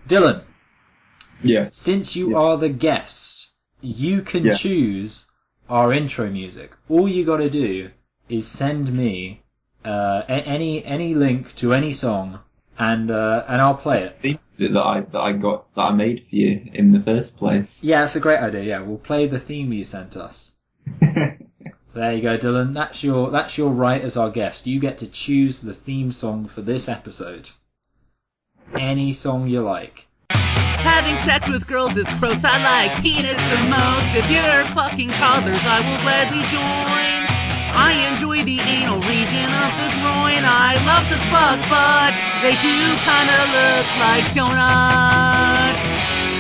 Dylan, Yes. since you are the guest, you can choose our intro music. All you got to do is send me any link to any song, and I'll play it. The theme that I made for you in the first place. Yeah, that's a great idea. Yeah, we'll play the theme you sent us. So there you go, Dylan. That's your right as our guest. You get to choose the theme song for this episode. Any song you like. Having sex with girls is gross, I like penis the most. If you're fucking toddlers, I will gladly join. I enjoy the anal region of the groin. I love to fuck, but they do kinda look like donuts.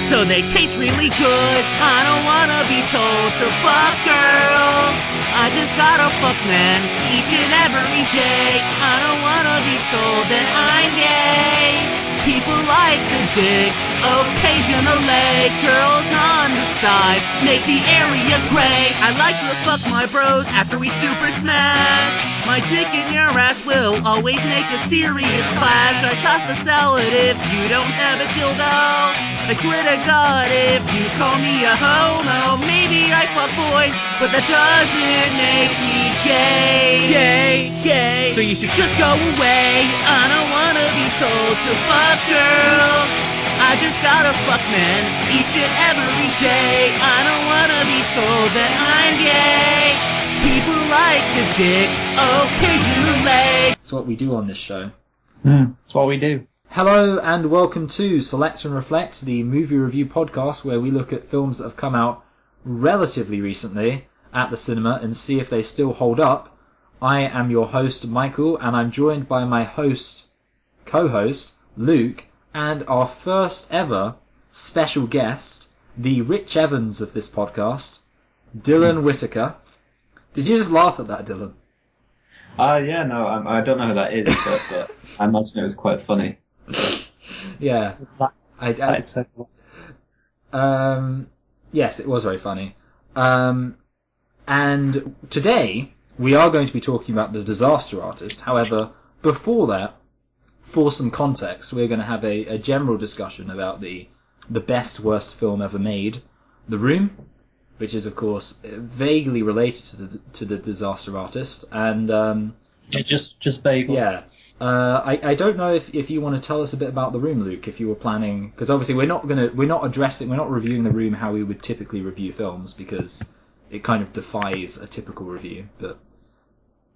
So they taste really good. I don't wanna be told to fuck girls. I just gotta fuck men each and every day. I don't wanna be told that I'm gay. People like the dick, occasionally. Girls on the side make the area gray. I like to fuck my bros after we super smash. My dick in your ass will always make a serious clash. I toss the salad if you don't have a dildo. I swear to God, if you call me a homo, maybe I fuck boys, but that doesn't make me gay. So you should just go away. I don't wanna be told to fuck girls. I just gotta fuck men each and every day. I don't wanna be told that I'm gay. People like the dick occasionally. That's what we do on this show. That's what we do. Hello and welcome to Select and Reflect, the movie review podcast where we look at films that have come out relatively recently at the cinema and see if they still hold up. I am your host, Michael, and I'm joined by my co-host, Luke, and our first ever special guest, the Rich Evans of this podcast, Dylan Whittaker. Did you just laugh at that, Dylan? Yeah, no, I don't know who that is, but I imagine it was quite funny. Yeah. That is so cool. Yes, it was very funny. And today we are going to be talking about The Disaster Artist. However, before that, for some context, we're going to have a general discussion about the best worst film ever made, The Room, which is of course vaguely related to the Disaster Artist, and just vaguely. Yeah. I don't know if you want to tell us a bit about The Room, Luke, if you were planning, because obviously we're not reviewing The Room how we would typically review films, because it kind of defies a typical review. But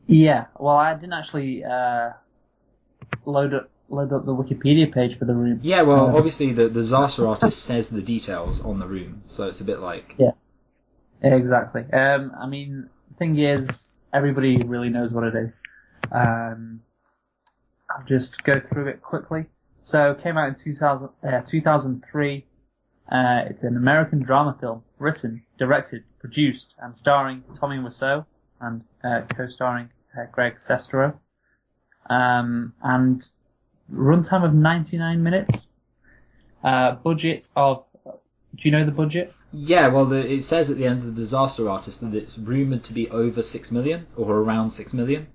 yeah, well, I didn't actually load up the Wikipedia page for The Room. Yeah, well, obviously the Disaster Artist says the details on The Room, so it's a bit like exactly. I mean, the thing is, everybody really knows what it is. I'll just go through it quickly. So, it came out in 2003. It's an American drama film, written, directed, produced, and starring Tommy Wiseau and co-starring Greg Sestero. And runtime of 99 minutes. Budget of... Do you know the budget? Yeah, well, it says at the end of The Disaster Artist that it's rumoured to be over 6 million, or around 6 million.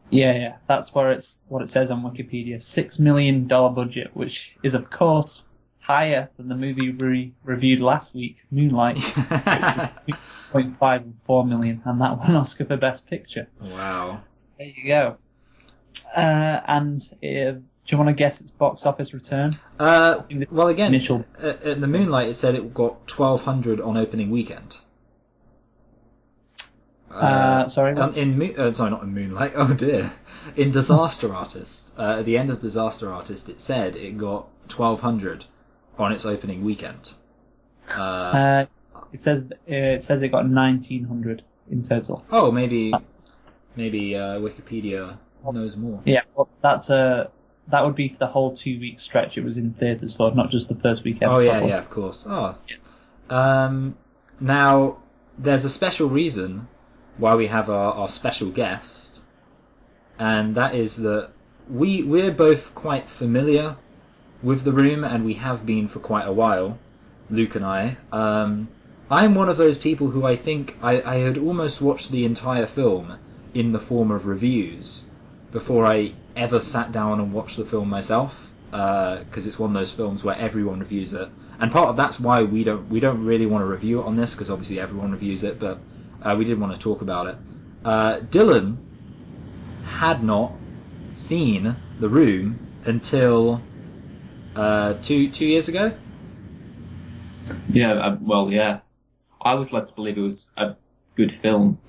Yeah, that's what it says on Wikipedia. $6 million budget, which is of course higher than the movie we reviewed last week, Moonlight, 2.5 and 4 million, and that won Oscar for Best Picture. Wow. So there you go. And do you want to guess its box office return? Well, again, initial... at the Moonlight it said it got 1,200 on opening weekend. Sorry? Not in Moonlight. Oh dear. In Disaster Artist, at the end of Disaster Artist, it said it got 1,200 on its opening weekend. It says it got 1,900 in total. Oh, maybe Wikipedia knows more. Yeah, well, that would be for the whole 2-week stretch it was in theatres for, not just the first weekend. Oh yeah, of course. Oh. Yeah. Now there's a special reason why we have our special guest, and that is that we're both quite familiar with The Room, and we have been for quite a while, Luke and I. I'm one of those people who I think I had almost watched the entire film in the form of reviews before I ever sat down and watched the film myself. because it's one of those films where everyone reviews it, and part of that's why we don't really want to review it on this, because obviously everyone reviews it, but we did want to talk about it. Dylan had not seen The Room until 2 years ago. Yeah, yeah. I was led to believe it was a good film.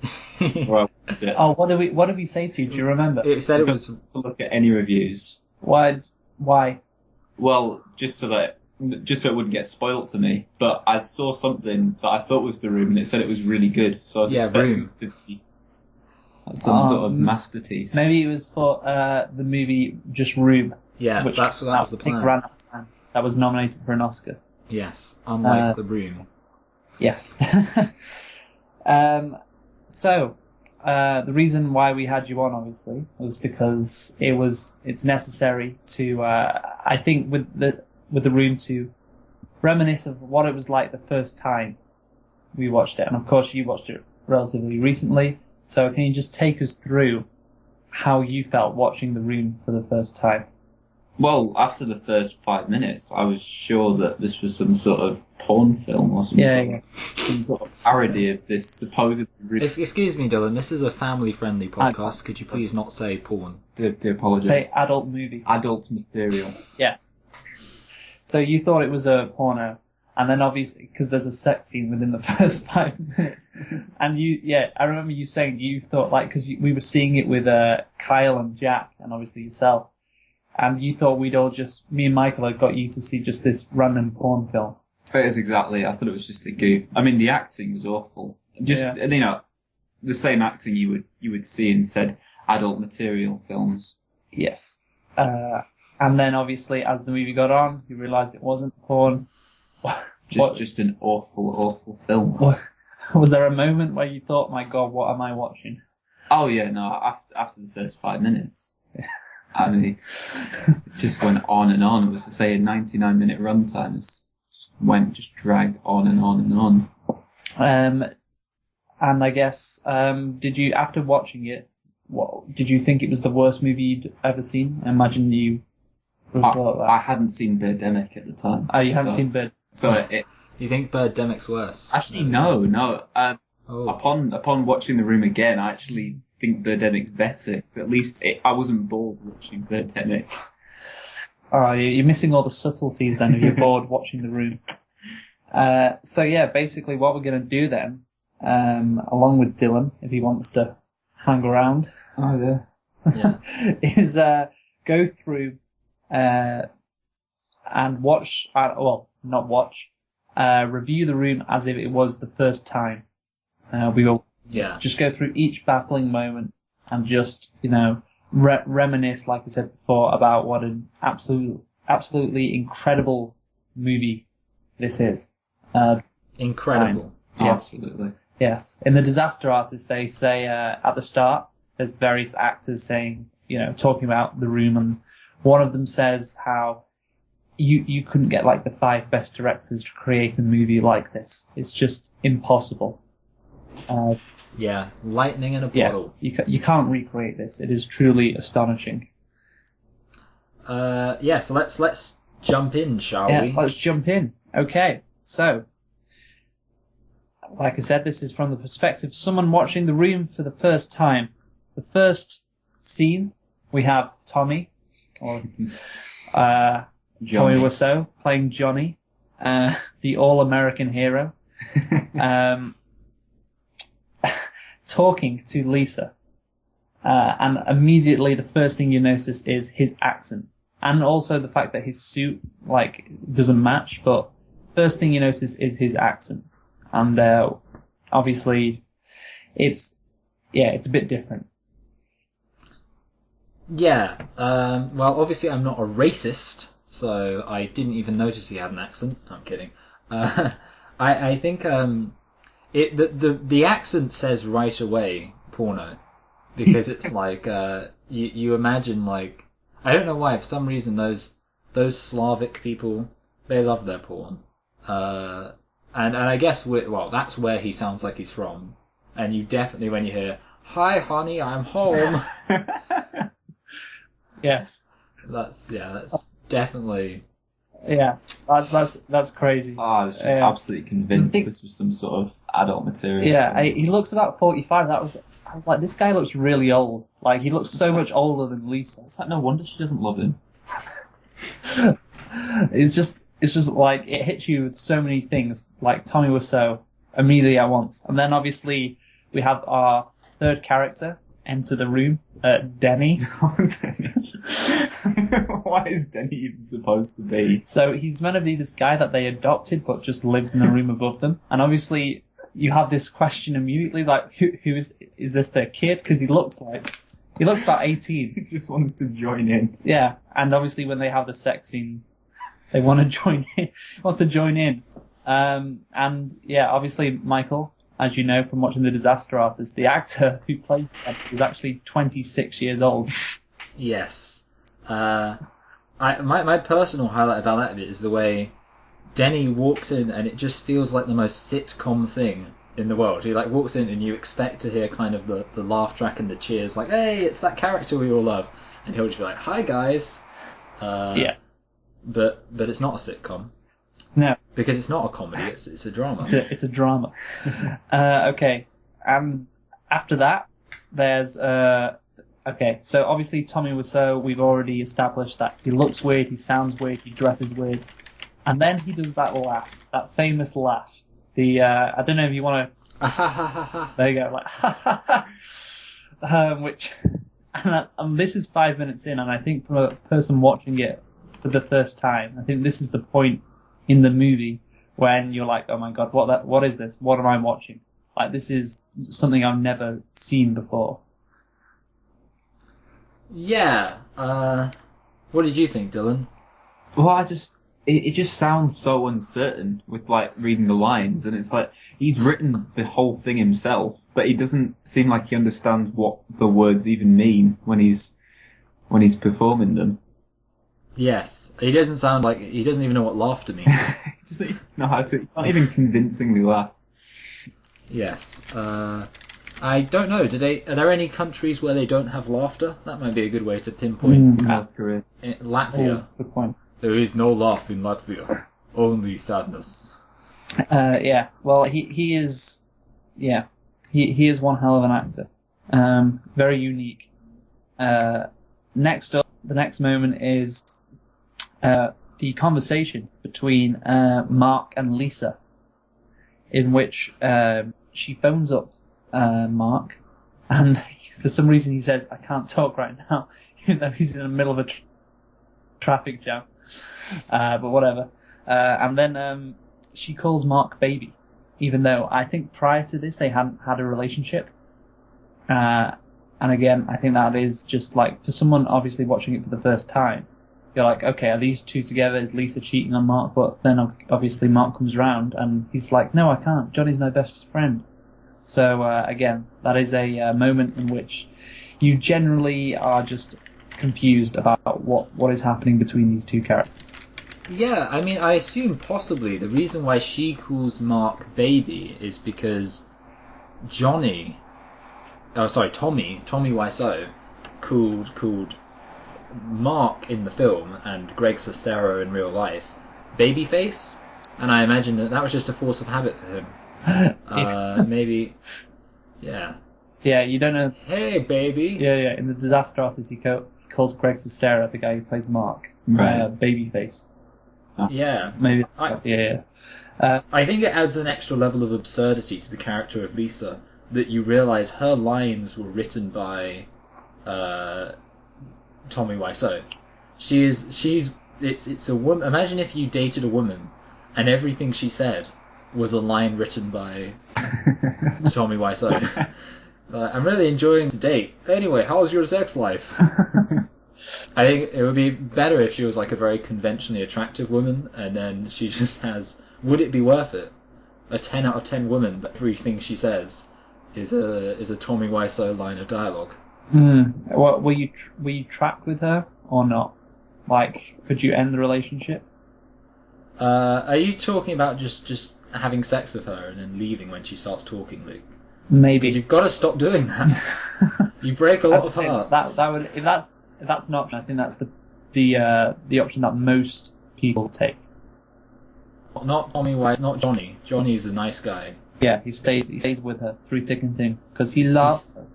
Oh, what did we say to you? Do you remember? It said it was. Look at any reviews. Why? Well, just so it wouldn't get spoiled for me. But I saw something that I thought was The Room, and it said it was really good. So I was expecting Room. it to be some sort of masterpiece. Maybe it was for the movie just Room. Yeah, which that was the plan. ran out of time. That was nominated for an Oscar. Yes, unlike The Room. Yes. So, the reason why we had you on, obviously, was because it's necessary to, I think with the Room, to reminisce of what it was like the first time we watched it. And of course you watched it relatively recently. So can you just take us through how you felt watching The Room for the first time? Well, after the first 5 minutes, I was sure that this was some sort of porn film or some sort of parody of this supposed... Excuse me, Dylan, this is a family-friendly podcast. Could you please not say porn? Do apologise. Say adult movie. Adult material. Yeah. So you thought it was a porno, and then obviously, because there's a sex scene within the first 5 minutes, and I remember you saying you thought, like, because we were seeing it with Kyle and Jack, and obviously yourself, and you thought me and Michael had got you to see just this random porn film. It is exactly. I thought it was just a goof. I mean, the acting was awful. The same acting you would see in said adult material films. Yes. And then obviously, as the movie got on, you realised it wasn't porn. Just an awful film. Was there a moment where you thought, "My God, what am I watching?" Oh yeah, no. After the first 5 minutes. I mean, it just went on and on. It was to say a 99-minute runtime. It just dragged on and on and on. And I guess, did you, after watching it, did you think it was the worst movie you'd ever seen? I imagine you thought that. I hadn't seen Birdemic at the time. Oh, you haven't seen Bird? So You think Birdemic's worse? Actually, no. Upon watching The Room again, I actually think Birdemic's better. At least I wasn't bored watching Birdemic. Oh, you're missing all the subtleties then if you're bored watching The Room. So yeah, basically what we're going to do then, along with Dylan, if he wants to hang around, is go through and watch, not watch, review The Room as if it was the first time. We will just go through each baffling moment and just, reminisce, like I said before, about what an absolutely incredible movie this is. Incredible. Yes. Absolutely. Yes. In The Disaster Artist, they say at the start, there's various actors saying, talking about The Room, and one of them says how you couldn't get like the 5 best directors to create a movie like this. It's just impossible. Lightning in a bottle. You can't recreate this. It is truly astonishing. So let's jump in, shall we? Yeah, let's jump in. Okay, so, like I said, this is from the perspective of someone watching The Room for the first time. The first scene, we have Tommy, or Tommy Wiseau, playing Johnny, the all-American hero, talking to Lisa. And immediately the first thing you notice is his accent. And also the fact that his suit, doesn't match, but first thing you notice is his accent. And, obviously, it's a bit different. Yeah, well, obviously I'm not a racist, so I didn't even notice he had an accent. No, I'm kidding. I think, the accent says right away porno, because it's like, you imagine, I don't know why, for some reason those Slavic people, they love their porn. And I guess that's where he sounds like he's from. And you definitely, when you hear, "Hi honey, I'm home." Yes. That's definitely. Yeah, that's crazy. I was just absolutely convinced this was some sort of adult material. Yeah, he looks about 45. I was like, this guy looks really old. Like, he looks so much older than Lisa. It's like, no wonder she doesn't love him. It's just like, it hits you with so many things, like Tommy Wiseau, immediately at once. And then obviously, we have our third character enter the room, Denny. Why is Denny even supposed to be? So he's meant to be this guy that they adopted, but just lives in the room above them. And obviously, you have this question immediately, like, who is this their kid? Because he looks about 18. He just wants to join in. Yeah, and obviously when they have the sex scene, they want to join in. He wants to join in. And yeah, obviously Michael, as you know from watching The Disaster Artist, the actor who played him is actually 26 years old. Yes. My personal highlight about that bit is the way Denny walks in, and it just feels like the most sitcom thing in the world. He like walks in, and you expect to hear kind of the laugh track and the cheers, like, "Hey, it's that character we all love," and he'll just be like, "Hi guys." Yeah. But it's not a sitcom. No. Because it's not a comedy. It's a drama. It's a drama. Okay. After that, there's okay. So obviously Tommy Wiseau, we've already established that he looks weird, he sounds weird, he dresses weird, and then he does that laugh, that famous laugh. The I don't know if you want to. There you go. Like which, and this is 5 minutes in, and I think for a person watching it for the first time, I think this is the point in the movie when you're like, oh my god, what is this? What am I watching? Like, this is something I've never seen before. Yeah. What did you think, Dylan? Well, it just sounds so uncertain with like reading the lines, and it's like he's written the whole thing himself, but he doesn't seem like he understands what the words even mean when he's performing them. Yes, he doesn't sound like he doesn't even know what laughter means. He doesn't even know how to. He can't even convincingly laugh. Yes. I don't know. Are there any countries where they don't have laughter? That might be a good way to pinpoint. North Korea. Latvia. Oh, good point. There is no laugh in Latvia. Only sadness. Yeah. Well, he is. Yeah. He is one hell of an actor. Very unique. Next up, the next moment is the conversation between Mark and Lisa, in which she phones up Mark, and for some reason he says, "I can't talk right now," even though he's in the middle of a traffic jam. But whatever. And then she calls Mark baby, even though I think prior to this they hadn't had a relationship. And again, I think that is just like, for someone obviously watching it for the first time, you're like, okay, are these two together? Is Lisa cheating on Mark? But then obviously Mark comes around and he's like, no, I can't. Johnny's my best friend. So again, that is a moment in which you generally are just confused about what is happening between these two characters. Yeah, I mean, I assume possibly the reason why she calls Mark baby is because Tommy Wiseau called Mark in the film and Greg Sestero in real life babyface, and I imagine that was just a force of habit for him. Maybe, yeah. Yeah, you don't know. Hey, baby. Yeah. In The Disaster Artist, he calls Greg Sestero, the guy who plays Mark, right. Babyface. Yeah. Maybe that's yeah. I think it adds an extra level of absurdity to the character of Lisa, that you realise her lines were written by Tommy Wiseau. It's a woman. Imagine if you dated a woman and everything she said was a line written by Tommy Wiseau. I'm really enjoying the date. Anyway, how's your sex life? I think it would be better if she was like a very conventionally attractive woman, and then she just has, would it be worth it? A 10 out of 10 woman, but everything she says is a Tommy Wiseau line of dialogue. What, were you trapped with her or not? Like, could you end the relationship? Are you talking about just having sex with her and then leaving when she starts talking, Luke? Maybe. You've got to stop doing that. You break a lot of hearts. That would, if that's an option, I think that's the the option that most people take. Not Tommy White, not Johnny. Johnny's a nice guy. Yeah, he stays with her through thick and thin because he loves her.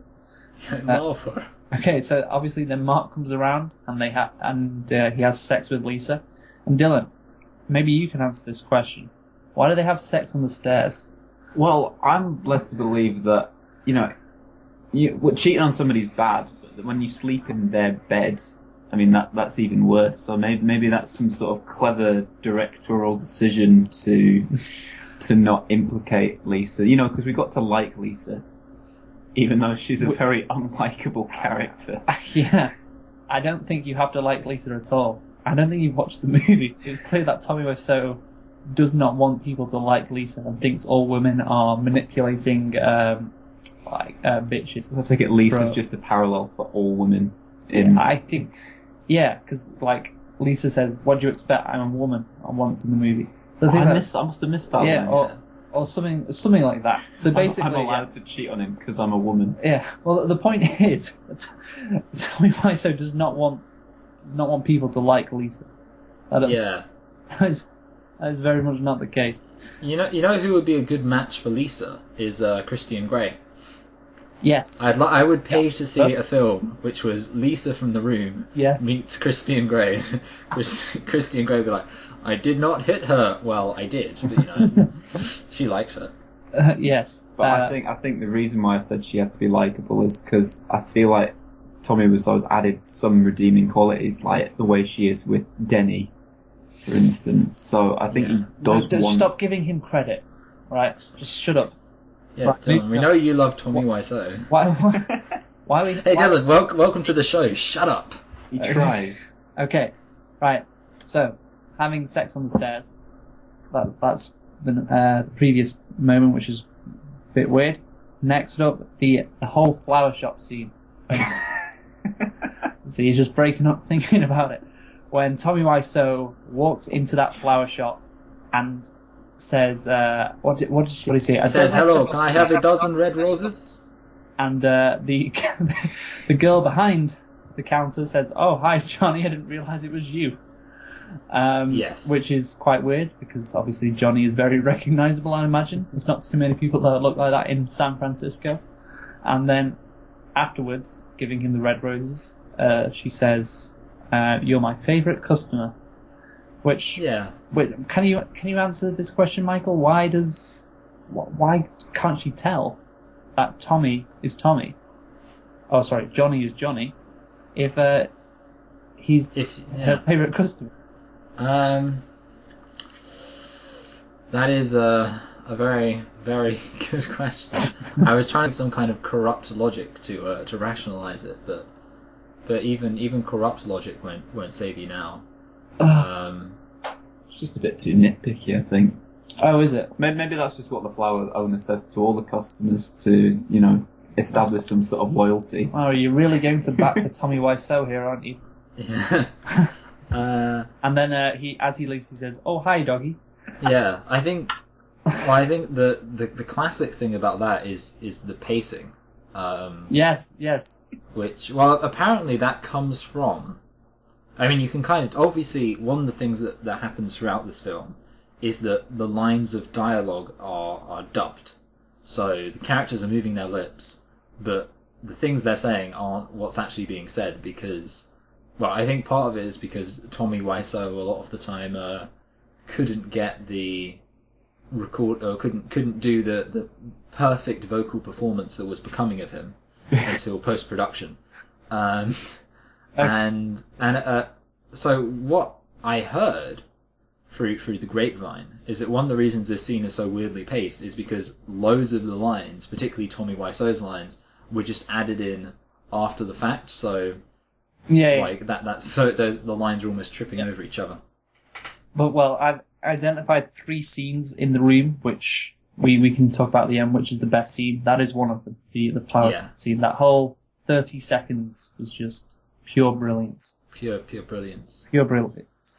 Love her. Okay, so obviously then Mark comes around and he has sex with Lisa. And Dylan, maybe you can answer this question. Why do they have sex on the stairs? Well, I'm led to believe that, cheating on somebody's bad, but when you sleep in their bed, I mean, that's even worse. So maybe that's some sort of clever directorial decision to not implicate Lisa. Because we got to like Lisa, even though she's a very unlikable character. Yeah, I don't think you have to like Lisa at all. I don't think you've watched the movie. It was clear that Tommy Wiseau does not want people to like Lisa and thinks all women are manipulating, bitches. So I take it Lisa's just a parallel for all women. I think, because Lisa says, "What do you expect? I'm a woman." Once in the movie, so I must have missed that. Yeah, or something like that. So basically, I'm allowed to cheat on him because I'm a woman. Yeah. Well, the point is, Tommy Wiseau does not want people to like Lisa. That is very much not the case. You know who would be a good match for Lisa is Christian Grey. Yes. I would pay to see a film which was Lisa from The Room meets Christian Grey. Christian Grey would be like, "I did not hit her." Well, I did, but she likes her. Yes. But I think the reason why I said she has to be likable is because I feel like Tommy Wiseau's added some redeeming qualities, like the way she is with Denny, for instance. So I think he does want... Stop giving him credit, right? Just shut up. Yeah, right, Dylan, we know you love Tommy Wiseau. Why Hey Dylan, welcome to the show. Shut up. He tries. Okay, right. So, having sex on the stairs. That's the previous moment, which is a bit weird. Next up, the whole flower shop scene. So he's just breaking up thinking about it. When Tommy Wiseau walks into that flower shop and says, what did he say? It says, "Hello, can I have a dozen red roses?" And the girl behind the counter says, "Oh, hi, Johnny, I didn't realise it was you." Yes. Which is quite weird, because obviously Johnny is very recognisable, I imagine. There's not too many people that look like that in San Francisco. And then afterwards, giving him the red roses, she says, "You're my favourite customer." Which, wait, can you answer this question, Michael? Why can't she tell that Tommy is Tommy? Oh, sorry, Johnny is Johnny. If he's her favourite customer. That is a very, very good question. I was trying to some kind of corrupt logic to rationalise it, but even corrupt logic won't save you now. It's just a bit too nitpicky, I think. Oh, is it? Maybe that's just what the flower owner says to all the customers to, establish some sort of loyalty. Oh, you're really going to back the Tommy Wiseau here, aren't you? Yeah. And then as he leaves, he says, "Oh, hi, doggy." Yeah, I think the classic thing about that is the pacing. Yes. Which, well, apparently that comes from... I mean, you can kind of... Obviously, one of the things that happens throughout this film is that the lines of dialogue are dubbed. So the characters are moving their lips, but the things they're saying aren't what's actually being said, because... Well, I think part of it is because Tommy Wiseau a lot of the time couldn't get the record, or couldn't do the perfect vocal performance that was becoming of him until post-production. So what I heard through the grapevine is that one of the reasons this scene is so weirdly paced is because loads of the lines, particularly Tommy Wiseau's lines, were just added in after the fact. So that's so the lines are almost tripping over each other. But I've identified 3 scenes in the room, which we can talk about at the end, which is the best scene. That is one of the power scene. That whole 30 seconds was just pure brilliance. Pure brilliance. Pure brilliance.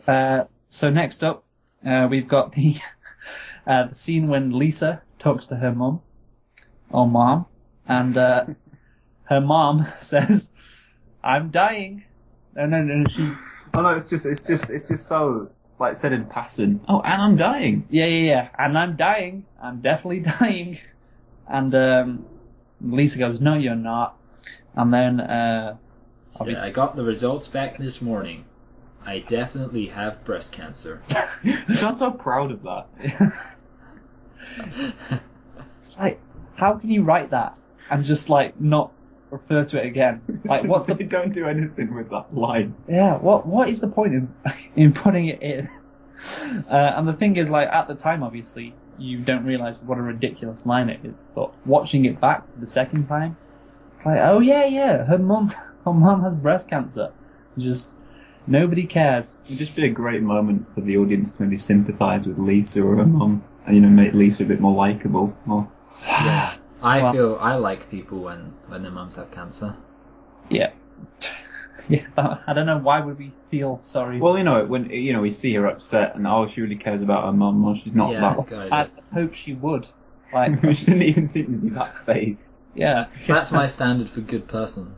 So next up, we've got the scene when Lisa talks to her mum, or mom, and her mom says, "I'm dying." No, Oh no, it's just so like said in passing. Oh, and I'm dying. Yeah. And I'm dying. I'm definitely dying. And Lisa goes, "No, you're not." And then obviously, I got the results back this morning. I definitely have breast cancer. You sound so proud of that. it's like, how can you write that and just like not refer to it again? Like, what's They don't do anything with that line. Yeah, what is the point in putting it in? And the thing is, like, at the time, obviously, you don't realise what a ridiculous line it is. But watching it back the second time, it's like, oh yeah, her mum has breast cancer. Just nobody cares. It'd just be a great moment for the audience to maybe sympathise with Lisa or her mum, and make Lisa a bit more likeable. Yeah. I like people when their mums have cancer. Yeah. Yeah, I don't know, why would we feel sorry? Well, when we see her upset and she really cares about her mum, or she's not that. I hope she would. Like, she didn't even seem to be that phased. Yeah. That's my standard for good person.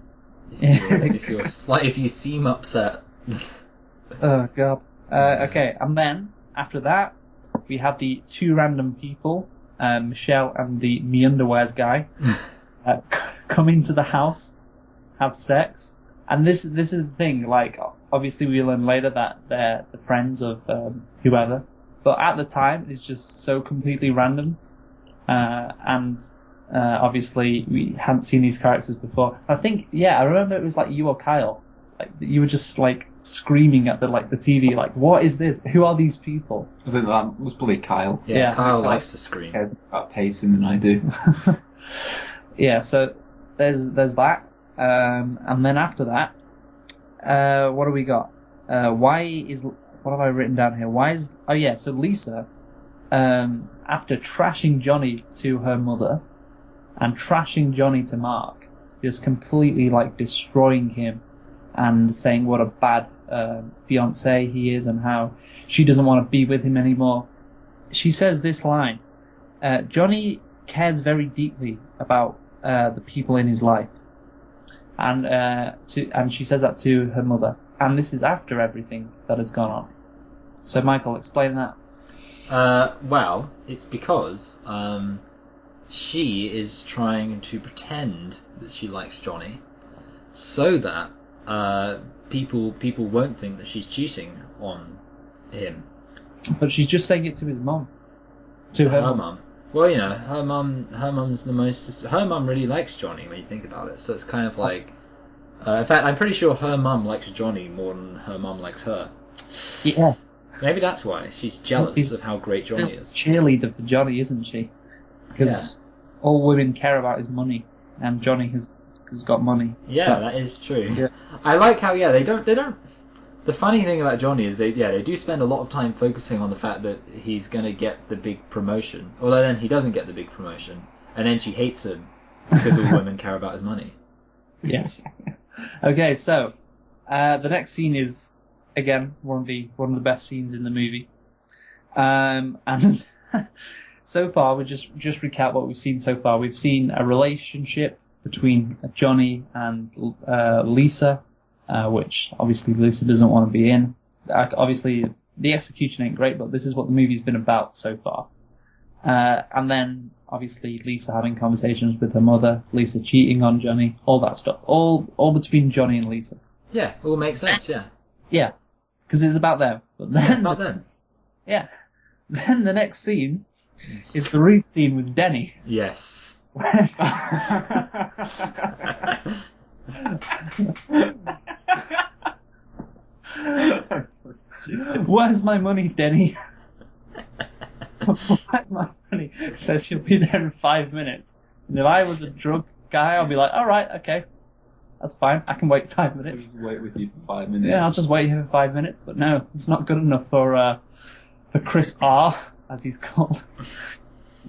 If you seem upset. Oh god. Okay, and then after that, we have the two random people, Michelle and the Me Underwears guy, come into the house, have sex. And this is the thing, like, obviously we learn later that they're the friends of whoever, but at the time it's just so completely random, and obviously we hadn't seen these characters before. I think, I remember it was like you or Kyle, like you were just like screaming at the TV, like, what is this? Who are these people? I think that was probably Kyle. Yeah, Kyle likes to scream. More about pacing than I do. Yeah, so there's that. And then after that, what do we got? What have I written down here? So Lisa, after trashing Johnny to her mother, and trashing Johnny to Mark, just completely like destroying him, and saying what a bad, fiance he is, and how she doesn't want to be with him anymore. She says this line, Johnny cares very deeply about, the people in his life. And she says that to her mother, and this is after everything that has gone on. So, Michael, explain that. Well, it's because she is trying to pretend that she likes Johnny, so that people won't think that she's cheating on him. But she's just saying it to his mum, to her mum. Well, her mum's the most. Her mum really likes Johnny when you think about it. So it's kind of like, in fact, I'm pretty sure her mum likes Johnny more than her mum likes her. Yeah. Maybe that's why she's jealous of how great Johnny is. Cheerleader for Johnny, isn't she? Because all women care about is money, and Johnny has got money. Yeah, that is true. Yeah. I like how they don't. The funny thing about Johnny is they do spend a lot of time focusing on the fact that he's going to get the big promotion, although then he doesn't get the big promotion, and then she hates him because all women care about his money. Yes. Okay, so the next scene is again one of the best scenes in the movie, and so far we just recap what we've seen so far. We've seen a relationship between Johnny and Lisa. Which obviously Lisa doesn't want to be in. Obviously, the execution ain't great, but this is what the movie's been about so far. And then, obviously, Lisa having conversations with her mother, Lisa cheating on Johnny, all that stuff. All between Johnny and Lisa. Yeah, all makes sense, yeah. Yeah, because it's about them. But then, about them. Yeah. Then the next scene is the root scene with Denny. Yes. Where's my money, Denny? Where's my money? Says she'll be there in 5 minutes. And if I was a drug guy, I'll be like, alright, okay. That's fine. I can wait 5 minutes. I'll just wait with you for 5 minutes. Yeah, I'll just wait here for 5 minutes. But no, it's not good enough for Chris R, as he's called.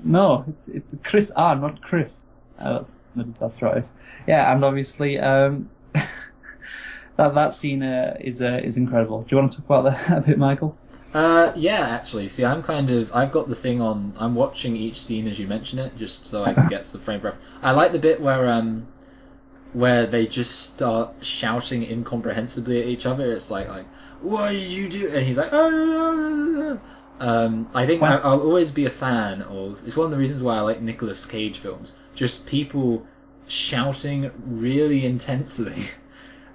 No, it's Chris R, not Chris. That's the disaster. Yeah, and obviously, that scene is incredible. Do you want to talk about that a bit, Michael? Yeah, actually. See, I've got the thing on. I'm watching each scene as you mention it, just so I can get to the frame of reference. I like the bit where they just start shouting incomprehensibly at each other. It's like, "Why did you do?" And he's like, "Oh." I think I'll always be a fan of. It's one of the reasons why I like Nicolas Cage films. Just people shouting really intensely,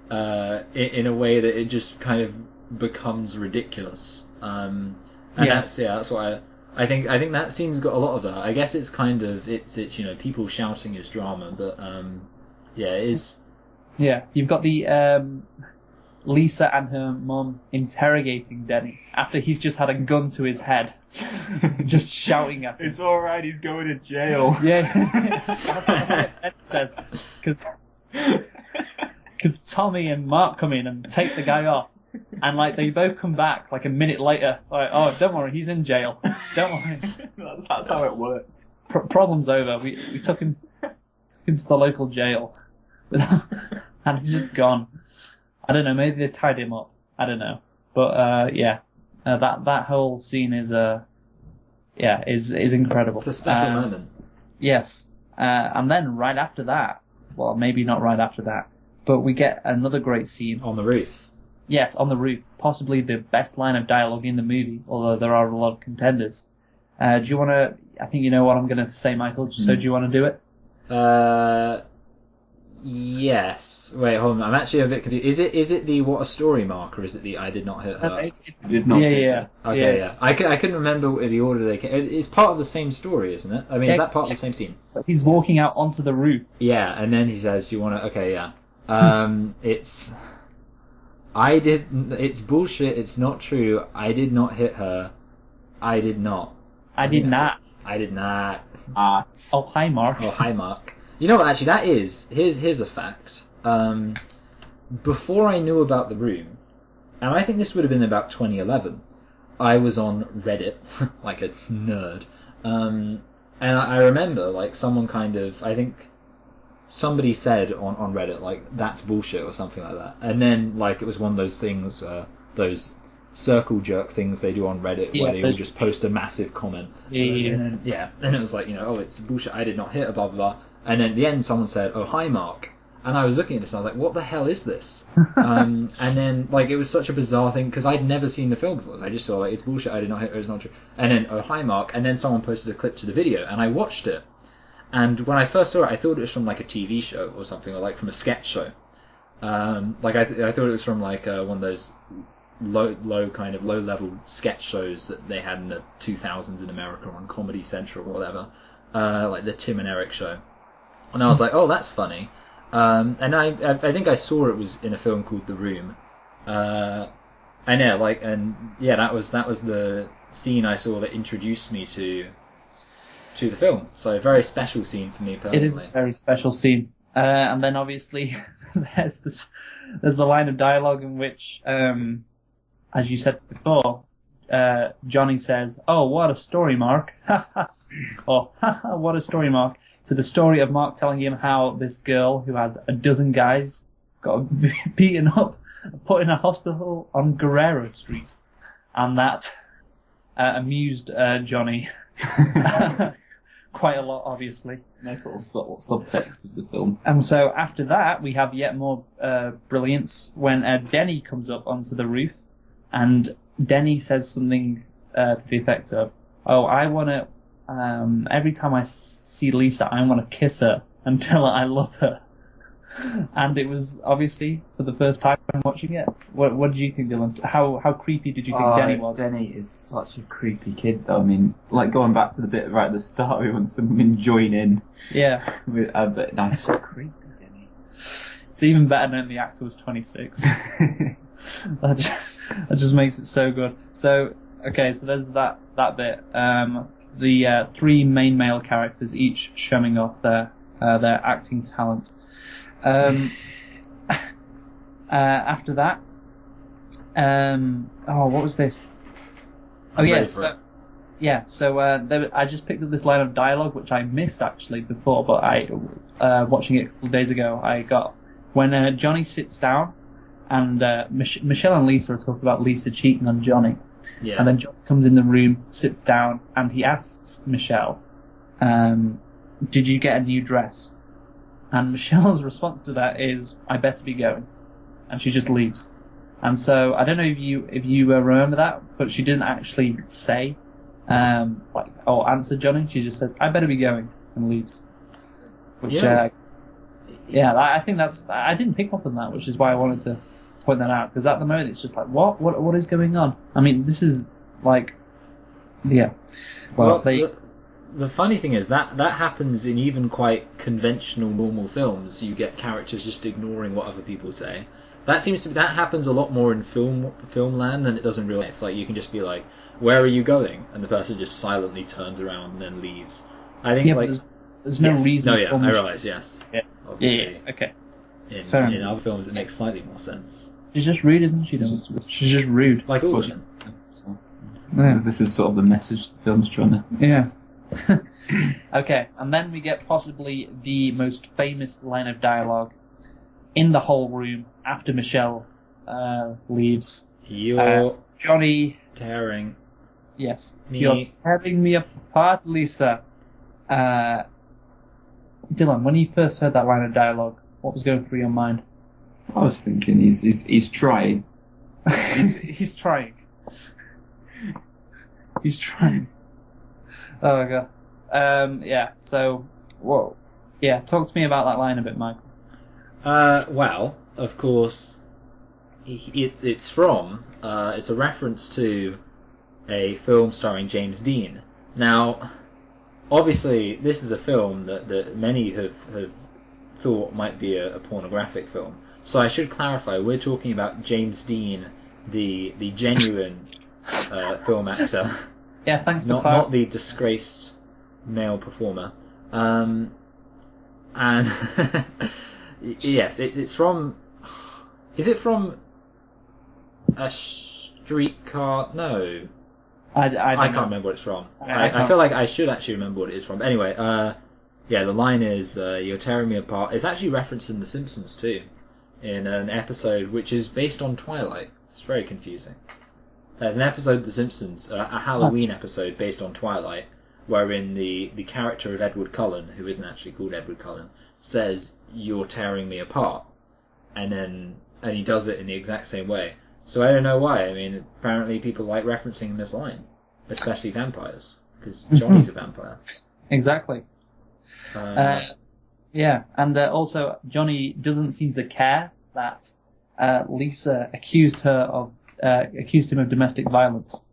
in a way that it just kind of becomes ridiculous. And that's why I think that scene's got a lot of that. I guess it's kind of it's people shouting is drama, but it is. Yeah, you've got the Lisa and her mum interrogating Denny after he's just had a gun to his head, just shouting at him. It's all right. He's going to jail. Yeah, that's what Denny says, because Tommy and Mark come in and take the guy off, and like they both come back like a minute later, like, oh, don't worry, he's in jail. Don't worry. That's how it works. Problem's over. We took him to the local jail, and he's just gone. I don't know. Maybe they tied him up. I don't know. But that whole scene is incredible. It's a special moment. Yes. And then right after that, well, maybe not right after that, but we get another great scene On the roof. Yes, on the roof. Possibly the best line of dialogue in the movie, although there are a lot of contenders. Do you want to? I think you know what I'm going to say, Michael. So do you want to do it? Yes. Wait, hold on. I'm actually a bit confused. Is it the what a story mark, or is it the I did not hit her? It's Did not hit her. Okay, yeah. I couldn't remember the order they came. It's part of the same story, isn't it? I mean, is that part of the same scene? He's walking out onto the roof. Yeah, and then he says, "Do you want to?" Okay, yeah. It's bullshit. It's not true. I did not hit her. I did not. I did not. I did not. Oh, hi, Mark. Oh, hi, Mark. You know what? Actually, that is here's a fact. Before I knew about the room, and I think this would have been about 2011, I was on Reddit like a nerd, and I remember like someone I think somebody said on Reddit like that's bullshit or something like that, and then like it was one of those things, those circle jerk things they do on Reddit where they all just post a massive comment. And it was like, oh, it's bullshit. I did not hit, blah blah blah. And then at the end, someone said, "Oh, hi, Mark." And I was looking at this, and I was like, "What the hell is this?" And then, like, it was such a bizarre thing, because I'd never seen the film before. I just saw, like, it's bullshit, I did not hit her, it's not true. And then, "Oh, hi, Mark." And then someone posted a clip to the video, and I watched it. And when I first saw it, I thought it was from, like, a TV show or something, or, like, from a sketch show. I thought it was from, like, one of those low-level sketch shows that they had in the 2000s in America on Comedy Central or whatever. Like the Tim and Eric show. And I was like, oh, that's funny. And I think I saw it was in a film called The Room. That was the scene I saw that introduced me to the film. So a very special scene for me personally. It is a very special scene. And then obviously there's the line of dialogue in which, as you said before, Johnny says, "Oh, what a story, Mark." Or, what a story, Mark. To the story of Mark telling him how this girl who had a dozen guys got beaten up, put in a hospital on Guerrero Street. And that amused Johnny quite a lot, obviously. Nice little subtext of the film. And so after that, we have yet more brilliance when Denny comes up onto the roof, and Denny says something to the effect of, "Oh, I want to, every time I see Lisa, I want to kiss her and tell her I love her." And it was obviously for the first time watching it. What did you think, Dylan? How creepy did you think Denny was? Denny is such a creepy kid, though. I mean, like going back to the bit right at the start, he wants to join in. Yeah. But nice, so creepy, Denny. It's even better than the actor was 26. That just makes it so good. So okay, so there's that bit. The three main male characters each showing off their acting talent. After that, what was this? Oh yeah, so I just picked up this line of dialogue which I missed actually before, but watching it a couple of days ago, I got when Johnny sits down and Michelle and Lisa are talking about Lisa cheating on Johnny. Yeah. And then John comes in the room, sits down, and he asks Michelle, "Did you get a new dress?" And Michelle's response to that is, "I better be going." And she just leaves. And so I don't know if you remember that, but she didn't actually say or answer Johnny. She just says, "I better be going," and leaves. Which I think I didn't pick up on that, which is why I wanted to point that out, because at the moment it's just like, what is going on? I mean, this is like, yeah. Well, the funny thing is that happens in even quite conventional, normal films. You get characters just ignoring what other people say. That happens a lot more in film land than it does in real life. Like, you can just be like, "Where are you going?" and the person just silently turns around and then leaves. I think there's no reason. No, yeah, I realise. Yes. Yeah. Obviously, Okay. In other films, it makes slightly more sense. She's just rude, isn't she? She's just rude. Like all women. So, Yeah. this is sort of the message the film's trying to... Yeah. Okay, and then we get possibly the most famous line of dialogue in the whole room after Michelle leaves. You're Johnny... tearing. Yes. Me. You're tearing me apart, Lisa. Dylan, when you first heard that line of dialogue, what was going through your mind? I was thinking he's trying. He's trying. He's trying. Oh my god. Yeah. So, whoa. Yeah. Talk to me about that line a bit, Michael. Well, of course, it's a reference to a film starring James Dean. Now, obviously, this is a film that many have thought might be a pornographic film. So I should clarify, we're talking about James Dean, the genuine film actor. Yeah, thanks for not the disgraced male performer. And yes, it's from. Is it from A Streetcar? No, I can't remember what it's from. I feel like I should actually remember what it is from. But anyway, yeah, the line is "You're tearing me apart." It's actually referenced in The Simpsons too, in an episode which is based on Twilight. It's very confusing. There's an episode of The Simpsons, a Halloween episode based on Twilight, wherein the character of Edward Cullen, who isn't actually called Edward Cullen, says, "You're tearing me apart," and he does it in the exact same way. So I don't know why. I mean, apparently people like referencing this line, especially vampires, because Johnny's a vampire. Exactly. Yeah, and also Johnny doesn't seem to care that Lisa accused him of domestic violence,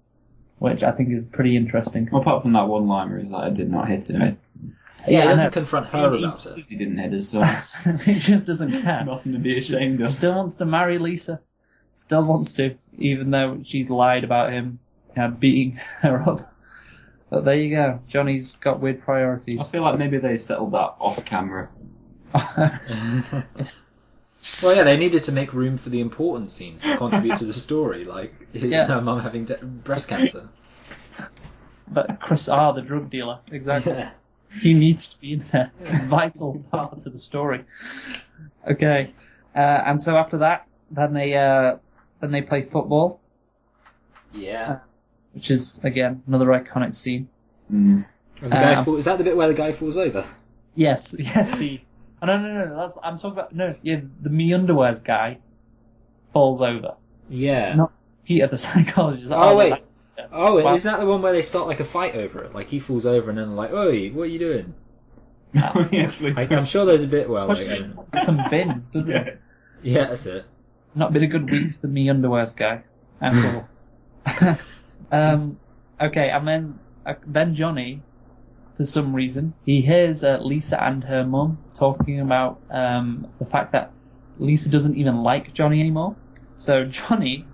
which I think is pretty interesting. Well, apart from that one line where he's like, "I did not hit him." Yeah, he doesn't confront her about it. He didn't hit her, so He just doesn't care. nothing to be ashamed of. Still wants to marry Lisa. Still wants to, even though she's lied about him beating her up. But there you go. Johnny's got weird priorities. I feel like maybe they settled that off camera. Well, yeah, they needed to make room for the important scenes to contribute to the story, like her mum having breast cancer. But Chris R, the drug dealer, exactly. Yeah. He needs to be in there. Vital part to the story. Okay, and so after that, then they play football. Yeah. Which is again another iconic scene. Mm. The guy is that the bit where the guy falls over? Yes. No. I'm talking about the Me Underwears guy falls over. Yeah. Not Peter the psychologist. Oh wait. Well, is that the one where they start like a fight over it? Like he falls over and then they're like, "Oi, what are you doing?" I'm sure there's a bit where like some bins, doesn't it? Yeah, that's it. Not been a good week for the Me Underwears guy at all. Okay, and then Johnny, for some reason, he hears Lisa and her mum talking about the fact that Lisa doesn't even like Johnny anymore. So Johnny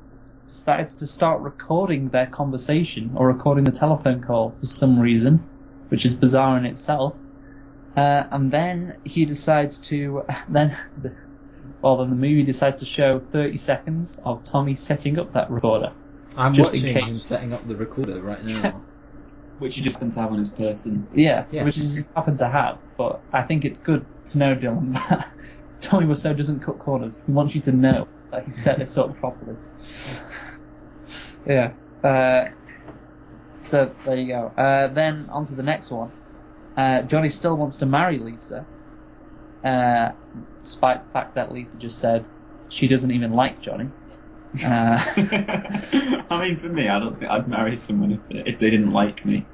decides to start recording their conversation, or recording the telephone call for some reason, which is bizarre in itself. And then he decides to... Then the movie decides to show 30 seconds of Tommy setting up that recorder. I'm Just watching in case. him setting up the recorder right now. Which he just happens to have on his person. Yeah, Yeah. which he just happened to have. But I think it's good to know, Dylan, that Tommy Wiseau doesn't cut corners. He wants you to know that he set this up properly. Yeah. So there you go. Then on to the next one. Johnny still wants to marry Lisa, despite the fact that Lisa just said she doesn't even like Johnny. I mean, for me, I don't think I'd marry someone if they didn't like me.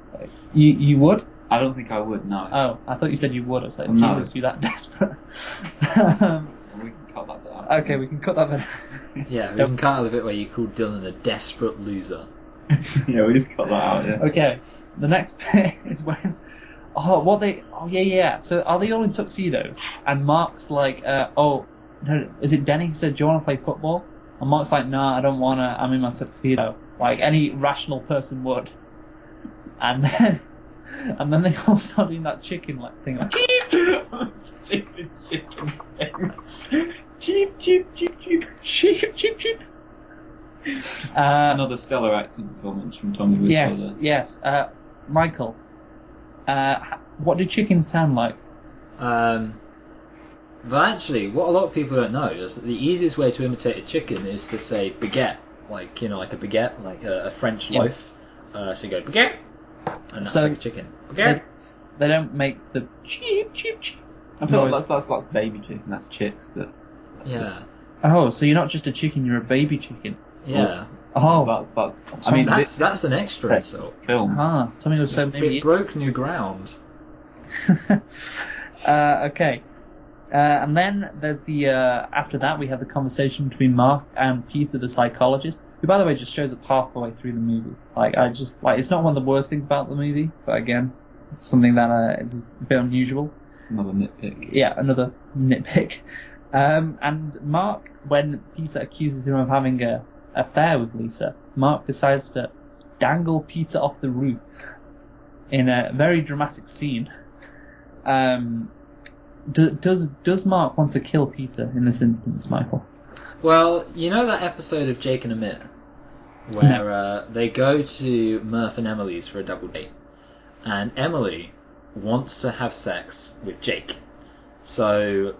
You would? I don't think I would, no. Oh, I thought you said you would. I was like, No. Jesus, you that desperate. We can cut that out. Okay, we can cut that bit. Yeah, we can cut out the bit where you called Dylan a desperate loser. Yeah, we just cut that out, yeah. Okay, the next bit is when... So are they all in tuxedos? And Mark's like, no, is it Denny who said, do you want to play football? And Mark's like, nah, I don't want to, I'm in my tuxedo. Like any rational person would. And then they all start doing that chicken thing, like, cheep! Stupid chicken thing. Cheep, cheep, cheep, cheep. Cheep, cheep, cheep. Another stellar acting performance from Tommy Wiseau. Yes. Michael, what do chickens sound like? But actually, what a lot of people don't know is that the easiest way to imitate a chicken is to say baguette, like a baguette, like a French loaf. So you go baguette, and that's like a chicken. Baguette. They don't make the cheep, cheep, cheep. I feel like that's baby chicken. That's chicks that. Yeah. Oh, so you're not just a chicken; you're a baby chicken. Yeah. Oh, that's. I mean, that's an extra insult. Film. Tommy was so maybe it broke new ground. Okay. And then there's the after that we have the conversation between Mark and Peter, the psychologist, who by the way just shows up half the way through the movie. It's not one of the worst things about the movie, but again, it's something that is a bit unusual. It's another nitpick. Yeah, another nitpick. And Mark, when Peter accuses him of having an affair with Lisa, Mark decides to dangle Peter off the roof in a very dramatic scene. Does Mark want to kill Peter in this instance, Michael? Well, you know that episode of Jake and Amit where they go to Murph and Emily's for a double date, and Emily wants to have sex with Jake. So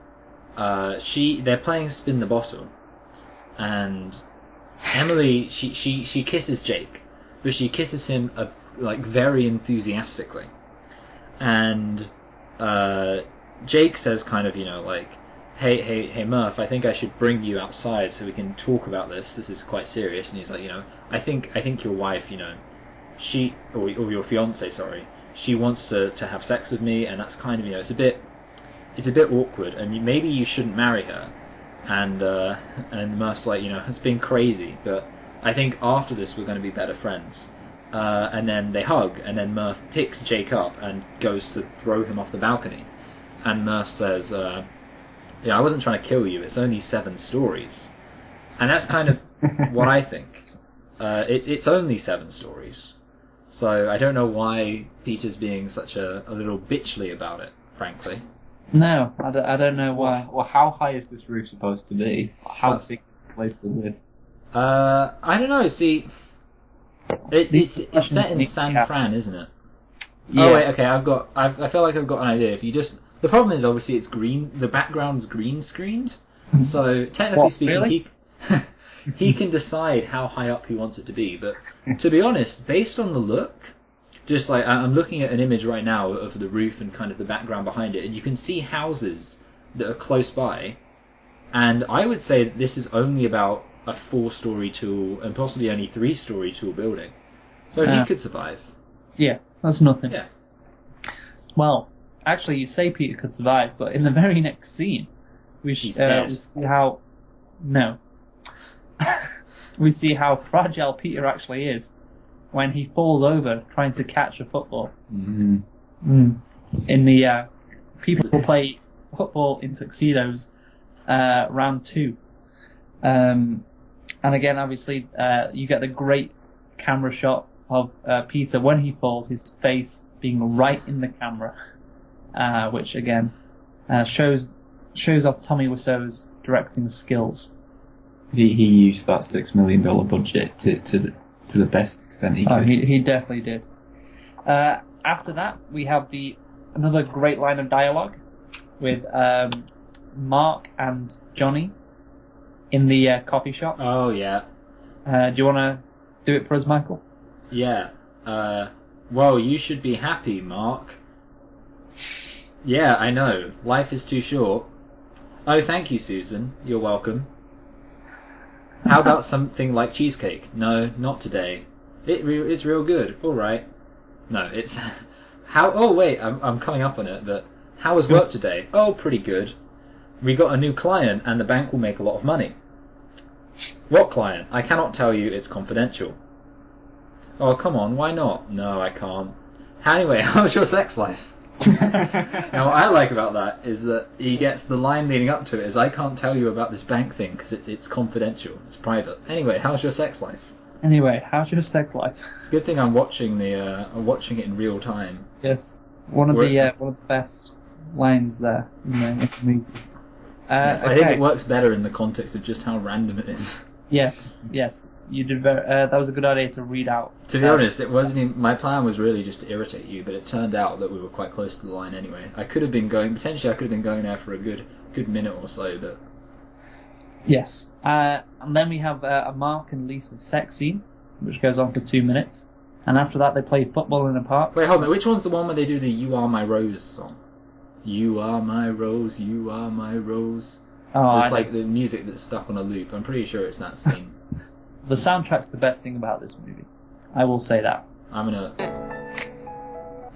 they're playing spin the bottle, and Emily she kisses Jake, but she kisses him very enthusiastically, and Jake says kind of, hey Murph, I think I should bring you outside so we can talk about this. This is quite serious. And he's like, I think your wife, she or your fiance, sorry, she wants to have sex with me, and that's kind of, it's a bit awkward, and maybe you shouldn't marry her. And Murph's like, it's been crazy, but I think after this we're going to be better friends. And then they hug, and then Murph picks Jake up and goes to throw him off the balcony. And Murph says, I wasn't trying to kill you, it's only 7 stories. And that's kind of what I think. It's only 7 stories. So I don't know why Peter's being such a little bitchly about it, frankly. No, I don't know why. Well, how high is this roof supposed to be? How big a place to live? I don't know, see... It's set in San Fran, isn't it? Yeah. Oh wait, okay. I feel like I've got an idea. The problem is obviously it's green. The background's green screened, so technically speaking, really? he can decide how high up he wants it to be. But to be honest, based on the look, just like I'm looking at an image right now of the roof and kind of the background behind it, and you can see houses that are close by, and I would say that this is only about a 4-story tall and possibly only 3-story tall building, so he could survive. Yeah, that's nothing. Yeah. Well, actually, you say Peter could survive, but in the very next scene, we see how we see how fragile Peter actually is when he falls over trying to catch a football. Mm-hmm. In the people who play football in tuxedos, round 2. And again, obviously, you get the great camera shot of Peter when he falls, his face being right in the camera, which again shows off Tommy Wiseau's directing skills. He used that $6 million budget to the best extent he could. Oh, he definitely did. After that, we have another great line of dialogue with Mark and Johnny in the coffee shop. Oh yeah. Do you want to do it for us, Michael? Yeah. Well, you should be happy, Mark. Yeah, I know. Life is too short. Oh, thank you, Susan. You're welcome. How about something like cheesecake? No, not today. It's real good. All right. No, it's how. Oh wait, I'm coming up on it. But how was work today? Oh, pretty good. We got a new client, and the bank will make a lot of money. What client? I cannot tell you. It's confidential. Oh, come on. Why not? No, I can't. Anyway, how's your sex life? Now, what I like about that is that he gets the line leading up to it is, I can't tell you about this bank thing because it's confidential, it's private. Anyway, how's your sex life? Anyway, how's your sex life? It's a good thing I'm watching it in real time. Yes, one of the best lines there in the movie. Yes, okay. I think it works better in the context of just how random it is. Yes, you did very. That was a good idea to read out. To be honest, it wasn't even, my plan was really just to irritate you, but it turned out that we were quite close to the line anyway. I could have been going there for a good minute or so, but... Yes. And then we have a Mark and Lisa sex scene, which goes on for 2 minutes. And after that, they play football in a park. Wait, hold on. Which one's the one where they do the You Are My Rose song? You are my rose, you are my rose. Oh, it's like the music that's stuck on a loop. I'm pretty sure it's that scene. The soundtrack's the best thing about this movie. I will say that.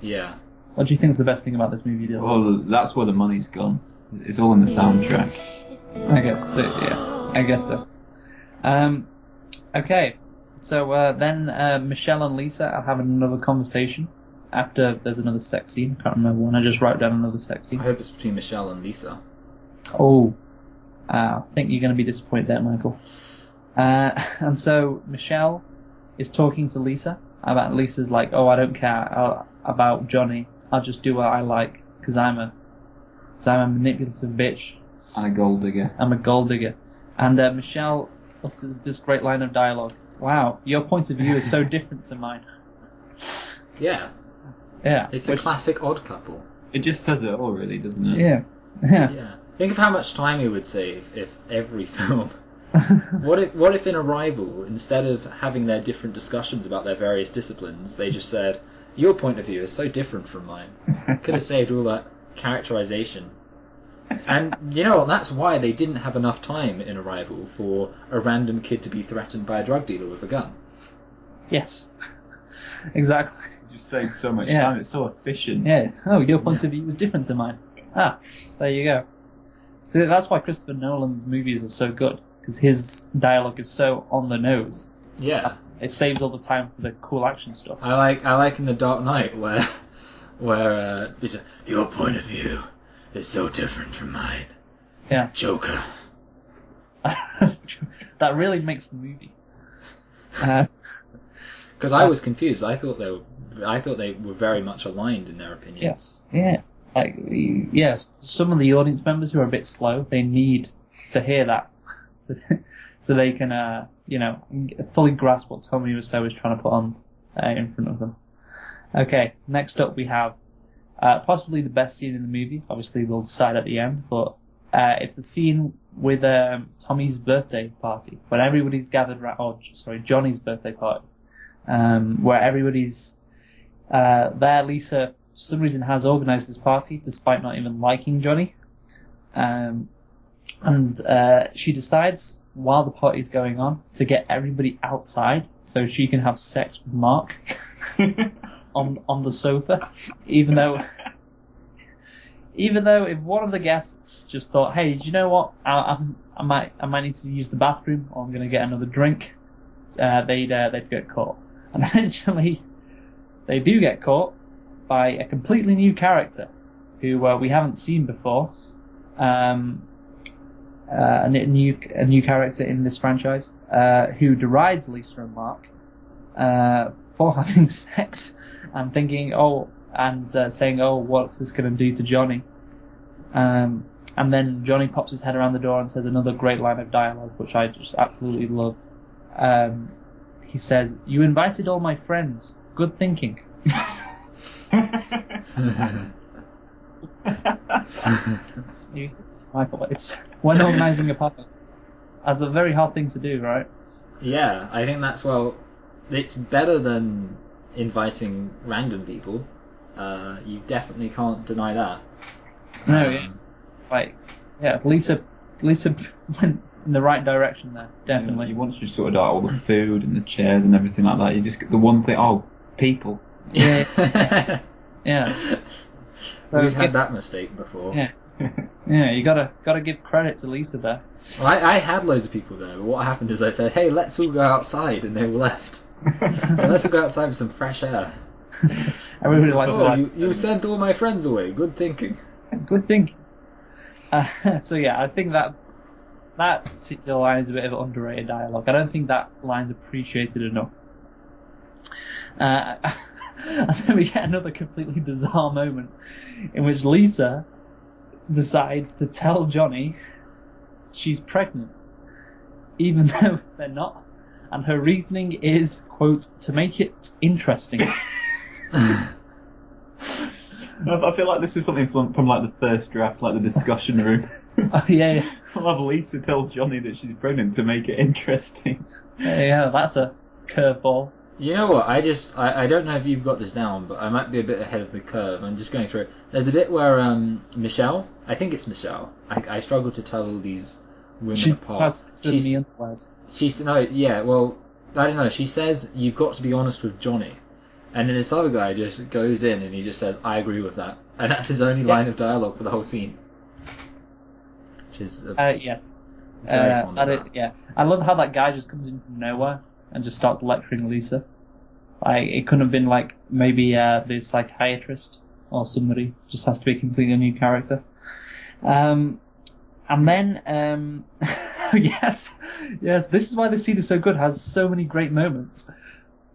Yeah. What do you think is the best thing about this movie, Dylan? Well, that's where the money's gone. It's all in the soundtrack. I guess so. Okay. So then Michelle and Lisa are having another conversation after there's another sex scene. I can't remember when. I just wrote down another sex scene. I hope it's between Michelle and Lisa. Oh. I think you're going to be disappointed there, Michael. And so Michelle is talking to Lisa about Lisa's like, oh, I don't care about Johnny. I'll just do what I like because I'm a manipulative bitch. And a gold digger. I'm a gold digger. And Michelle utters this great line of dialogue. Wow, your point of view is so different to mine. Yeah. Yeah. It's a classic odd couple. It just says it all, really, doesn't it? Yeah. Yeah. Think of how much time it would save if every film... What if in Arrival, instead of having their different discussions about their various disciplines, they just said, your point of view is so different from mine. Could have saved all that characterization. And you know what, that's why they didn't have enough time in Arrival for a random kid to be threatened by a drug dealer with a gun. Yes. Exactly. It just saves so much time, it's so efficient. Yeah. Oh, your point of view is different to mine. Ah, there you go. So that's why Christopher Nolan's movies are so good. Because his dialogue is so on the nose. Yeah. It saves all the time for the cool action stuff. I like in The Dark Knight where it's a, your point of view is so different from mine. Yeah. Joker. That really makes the movie. Because I was confused. I thought they were very much aligned in their opinions. Yes. Yeah. Yes. Some of the audience members who are a bit slow, they need to hear that. So they can, fully grasp what Tommy Wiseau is trying to put on in front of them. Okay, next up we have possibly the best scene in the movie. Obviously, we'll decide at the end, but it's the scene with Tommy's birthday party, when everybody's gathered around. Johnny's birthday party, where everybody's there. Lisa, for some reason, has organised this party despite not even liking Johnny. And she decides, while the party's going on, to get everybody outside so she can have sex with Mark on the sofa. Even though if one of the guests just thought, hey, do you know what? I might need to use the bathroom, or I'm going to get another drink, they'd get caught. And eventually, they do get caught by a completely new character who we haven't seen before. A new character in this franchise, who derides Lisa and Mark for having sex and thinking, saying, oh, what's this going to do to Johnny? And then Johnny pops his head around the door and says another great line of dialogue, which I just absolutely love. He says, "You invited all my friends. Good thinking." Michael, when organising a party, that's a very hard thing to do, right? Yeah, I think it's better than inviting random people. You definitely can't deny that. No, Lisa in the right direction there, definitely. You once you sorted out all the food and the chairs and everything like that, you just get the one thing. Oh, people. Yeah. Yeah. So We've had that mistake before. Yeah. Yeah, you gotta give credit to Lisa there. Well, I had loads of people there, but what happened is I said, hey, let's all go outside, and they all left. So let's all go outside for some fresh air. Everybody likes you sent all my friends away. Good thinking. Good thinking. So yeah, I think that particular line is a bit of underrated dialogue. I don't think that line's appreciated enough. And then we get another completely bizarre moment in which Lisa decides to tell Johnny she's pregnant, even though they're not, and her reasoning is, quote, to make it interesting. I feel like this is something from like the first draft, like the discussion room. Oh, yeah. I'll have Lisa tell Johnny that she's pregnant to make it interesting. Yeah, that's a curveball. You know what? I don't know if you've got this down, but I might be a bit ahead of the curve. I'm just going through it. There's a bit where Michelle, I think it's Michelle. I struggle to tell all these women apart. She's no, yeah. Well, I don't know. She says you've got to be honest with Johnny, and then this other guy just goes in and he just says, "I agree with that," and that's his only line of dialogue for the whole scene. Which is yes. Yeah, I love how that guy just comes in from nowhere and just starts lecturing Lisa. It couldn't have been like maybe the psychiatrist or somebody. Just has to be a completely new character. And then yes, this is why this scene is so good. Has so many great moments.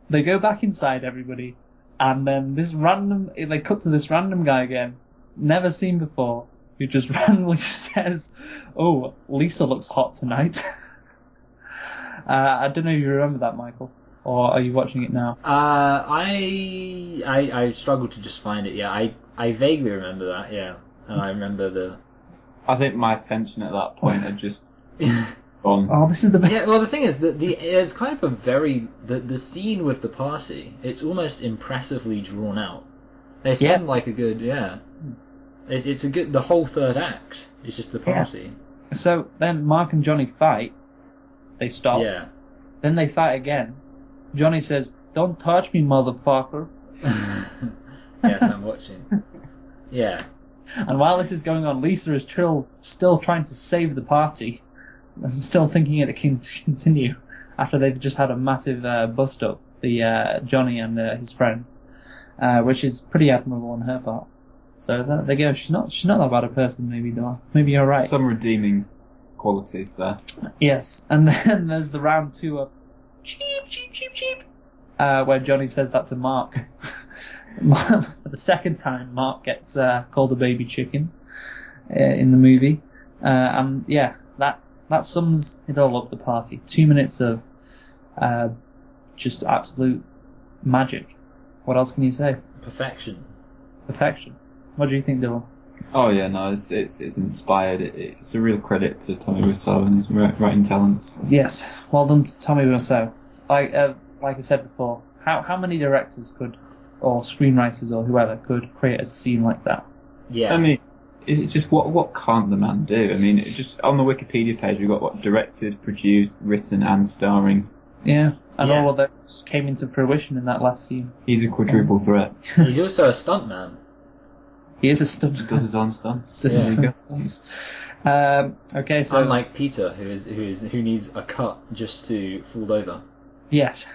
They go back inside, everybody, and then they cut to this random guy again, never seen before, who just randomly says, "Oh, Lisa looks hot tonight." I don't know if you remember that, Michael, or are you watching it now? I struggled to just find it. Yeah, I vaguely remember that. Yeah, and I remember I think my attention at that point had just gone. Oh, this is the best. Yeah, well, the thing is that it's kind of the scene with the party. It's almost impressively drawn out. They spend like a good It's a good. The whole third act is just the party. Yeah. So then Mark and Johnny fight. They stop. Yeah. Then they fight again. Johnny says, "Don't touch me, motherfucker." Yes, I'm watching. Yeah. And while this is going on, Lisa is still trying to save the party and still thinking it can continue after they've just had a massive bust up, the Johnny and his friend, which is pretty admirable on her part. So there they go. She's not that bad a person, maybe, though. Maybe you're right. Some redeeming qualities there. Yes, and then there's the round 2 of cheep, cheep, cheep, cheep, where Johnny says that to Mark. For the second time, Mark gets called a baby chicken in the movie, and yeah, that sums it all up. The party, 2 minutes of just absolute magic. What else can you say? Perfection. What do you think, Dylan? Oh yeah, no, it's inspired. It's a real credit to Tommy Wiseau and his writing talents. Yes, well done to Tommy Wiseau. Like I said before, how many directors or screenwriters or whoever could create a scene like that? Yeah. I mean, it's just what can't the man do? I mean, just on the Wikipedia page we've got what directed, produced, written, and starring. Yeah, and all of those came into fruition in that last scene. He's a quadruple threat. He's also a stuntman. He is a stunt. He does his own stunts. Okay, so unlike Peter, who needs a cut just to fall over. Yes.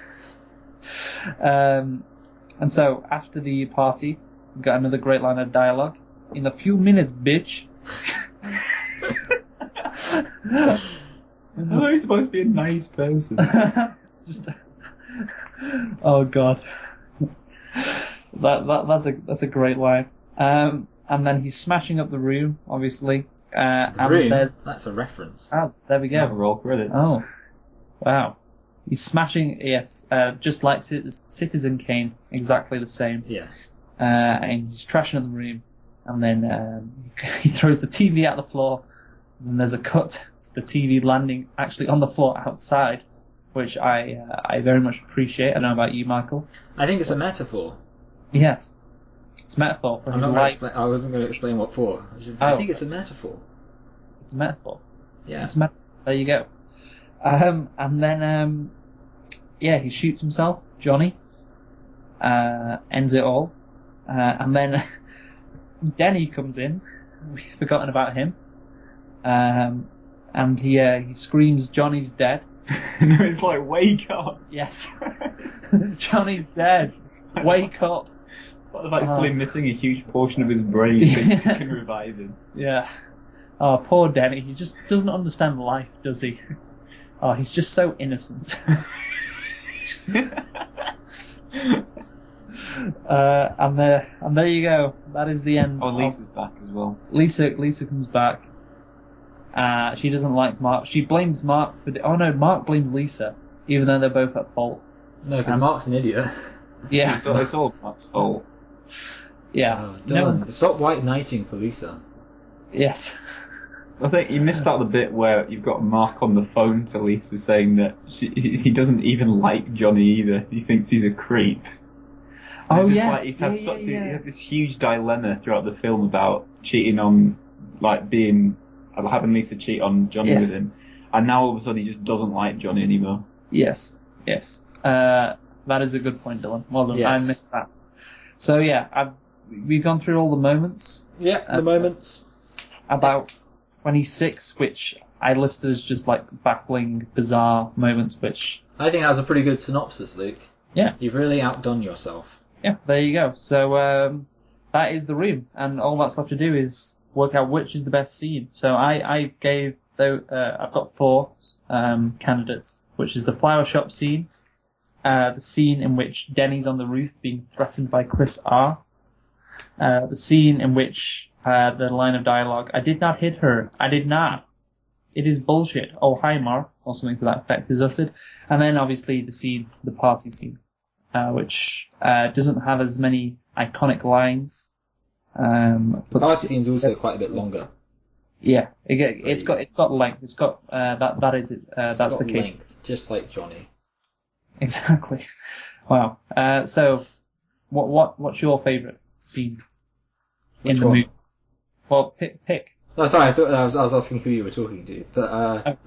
And so after the party, we got another great line of dialogue. In a few minutes, bitch. How are you supposed to be a nice person? Oh god. That's a great line. And then he's smashing up the room, obviously. That's a reference. Oh, there we go. Roll credits. Oh, wow. He's smashing, just like Citizen Kane, exactly the same. Yeah. And he's trashing up the room, and then he throws the TV out the floor, and then there's a cut to the TV landing actually on the floor outside, which I very much appreciate. I don't know about you, Michael. I think it's a metaphor. Yes. It's a metaphor for his life. I wasn't going to explain what for. I think it's a metaphor. It's a metaphor. Yeah. there you go. And then, he shoots himself, Johnny, ends it all. And then Denny comes in. We've forgotten about him. And he screams, Johnny's dead. No, it's like, wake up. Yes. Johnny's dead. Wake up. What the fact he's probably missing a huge portion of his brain thinks he can revive him. Yeah. Oh, poor Denny. He just doesn't understand life, does he? Oh, he's just so innocent. And there you go. That is the end. Oh, Lisa's back as well. Lisa comes back. She doesn't like Mark. She blames Mark for Mark blames Lisa, even though they're both at fault. No, because Mark's an idiot. Yeah. It's all Mark's fault. Yeah. Stop white knighting for Lisa. Yes. I think you missed out the bit where you've got Mark on the phone to Lisa saying that he doesn't even like Johnny either. He thinks he's a creep. Oh, it's just yeah. Like he had this huge dilemma throughout the film about cheating on, having Lisa cheat on Johnny with him, and now all of a sudden he just doesn't like Johnny anymore. Yes. That is a good point, Dylan. Well done. Yes. I missed that. So we've gone through all the moments. Yeah, the moments. About 26, which I listed as just like baffling, bizarre moments, which... I think that was a pretty good synopsis, Luke. Yeah. You've really outdone yourself. Yeah, there you go. So, that is The Room, and all that's left to do is work out which is the best scene. So I've got 4, candidates, which is the flower shop scene, the scene in which Denny's on the roof being threatened by Chris R., the scene in which the line of dialogue, I did not hit her, I did not, it is bullshit, oh hi Mark, or something to that effect is uttered, and then obviously the party scene, which doesn't have as many iconic lines. The party scene's also quite a bit longer. Yeah, it's got length, it's got, that is it, that's the case. Length, just like Johnny. Exactly. Wow. So, what's your favourite scene in the movie? Well, pick. Oh, sorry, I thought I was asking who you were talking to, but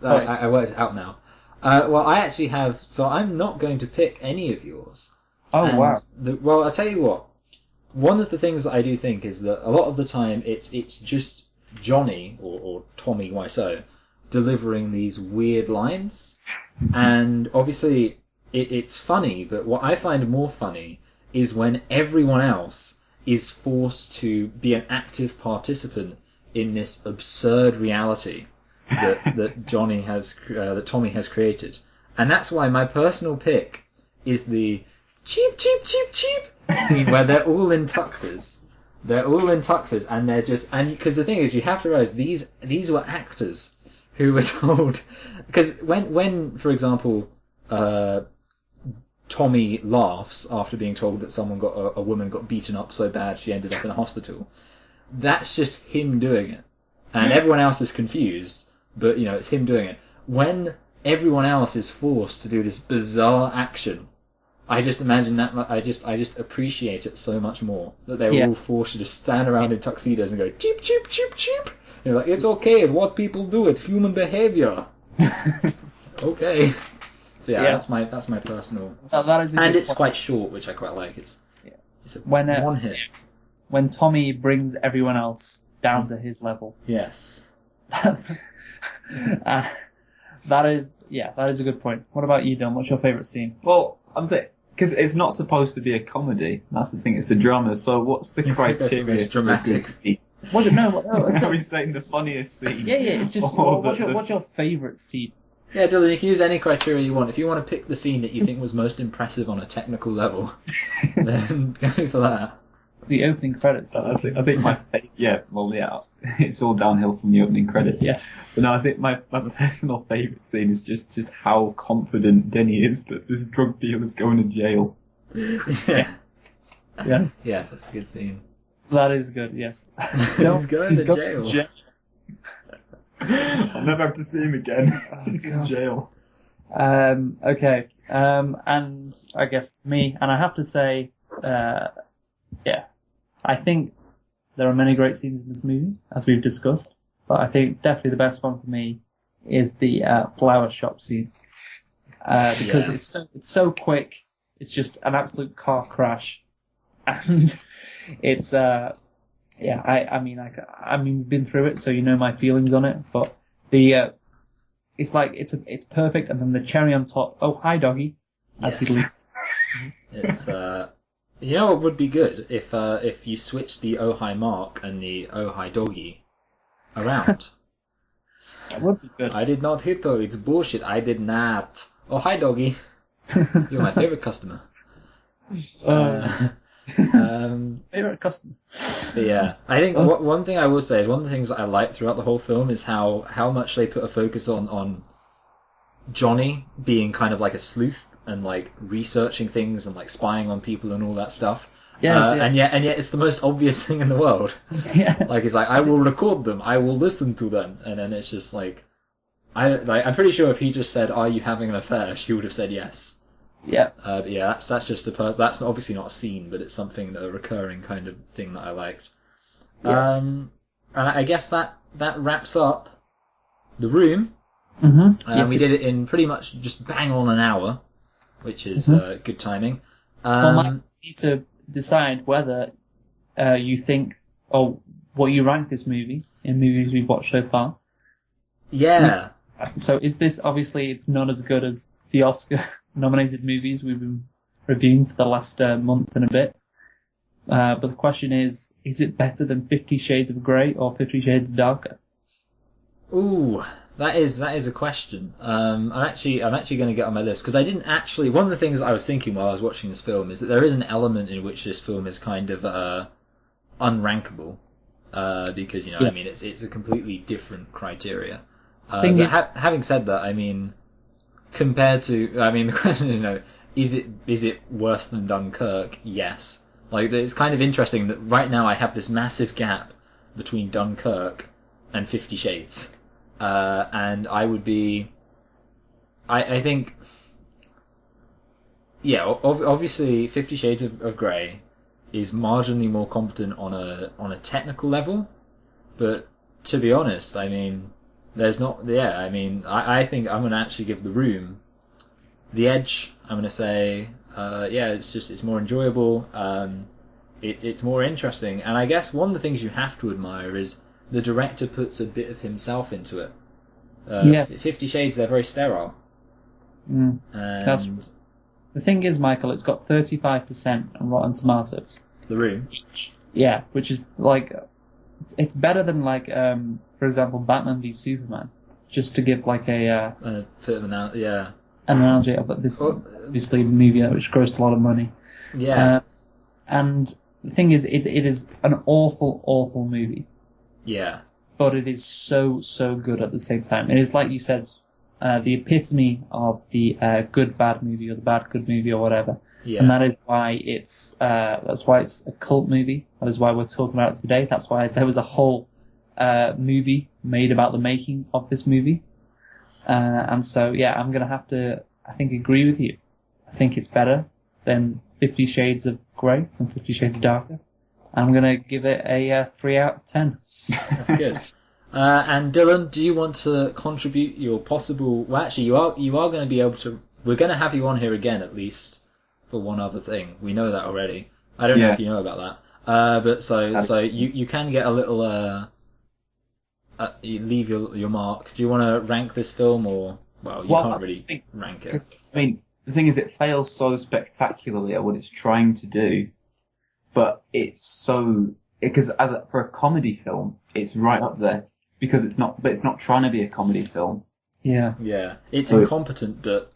I worked it out now. Well, I actually have, so I'm not going to pick any of yours. Oh, wow. Well, I'll tell you what. One of the things that I do think is that a lot of the time it's just Johnny, or Tommy Wiseau, delivering these weird lines. And obviously it's funny, but what I find more funny is when everyone else is forced to be an active participant in this absurd reality that Tommy has created. And that's why my personal pick is the cheap scene where they're all in tuxes. They're all in tuxes, and they're just, and because the thing is, you have to realize these were actors who were told, because when for example, Tommy laughs after being told that a woman got beaten up so bad she ended up in a hospital. That's just him doing it, and everyone else is confused. But it's him doing it. When everyone else is forced to do this bizarre action, I just imagine that. I just appreciate it so much more that they were all forced to just stand around in tuxedos and go cheep cheep cheep cheep. Like, it's okay. What people do, it's human behavior. Okay. So that's my personal. That is and it's quite short, which I quite like. It's one hit. When Tommy brings everyone else down to his level. Yes. That is a good point. What about you, Dylan? What's your favourite scene? Well, I'm thinking, because it's not supposed to be a comedy. That's the thing. It's a drama. So what's the criteria for a good scene? Are we saying the funniest scene? Yeah. It's just what's your favourite scene? Yeah, Dylan, you can use any criteria you want. If you want to pick the scene that you think was most impressive on a technical level, then go for that. The opening credits. I think my it's all downhill from the opening credits. Yes. But no, I think my personal favourite scene is just how confident Denny is that this drug dealer's going to jail. Yeah. Yes. Yes, that's a good scene. That is good. Yes. He's going to jail. I'll never have to see him again. He's in jail. Okay. And I guess me, and I have to say, I think there are many great scenes in this movie, as we've discussed, but I think definitely the best one for me is the flower shop scene. Because it's so quick. It's just an absolute car crash, and it's I mean we've been through it, so you know my feelings on it. But it's like it's perfect, and then the cherry on top. Oh, hi, doggy. As he leaves. It's you know what would be good if you switched the oh hi Mark and the oh hi doggy around. That would be good. I did not hit her. It's bullshit. I did not. Oh hi doggy. You're my favorite customer. Favorite customer. Yeah, I think one thing I will say is one of the things that I like throughout the whole film is how much they put a focus on Johnny being kind of like a sleuth and like researching things and like spying on people and all that stuff. Yes, and yet it's the most obvious thing in the world. Yeah. Like it's like I will record them, I will listen to them, and then it's just like I'm pretty sure if he just said, "Are you having an affair?" she would have said yes. Yeah. But yeah, that's just that's obviously not a scene, but it's something a recurring kind of thing that I liked. Yeah. And I guess that wraps up The Room. Mm-hmm. Yes, we did it in pretty much just bang on an hour, which is good timing. Well, Mike, you need to decide whether you think or what you rank this movie in movies we've watched so far. Yeah. So is this, obviously it's not as good as the Oscar-nominated movies we've been reviewing for the last month and a bit. But the question is it better than 50 Shades of Grey or 50 Shades Darker? Ooh, that is a question. I'm actually going to get on my list because I didn't actually. One of the things I was thinking while I was watching this film is that there is an element in which this film is kind of unrankable because I mean it's a completely different criteria. Having said that, I mean, compared to the question, is it worse than Dunkirk? Yes. Like it's kind of interesting that right now I have this massive gap between Dunkirk and 50 Shades. And I would be, I think, obviously 50 Shades of Grey is marginally more competent on a technical level, but to be honest, I mean, there's not, I think I'm going to actually give The Room the edge. I'm going to say, it's more enjoyable, it's more interesting, and I guess one of the things you have to admire is the director puts a bit of himself into it. 50 Shades, they're very sterile. And the thing is, Michael, it's got 35% on Rotten Tomatoes. The Room. Which is like, it's better than like, for example, Batman v Superman. Just to give like a bit of an analogy of this, obviously a movie which grossed a lot of money. Yeah. And the thing is, it is an awful movie. Yeah. But it is so good at the same time. It is, like you said, the epitome of the good bad movie or the bad good movie or whatever. Yeah. And that is why it's a cult movie. That is why we're talking about it today. That's why there was a whole movie made about the making of this movie. And so I'm gonna have to, I think, agree with you. I think it's better than 50 Shades of Grey and 50 Shades Darker. I'm gonna give it a 3 out of 10. That's good. And Dylan, do you want to contribute your possible? Well, actually, you are going to be able to. We're going to have you on here again, at least for one other thing. We know that already. I don't know if you know about that. But so you can get a little. You leave your mark. Do you want to rank this film, or you can't really rank it? I mean, the thing is, it fails so spectacularly at what it's trying to do, but it's so. Because for a comedy film, it's right up there. Because it's not trying to be a comedy film. Yeah. Yeah. It's incompetent, but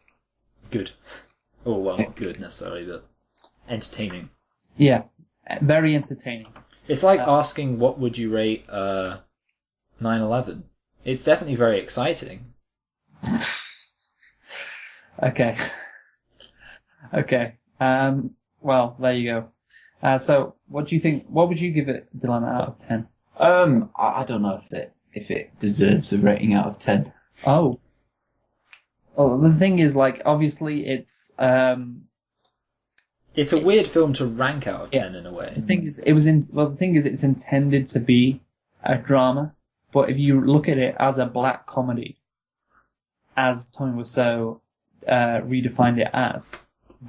good. Oh, well, not good necessarily, but entertaining. Yeah. Very entertaining. It's like asking what would you rate 9/11. It's definitely very exciting. Okay. Well, there you go. So, what do you think? What would you give it, Dylan, out of 10? I don't know if it deserves a rating out of 10. Oh. Well, the thing is, like, obviously, it's a weird film to rank out of 10 in a way. The thing is, it's intended to be a drama, but if you look at it as a black comedy, as Tommy Wiseau redefined it as,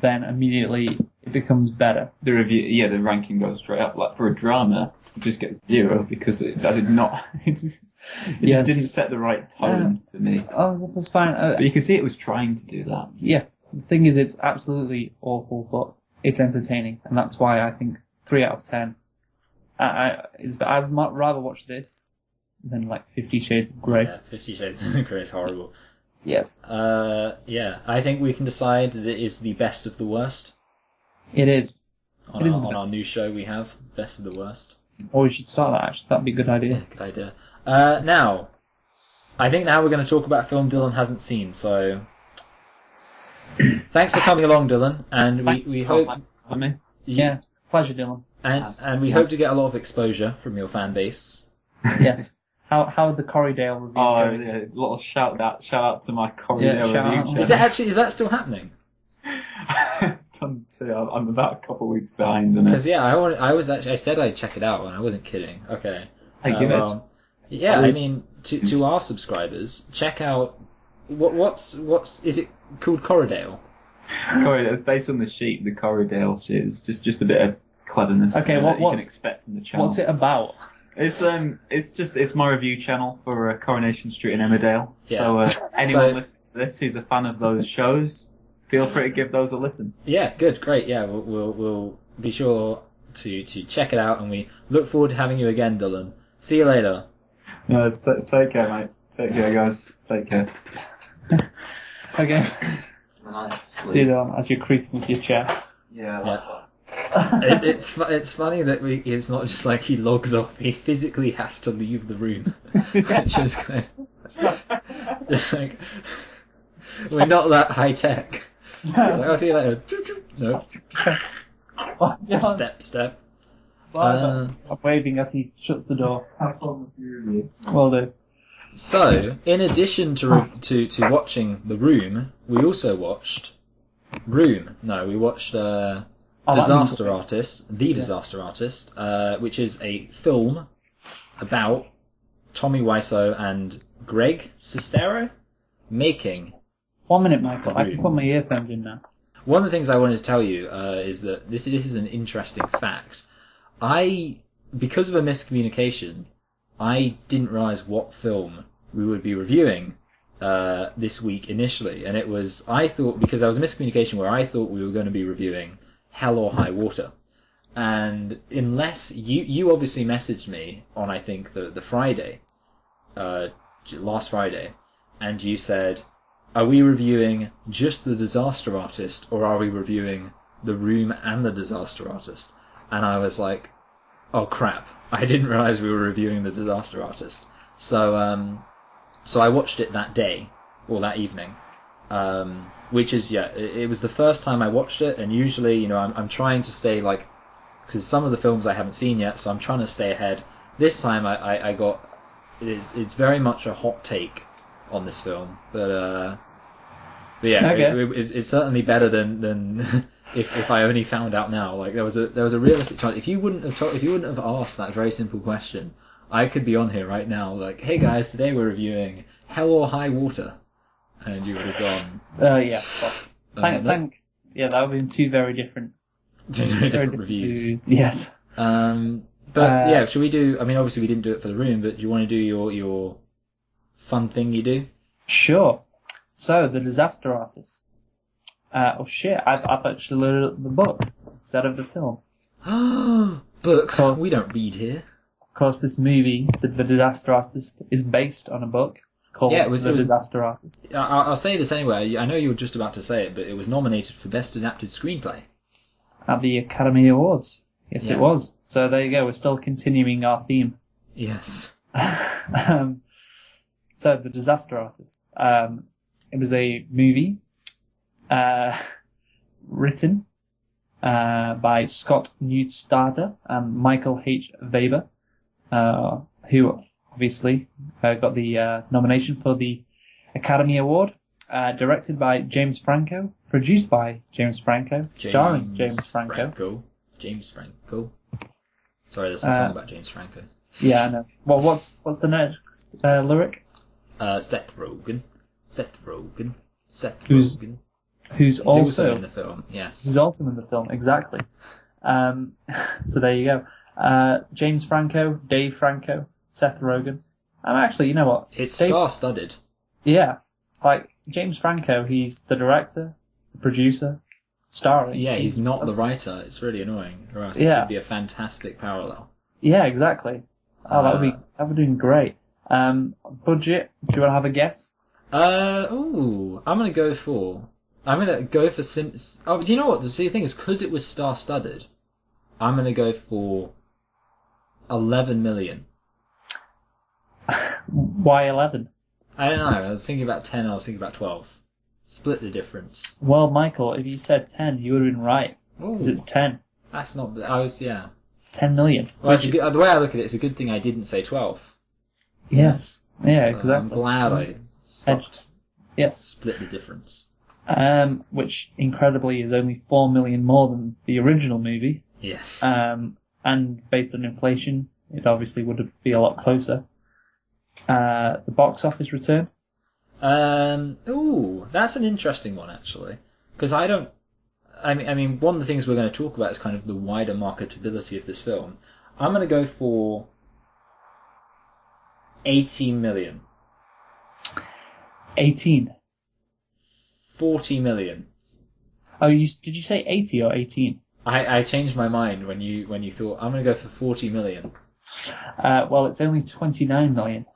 then immediately it becomes better. The ranking goes straight up. Like for a drama, it just gets 0 because that did not. It just didn't set the right tone for me. Oh, that's fine. But you can see it was trying to do that. Yeah. The thing is, it's absolutely awful, but it's entertaining, and that's why I think 3 out of 10. I'd rather watch this than like 50 Shades of Grey. Yeah, 50 Shades of Grey is horrible. Yes. Yeah, I think we can decide that it is the best of the worst. It is. On our new show we have, Best of the Worst. Or we should start that, actually. That'd be a good idea. Yeah, good idea. Now, I think now we're going to talk about a film Dylan hasn't seen, so... Thanks for coming along, Dylan, and we hope... I mean, yeah, it's a pleasure, Dylan. And we hope to get a lot of exposure from your fan base. Yes. How are the Corrydale reviews going? Yeah, a lot of shout out to my Corridor review channel. Is that still happening? Done 2. I'm about a couple of weeks behind. Because I said I'd check it out, and I wasn't kidding. Okay. I give it. Yeah, I mean, to our subscribers, check out what's is it called? Corridale. Corridale. It's based on the sheep. The Corridale shit is just a bit of cleverness. Okay, that you can expect from the channel. What's it about? It's my review channel for Coronation Street in Emmerdale. Yeah. So anyone listening to this who's a fan of those shows, feel free to give those a listen. Yeah, good, great. Yeah, we'll be sure to check it out, and we look forward to having you again, Dylan. See you later. No, take care, mate. Take care, guys. Take care. Okay. See you then as you're creaking with your chair. Yeah. It's funny that it's not just like he logs off; he physically has to leave the room, which is kind of like we're not that high tech. It's like, I'll see you later. No. Step. I'm waving as he shuts the door. Well do. So, in addition to watching The Room, we also watched Room. No, we watched Disaster Artist, The Disaster Artist, which is a film about Tommy Wiseau and Greg Sestero making... 1 minute, Michael. I can put my earphones in now. One of the things I wanted to tell you is that this is an interesting fact. Because of a miscommunication, I didn't realise what film we would be reviewing this week initially, and I thought, because there was a miscommunication where I thought we were going to be reviewing Hell or High Water, and unless you obviously messaged me on, I think, the Friday, last Friday, and you said, are we reviewing just The Disaster Artist, or are we reviewing The Room and The Disaster Artist? And I was like, oh crap, I didn't realise we were reviewing The Disaster Artist. So I watched it that day, or that evening, which is, it was the first time I watched it, and usually, I'm trying to stay, because some of the films I haven't seen yet, so I'm trying to stay ahead. This time I got, it's very much a hot take on this film, but yeah, okay. It's certainly better than if I only found out now. Like there was a realistic chance. If you wouldn't have asked that very simple question, I could be on here right now. Like, hey guys, today we're reviewing Hell or High Water, and you would have gone. Yeah. Well, thanks. Yeah, that would have been two very different reviews. Yes. But yeah, should we do? I mean, obviously we didn't do it for The Room, but do you want to do your fun thing you do? Sure. So, The Disaster Artist. Oh shit, I've actually loaded the book instead of the film. Books? We don't read here. Of course, this movie, The Disaster Artist, is based on a book called The Disaster Artist. I'll say this anyway. I know you were just about to say it, but it was nominated for Best Adapted Screenplay at the Academy Awards. Yes, yeah. It was. So there you go. We're still continuing our theme. Yes. So, The Disaster Artist. It was a movie written by Scott Neustadter and Michael H. Weber, who obviously got the nomination for the Academy Award. Directed by James Franco, produced by James Franco, starring James Franco. James Franco. Sorry, there's a song about James Franco. Yeah, I know. Well, what's the next lyric? Seth Rogen. Seth Rogen. Who's He's also also in the film. Yes. He's also in the film, exactly. So there you go. James Franco, Dave Franco, Seth Rogen. Actually, you know what? It's star-studded. Yeah. Like, James Franco, he's the director, the producer, starring. Yeah, he's not the writer. It's really annoying. Or else it Yeah. could be a fantastic parallel. Yeah, exactly. Oh, that would be great. Budget, do you want to have a guess? I'm gonna go for Oh, do you know what? The thing is, because it was star-studded, I'm gonna go for 11 million. Why 11? I don't know. I was thinking about 10. I was thinking about 12. Split the difference. Well, Michael, if you said 10, you would have been right. Because it's 10. That's not. 10 million. Well, the way I look at it, it's a good thing I didn't say 12. Yes. Yeah, So exactly. I'm glad I stopped. Yes. Split the difference. Which incredibly is only 4 million more than the original movie. Yes. And based on inflation, it obviously would be a lot closer. The box office return. That's an interesting one actually, because I mean, one of the things we're going to talk about is kind of the wider marketability of this film. I'm going to go for 18 million. 18. 40 million. Oh, did you say 80 or 18? I changed my mind when you thought I'm going to go for 40 million. Well, it's only 29 million.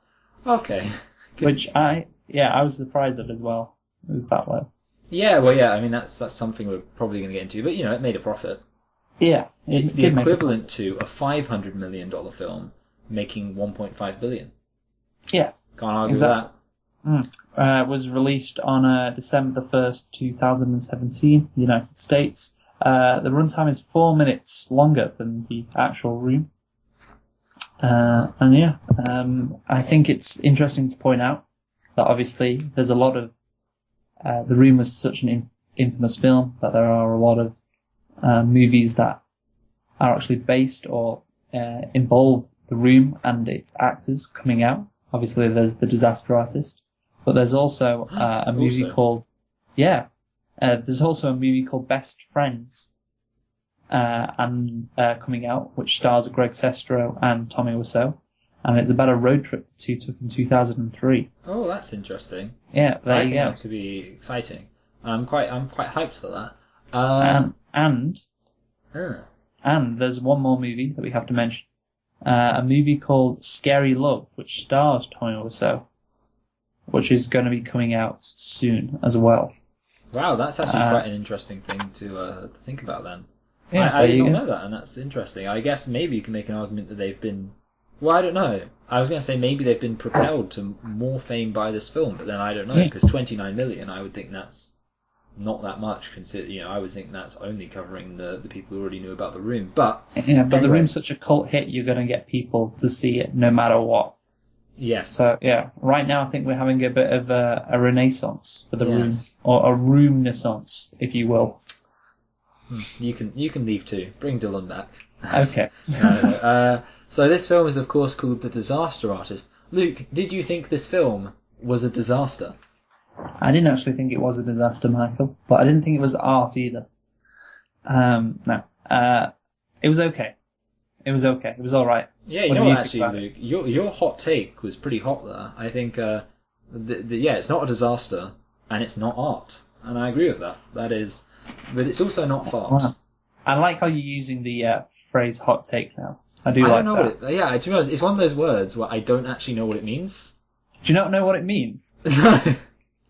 Okay. Good. Which I was surprised at as well. It was that low. Yeah, well, yeah. I mean, that's something we're probably going to get into, but it made a profit. Yeah, it's the equivalent to a $500 million film making 1.5 billion. Yeah, can't argue with that. Was released on December the 1st, 2017, United States. The runtime is 4 minutes longer than the actual Room. I think it's interesting to point out that obviously there's a lot of The Room was such an infamous film that there are a lot of movies that are actually based or involve The Room and its actors coming out. Obviously, there's The Disaster Artist, but there's also a movie called there's also a movie called Best Friends. Coming out, which stars Greg Sestero and Tommy Wiseau, and it's about a road trip the two took in 2003. Oh, that's interesting. Yeah, there I you think go. that could be exciting. I'm quite hyped for that. And there's one more movie that we have to mention, a movie called Scary Love, which stars Tommy Wiseau, which is going to be coming out soon as well. Wow, that's actually quite an interesting thing to think about then. Yeah, I did not know that, and that's interesting. I guess maybe you can make an argument that they've been... Well, I don't know. I was going to say maybe they've been propelled to more fame by this film, but then I don't know, because 29 million, I would think that's not that much. I would think that's only covering the people who already knew about The Room. But The Room's such a cult hit, you're going to get people to see it no matter what. Yes. So, right now I think we're having a bit of a renaissance for The Room, or a Room-naissance, if you will. You can leave too. Bring Dylan back. Okay. So this film is of course called The Disaster Artist. Luke, did you think this film was a disaster? I didn't actually think it was a disaster, Michael, but I didn't think it was art either. No. It was okay. It was okay. It was alright. Yeah, Luke, your hot take was pretty hot there. I think, it's not a disaster, and it's not art. And I agree with that. That is... But it's also not fart. Wow. I like how you're using the phrase hot take now. I don't know that. To be honest, it's one of those words where I don't actually know what it means. Do you not know what it means?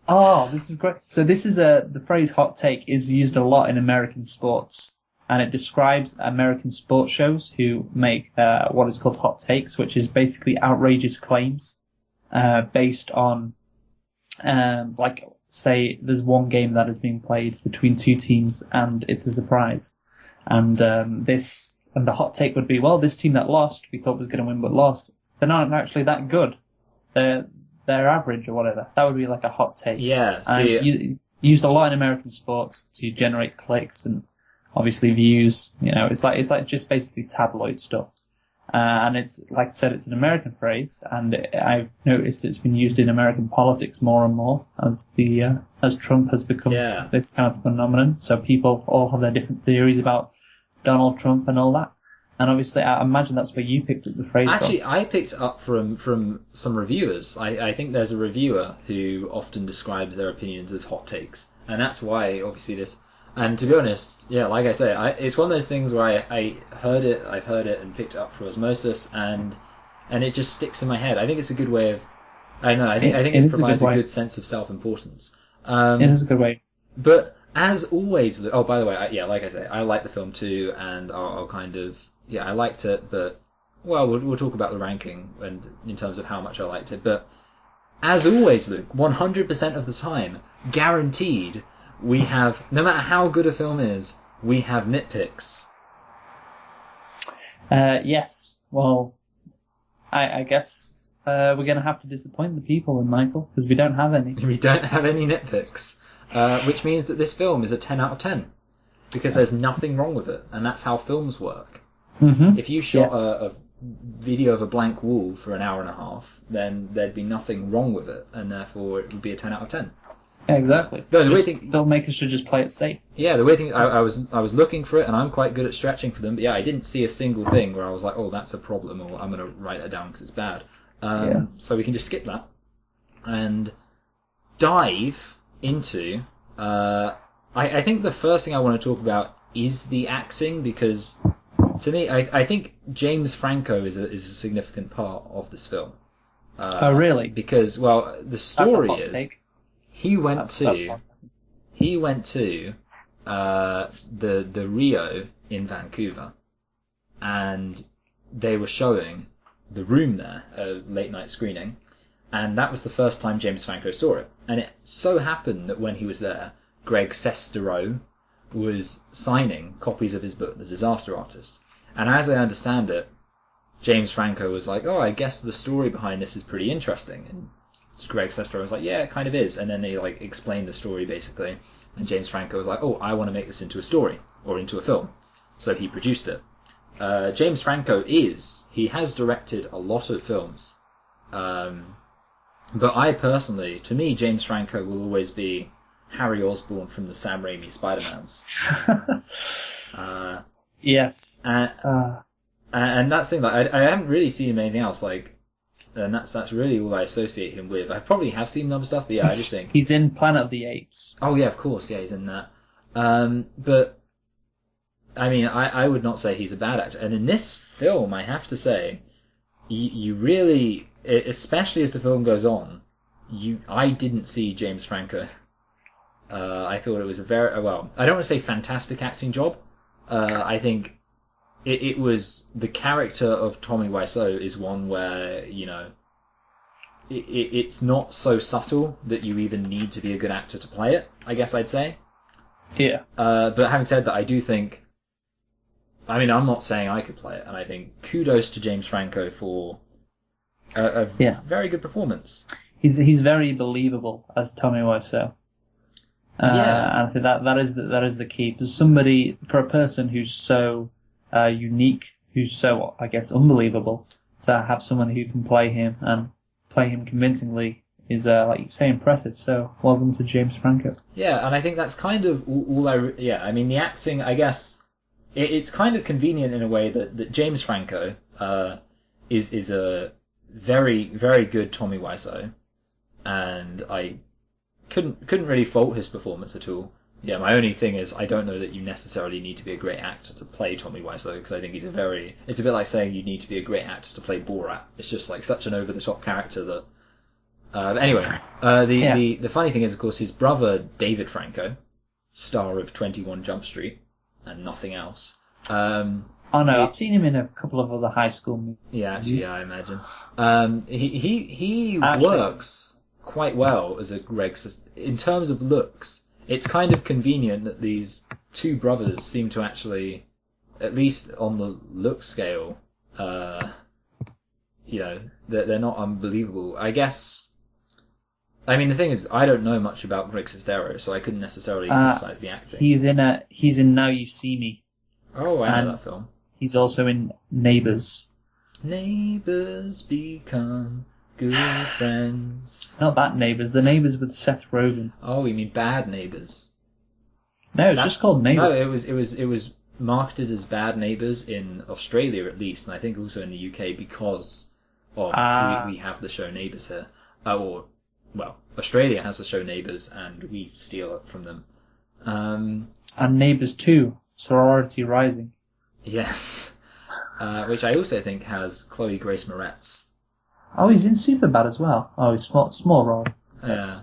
Oh, this is great. So this is the phrase hot take is used a lot in American sports, and it describes American sports shows who make what is called hot takes, which is basically outrageous claims based on say there's one game that is being played between two teams and it's a surprise. And the hot take would be, well, this team that lost, we thought was going to win but lost, they're not actually that good. They're average or whatever. That would be like a hot take. Yeah. And it's used a lot in American sports to generate clicks and obviously views. It's like just basically tabloid stuff. And it's, like I said, it's an American phrase, and I've noticed it's been used in American politics more and more as Trump has become this kind of phenomenon. So people all have their different theories about Donald Trump and all that. And obviously, I imagine that's where you picked up the phrase Actually, from. I picked it up from some reviewers. I think there's a reviewer who often describes their opinions as hot takes, and that's why obviously this. And to be honest, yeah, like I say, it's one of those things where I've heard it and picked it up for osmosis, and it just sticks in my head. I think it's a good way of. I know. I think it provides a good sense of self-importance. It is a good way. But as always, oh, by the way, like I say, I like the film too, and I'll kind of. Yeah, I liked it, but we'll talk about the ranking and in terms of how much I liked it. But as always, Luke, 100% of the time, guaranteed, we have, no matter how good a film is, we have nitpicks. Yes. Well, I guess we're going to have to disappoint the people, Michael, because we don't have any. We don't have any nitpicks, which means that this film is a 10 out of 10 because there's nothing wrong with it, and that's how films work. Mm-hmm. If you shot a video of a blank wall for an hour and a half, then there'd be nothing wrong with it, and therefore it would be a 10 out of 10. Yeah, exactly. No, the weird thing, filmmakers should just play it safe. Yeah, the weird thing, I was looking for it, and I'm quite good at stretching for them, but yeah, I didn't see a single thing where I was like, oh, that's a problem, or I'm going to write that down because it's bad. So we can just skip that and dive into... I think the first thing I want to talk about is the acting, because... To me, I think James Franco is a significant part of this film. Oh, really? Because, well, the story is take. he went to the Rio in Vancouver, and they were showing The Room there, a late night screening, and that was the first time James Franco saw it. And it so happened that when he was there, Greg Sestero was signing copies of his book, The Disaster Artist. And as I understand it, James Franco was like, oh, I guess the story behind this is pretty interesting. And Greg Sestero was like, yeah, it kind of is. And then they explained the story, basically. And James Franco was like, oh, I want to make this into a story, or into a film. So he produced it. James Franco he has directed a lot of films. But to me, James Franco will always be Harry Osborn from the Sam Raimi Spider-Mans. Yes. And that's the thing, I haven't really seen him anything else, and that's really all I associate him with. I probably have seen other stuff, but yeah, I just think... He's in Planet of the Apes. Oh yeah, of course, yeah, he's in that. But, I mean, I would not say he's a bad actor. And in this film, I have to say, you really, especially as the film goes on, I didn't see James Franco. I thought it was a very, I don't want to say fantastic acting job. I think it was, the character of Tommy Wiseau is one where, it's not so subtle that you even need to be a good actor to play it, I guess I'd say. Yeah. But having said that, I do think, I'm not saying I could play it, and I think kudos to James Franco for a very good performance. He's very believable as Tommy Wiseau. And I think that is the key. For a person who's so unique, who's so, I guess, unbelievable, to have someone who can play him and play him convincingly is, like you say, impressive. So, welcome to James Franco. Yeah, and I think that's kind of all the acting, I guess, it's kind of convenient in a way that James Franco is a very, very good Tommy Wiseau, and I couldn't really fault his performance at all. Yeah, my only thing is I don't know that you necessarily need to be a great actor to play Tommy Wiseau, because I think it's a bit like saying you need to be a great actor to play Borat. It's just like such an over-the-top character that... the funny thing is, of course, his brother, David Franco, star of 21 Jump Street and nothing else. I've seen him in a couple of other high school movies. Yeah, actually, I imagine. He works quite well as a Greg, in terms of looks. It's kind of convenient that these two brothers seem to actually, at least on the look scale, they're not unbelievable. I guess, the thing is, I don't know much about Greg Sestero, so I couldn't necessarily criticize the acting. He's in Now You See Me. Oh, I know that film. He's also in Neighbours. Neighbours become good friends. Not that Neighbours, the Neighbours with Seth Rogen. Oh, you mean Bad Neighbours? No, it's just called Neighbours. No, it was marketed as Bad Neighbours in Australia at least, and I think also in the UK because of we have the show Neighbours here. Australia has the show Neighbours, and we steal it from them. And Neighbours 2, Sorority Rising. Yes. Which I also think has Chloe Grace Moretz. Oh, he's in Superbad as well. Oh, he's small role. Yeah.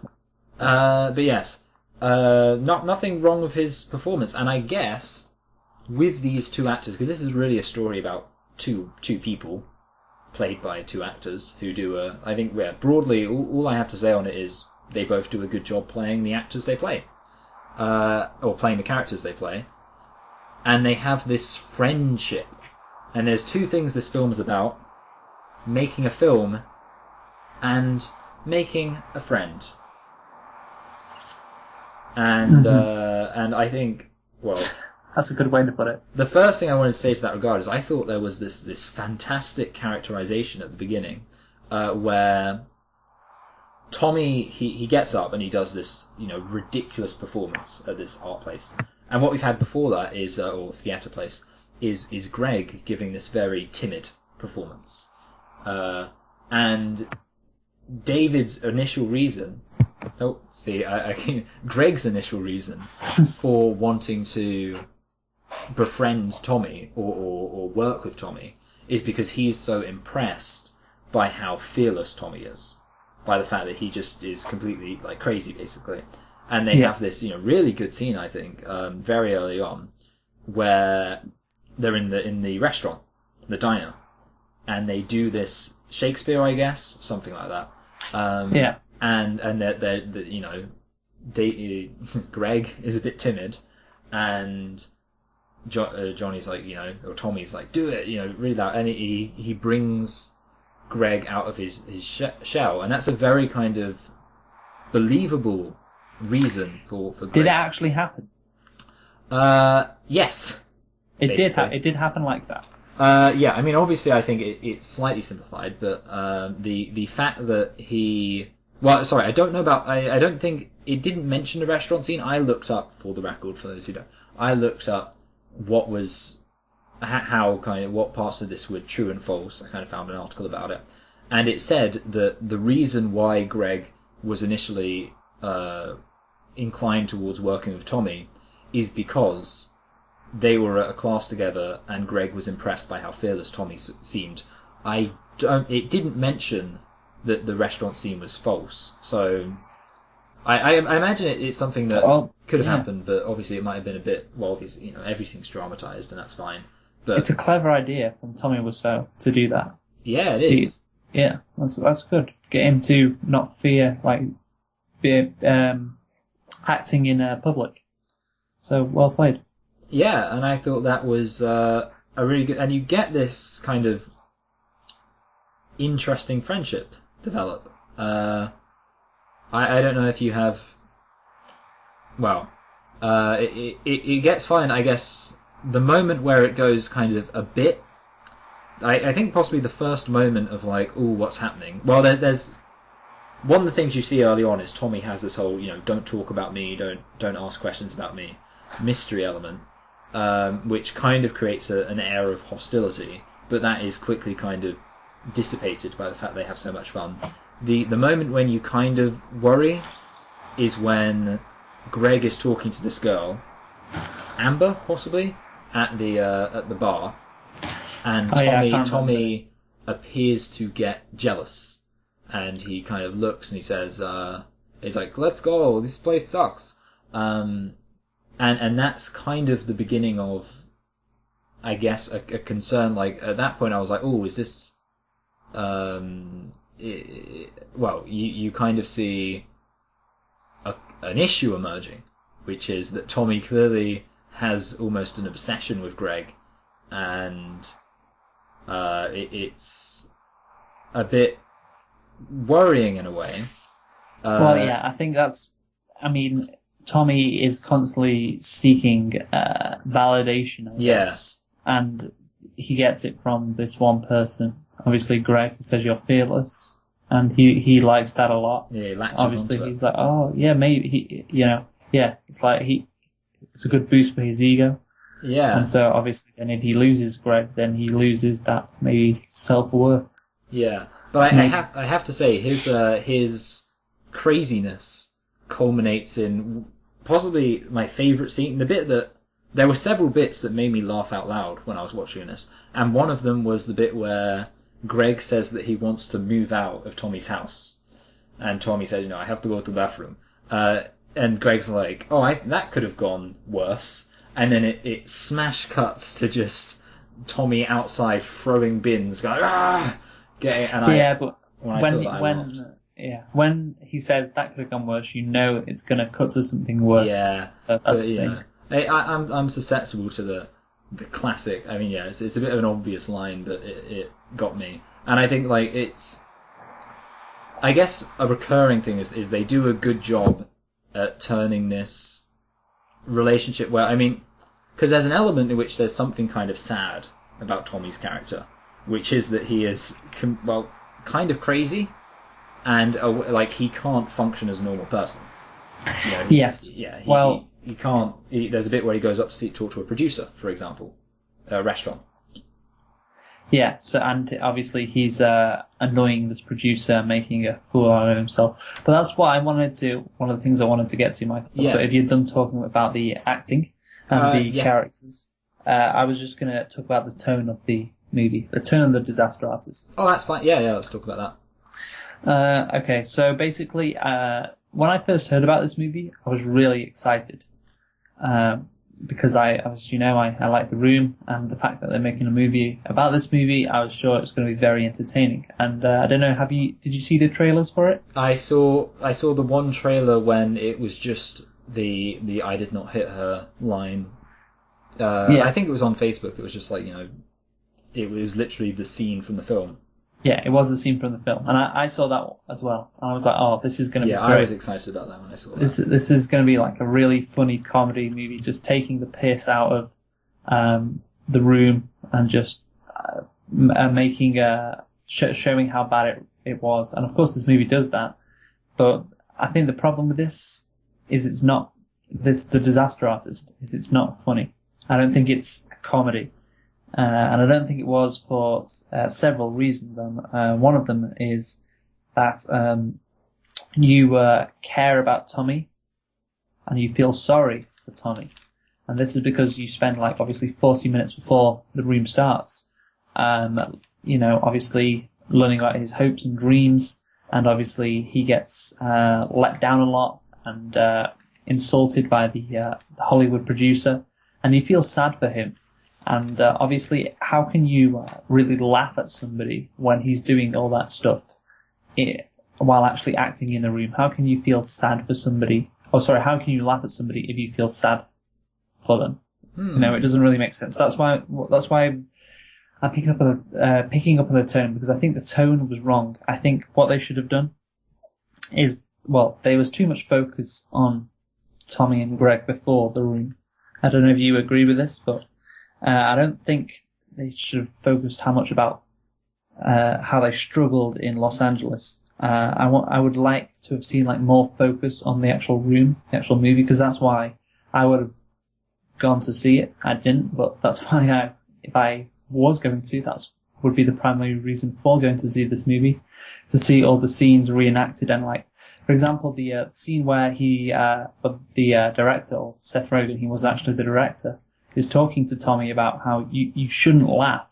But yes, nothing wrong with his performance, and I guess with these two actors, because this is really a story about two people played by two actors who do I think broadly all I have to say on it is they both do a good job playing the actors they play, or playing the characters they play, and they have this friendship. And there's two things this film is about: making a film and making a friend. And and I think, well, that's a good way to put it. The first thing I wanted to say to that regard is I thought there was this fantastic characterization at the beginning, where Tommy he gets up and he does this ridiculous performance at this art place, and what we've had before that is or theatre place is Greg giving this very timid performance, and David's initial reason. Greg's initial reason for wanting to befriend Tommy or work with Tommy is because he's so impressed by how fearless Tommy is, by the fact that he just is completely crazy basically. And they have this really good scene, I think, very early on, where they're in the restaurant, the diner, and they do this Shakespeare, I guess, something like that. And Greg is a bit timid, and Johnny's or Tommy's do it, read that, and he brings Greg out of his shell, and that's a very kind of believable reason for Greg. Did it actually happen? Yes. It did happen like that. Yeah, I mean, obviously, I think it's slightly simplified, but the fact that I don't know about. I don't think it didn't mention the restaurant scene. I looked up, for the record, for those who don't. I looked up what parts of this were true and false. I kind of found an article about it, and it said that the reason why Greg was initially inclined towards working with Tommy is because they were at a class together, and Greg was impressed by how fearless Tommy seemed. It didn't mention that the restaurant scene was false, so I imagine it's something that could have happened, but obviously it might have been a bit. Well, obviously, everything's dramatized, and that's fine. But it's a clever idea from Tommy Wiseau to do that. Yeah, it is. That's good. Get him to not fear acting in public. So well played. Yeah, and I thought that was a really good... And you get this kind of interesting friendship develop. I don't know if you have... Well, it gets fine, I guess. The moment where it goes kind of a bit... I think possibly the first moment of what's happening? Well, there's... One of the things you see early on is Tommy has this whole, don't talk about me, don't ask questions about me, mystery element. Which kind of creates an air of hostility, but that is quickly kind of dissipated by the fact they have so much fun. The moment when you kind of worry is when Greg is talking to this girl, Amber possibly, at the bar, and Tommy appears to get jealous, and he kind of looks and he says, he's like, "Let's go, this place sucks." And that's kind of the beginning of, I guess, a concern. At that point I was like, oh, is this... you kind of see an issue emerging, which is that Tommy clearly has almost an obsession with Greg, and it's a bit worrying in a way. I think that's... I mean... Tommy is constantly seeking validation, I guess, and he gets it from this one person obviously Greg says you're fearless, and he likes that a lot. Yeah, he latches Obviously, onto it. he's like, oh yeah, maybe it's like it's a good boost for his ego. Yeah. And so obviously, and if he loses Greg, then he loses that maybe self-worth. Yeah, but I have to say his craziness culminates in possibly my favourite scene. The bit that there were several bits that made me laugh out loud when I was watching this, and one of them was the bit where Greg says that he wants to move out of Tommy's house, and Tommy says, I have to go to the bathroom, and Greg's like, that could have gone worse, and then it smash cuts to just Tommy outside throwing bins, going but when he says that could have gone worse, it's going to cut to something worse. Yeah, that's the thing. I'm susceptible to the classic. I mean, yeah, it's a bit of an obvious line, but it got me, and I think I guess a recurring thing is they do a good job at turning this relationship because there's an element in which there's something kind of sad about Tommy's character, which is that he is kind of crazy, and he can't function as a normal person. Yes. Yeah. He can't. There's a bit where he goes up to talk to a producer, for example, a restaurant. Yeah. So, and obviously he's annoying this producer, making a fool out of himself. But that's what I wanted to. One of the things I wanted to get to, Michael. Yeah. So, if you're done talking about the acting and the characters, I was just going to talk about the tone of the movie, the tone of the disaster artist. Oh, that's fine. Yeah. Let's talk about that. Okay. So basically, when I first heard about this movie, I was really excited. Because I like The Room, and the fact that they're making a movie about this movie, I was sure it was going to be very entertaining. And I don't know, did you see the trailers for it? I saw the one trailer when it was just the I did not hit her line. Yes. I think it was on Facebook. It was just it was literally the scene from the film. Yeah, it was the scene from the film, and I saw that as well. And I was like, "Oh, this is going to be great." Yeah, I was excited about that when I saw that. This is going to be like a really funny comedy movie, just taking the piss out of The Room and just making showing how bad it was. And of course, this movie does that. But I think the problem with this is it's not the Disaster Artist. It's not funny. I don't think it's a comedy. And I don't think it was for several reasons. One of them is that you care about Tommy and you feel sorry for Tommy. And this is because you spend obviously 40 minutes before The Room starts, obviously learning about his hopes and dreams, and obviously he gets let down a lot and insulted by the Hollywood producer, and you feel sad for him. And obviously, how can you really laugh at somebody when he's doing all that stuff while actually acting in the room? How can you feel sad for somebody? How can you laugh at somebody if you feel sad for them? It doesn't really make sense. That's why I'm picking up on the tone, because I think the tone was wrong. I think what they should have done is, there was too much focus on Tommy and Greg before The Room. I don't know if you agree with this, but I don't think they should have focused how much about how they struggled in Los Angeles. I would like to have seen more focus on the actual Room, the actual movie, because that's why I would have gone to see it. I didn't, but that's why if I was going to, that would be the primary reason for going to see this movie, to see all the scenes reenacted. And for example, the scene where the director, or Seth Rogen, he was actually the director, is talking to Tommy about how you shouldn't laugh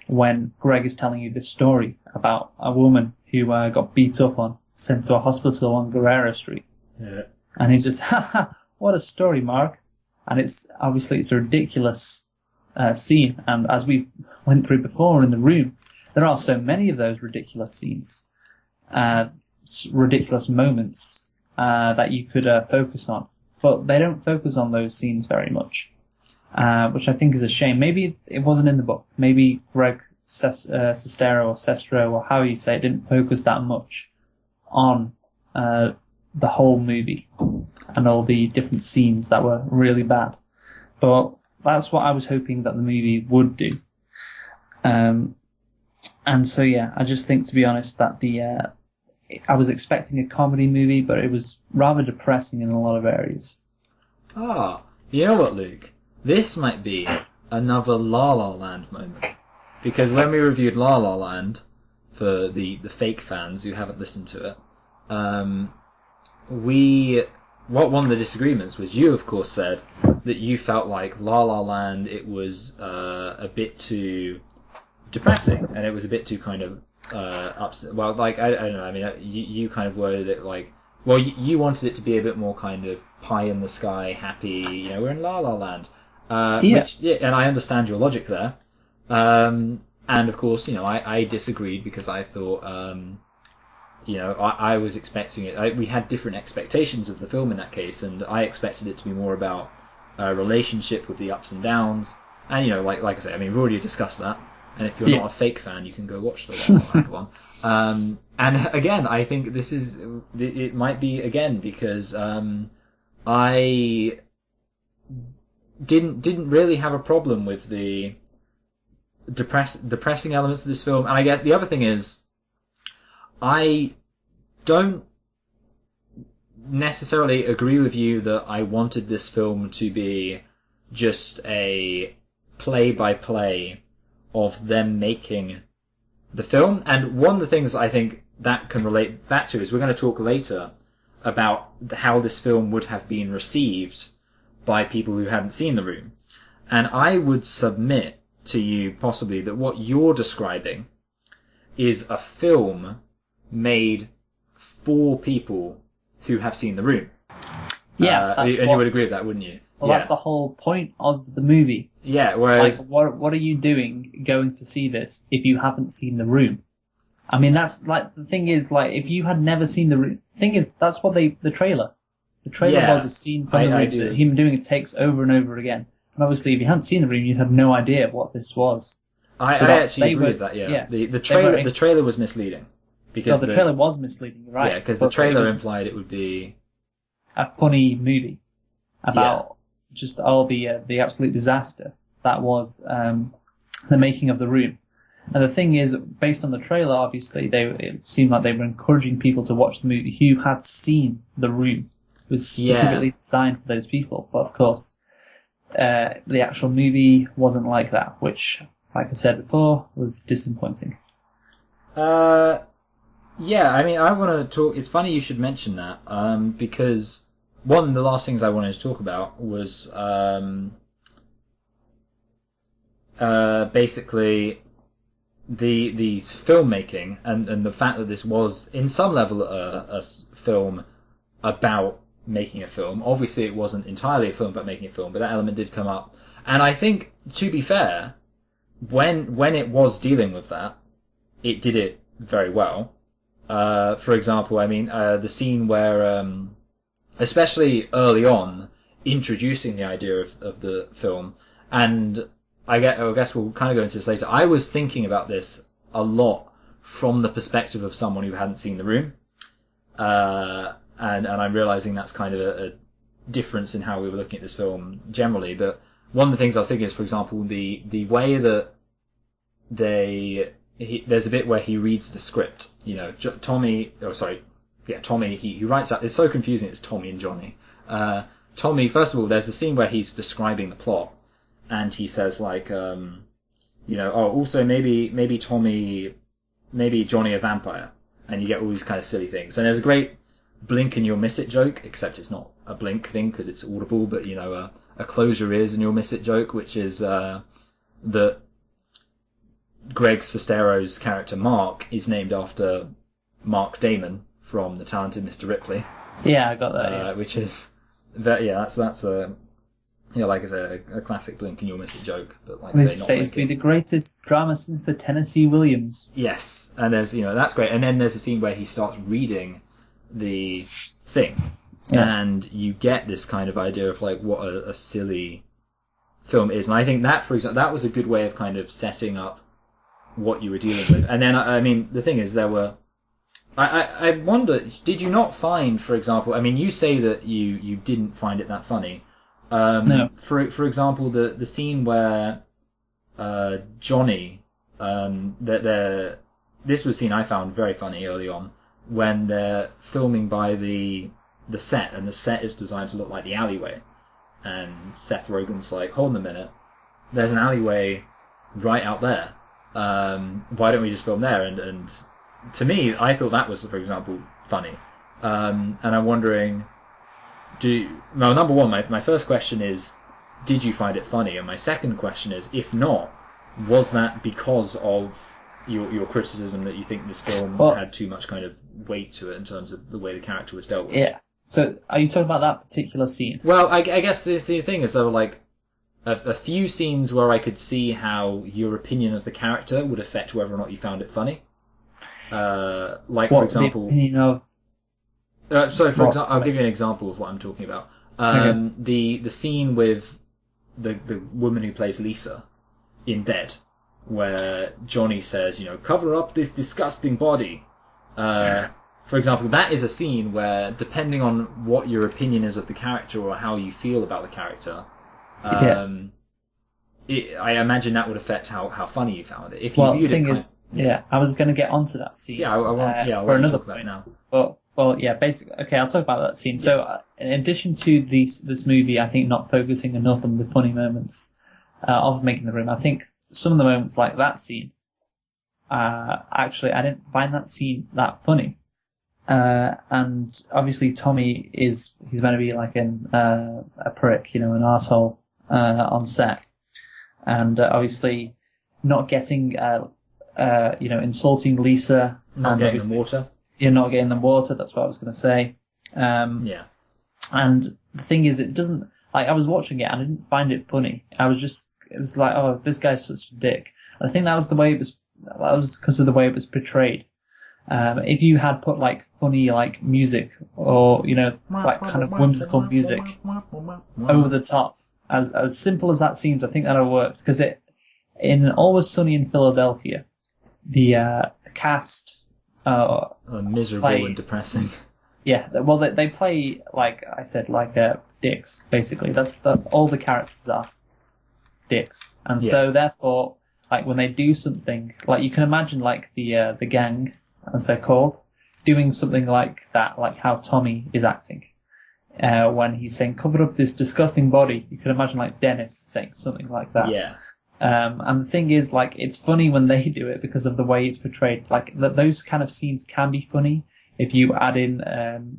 when Greg is telling you this story about a woman who got beat up sent to a hospital on Guerrero Street. Yeah. And he just, what a story, Mark. And it's a ridiculous scene. And as we went through before in The Room, there are so many of those ridiculous scenes, ridiculous moments that you could focus on. But they don't focus on those scenes very much. Which I think is a shame. Maybe it wasn't in the book. Maybe Greg Sestero, or how you say it, didn't focus that much on the whole movie and all the different scenes that were really bad. But that's what I was hoping that the movie would do. And so yeah, I just think, to be honest, that I was expecting a comedy movie, but it was rather depressing in a lot of areas. Ah, you know what, Luke? This might be another La La Land moment. Because when we reviewed La La Land, for the fake fans who haven't listened to it, one of the disagreements was you, of course, said that you felt like La La Land, it was a bit too depressing, and it was a bit too kind of upset. Well, like, I don't know, I mean, you kind of worded it like, well, you wanted it to be a bit more kind of pie in the sky, happy, we're in La La Land. And I understand your logic there. And of course, I disagreed because I thought, I was expecting it. We had different expectations of the film in that case, and I expected it to be more about a relationship with the ups and downs. And like I say, I mean, we've already discussed that. And if you're not a fake fan, you can go watch the La La Land one. And again, I think it might be again because I didn't really have a problem with the depressing elements of this film. And I guess the other thing is, I don't necessarily agree with you that I wanted this film to be just a play-by-play of them making the film. And one of the things I think that can relate back to is we're going to talk later about how this film would have been received by people who hadn't seen The Room. And I would submit to you possibly that what you're describing is a film made for people who have seen The Room. Yeah, and you would agree with that, wouldn't you? Well, that's the whole point of the movie. Yeah, whereas... Like, what are you doing going to see this if you haven't seen The Room? I mean, that's, like, the thing is, like, if you had never seen The Room... The thing is, that's what the trailer was a scene from The Room that him doing takes over and over again. And obviously, if you hadn't seen The Room, you'd have no idea what this was. I actually agree with that, yeah. The trailer was misleading. Because the trailer was misleading, right? Yeah, because the trailer implied it would be... a funny movie about just all the absolute disaster that was the making of The Room. And the thing is, based on the trailer, obviously, it seemed like they were encouraging people to watch the movie who had seen The Room. It was specifically designed for those people. But of course, the actual movie wasn't like that, which, like I said before, was disappointing. Yeah, I mean, I want to talk... It's funny you should mention that, because one of the last things I wanted to talk about was basically the filmmaking and the fact that this was, in some level, a film about making a film. Obviously, it wasn't entirely a film about making a film, but that element did come up. And I think, to be fair, when it was dealing with that, it did it very well. For example, I mean, the scene where, especially early on, introducing the idea of the film, and I guess we'll kind of go into this later. I was thinking about this a lot from the perspective of someone who hadn't seen The Room, and I'm realizing that's kind of a difference in how we were looking at this film generally. But one of the things I was thinking is, for example, the way that there's a bit where he reads the script. Tommy, he writes out, it's so confusing, it's Tommy and Johnny. Tommy, first of all, there's the scene where he's describing the plot, and he says, like, also maybe Tommy, maybe Johnny a vampire, and you get all these kind of silly things. And there's a great blink and you'll miss it joke, except it's not a blink thing because it's audible, but, a close your ears and you'll miss it joke, which is that Greg Sestero's character Mark is named after Mark Damon from The Talented Mr. Ripley. Yeah, I got that. Which is that's a like I said, a classic blink and you'll miss it joke. But like I say, it's been the greatest drama since the Tennessee Williams. Yes, and there's that's great. And then there's a scene where he starts reading the thing, and you get this kind of idea of like what a silly film is. And I think that, for example, that was a good way of kind of setting up what you were dealing with. And then, I mean, the thing is, there were... I wonder, did you not find, for example... I mean, you say that you didn't find it that funny. No. For example, the scene where Johnny This was a scene I found very funny early on when they're filming by the set, and the set is designed to look like the alleyway. And Seth Rogen's like, hold on a minute, there's an alleyway right out there. Why don't we just film there? And to me, I thought that was, for example, funny. And I'm wondering, number one, my first question is, did you find it funny? And my second question is, if not, was that because of your criticism that you think this film had too much kind of weight to it in terms of the way the character was dealt with? Yeah. So, are you talking about that particular scene? Well, I guess the thing is, there were like a few scenes where I could see how your opinion of the character would affect whether or not you found it funny. For example, the opinion of? For example, I'll give you an example of what I'm talking about. Okay. The scene with the woman who plays Lisa in bed, where Johnny says, cover up this disgusting body. For example, that is a scene where, depending on what your opinion is of the character or how you feel about the character, I imagine that would affect how funny you found it. If you viewed it, I was going to get onto that scene. I want to talk about it now. Basically, okay, I'll talk about that scene. So, in addition to this movie, I think not focusing enough on the funny moments of Making the Room, I think some of the moments like that scene, actually, I didn't find that scene that funny. And obviously Tommy he's meant to be like a prick, an arsehole, on set. And, obviously not getting, insulting Lisa. Not getting them water. You're not getting them water, that's what I was going to say. Yeah. And the thing is, it doesn't, I was watching it and I didn't find it funny. It was like, oh, this guy's such a dick. And I think that was because of the way it was portrayed. If you had put like funny like music or like kind of whimsical music over the top, as simple as that seems, I think that'd have worked, because in Always Sunny in Philadelphia, the cast miserable and depressing. Yeah, well they play, like I said, like dicks basically. That's all the characters are dicks, and so therefore, like when they do something, like you can imagine like the gang, as they're called, doing something like that, like how Tommy is acting. When he's saying, cover up this disgusting body, you can imagine like Dennis saying something like that. Yeah. And the thing is, like, it's funny when they do it because of the way it's portrayed. Like, those kind of scenes can be funny if you add in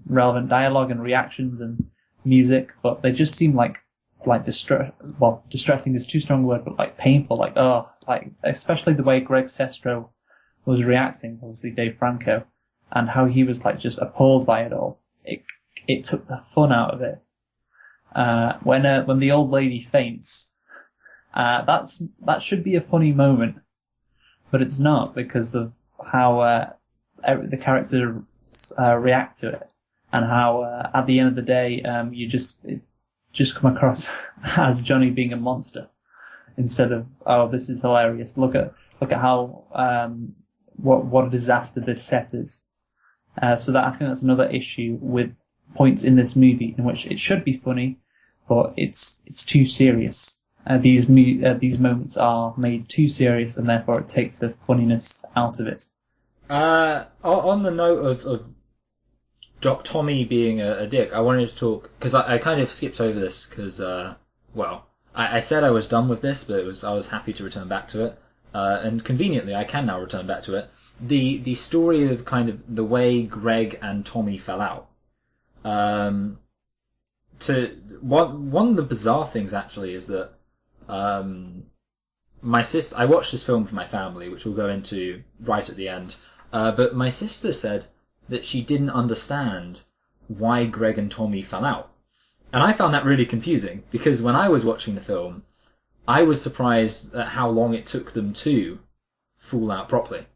relevant dialogue and reactions and music, but they just seem like distressing is too strong a word, but like painful, especially the way Greg Sestero was reacting, obviously Dave Franco, and how he was like just appalled by it all. It took the fun out of it. When the old lady faints, that should be a funny moment, but it's not, because of how the characters react to it, and how at the end of the day you just come across as Johnny being a monster instead of, oh, this is hilarious. Look at how what a disaster this set is. So that, I think that's another issue with points in this movie in which it should be funny, but it's too serious. These moments are made too serious, and therefore it takes the funniness out of it. On the note of Doc Tommy being a dick, I wanted to talk, because I kind of skipped over this because I said I was done with this, but I was happy to return back to it. And conveniently, I can now return back to it. The story of kind of the way Greg and Tommy fell out. One of the bizarre things actually is that my sister, I watched this film for my family, which we'll go into right at the end. But my sister said that she didn't understand why Greg and Tommy fell out. And I found that really confusing, because when I was watching the film, I was surprised at how long it took them to fall out properly.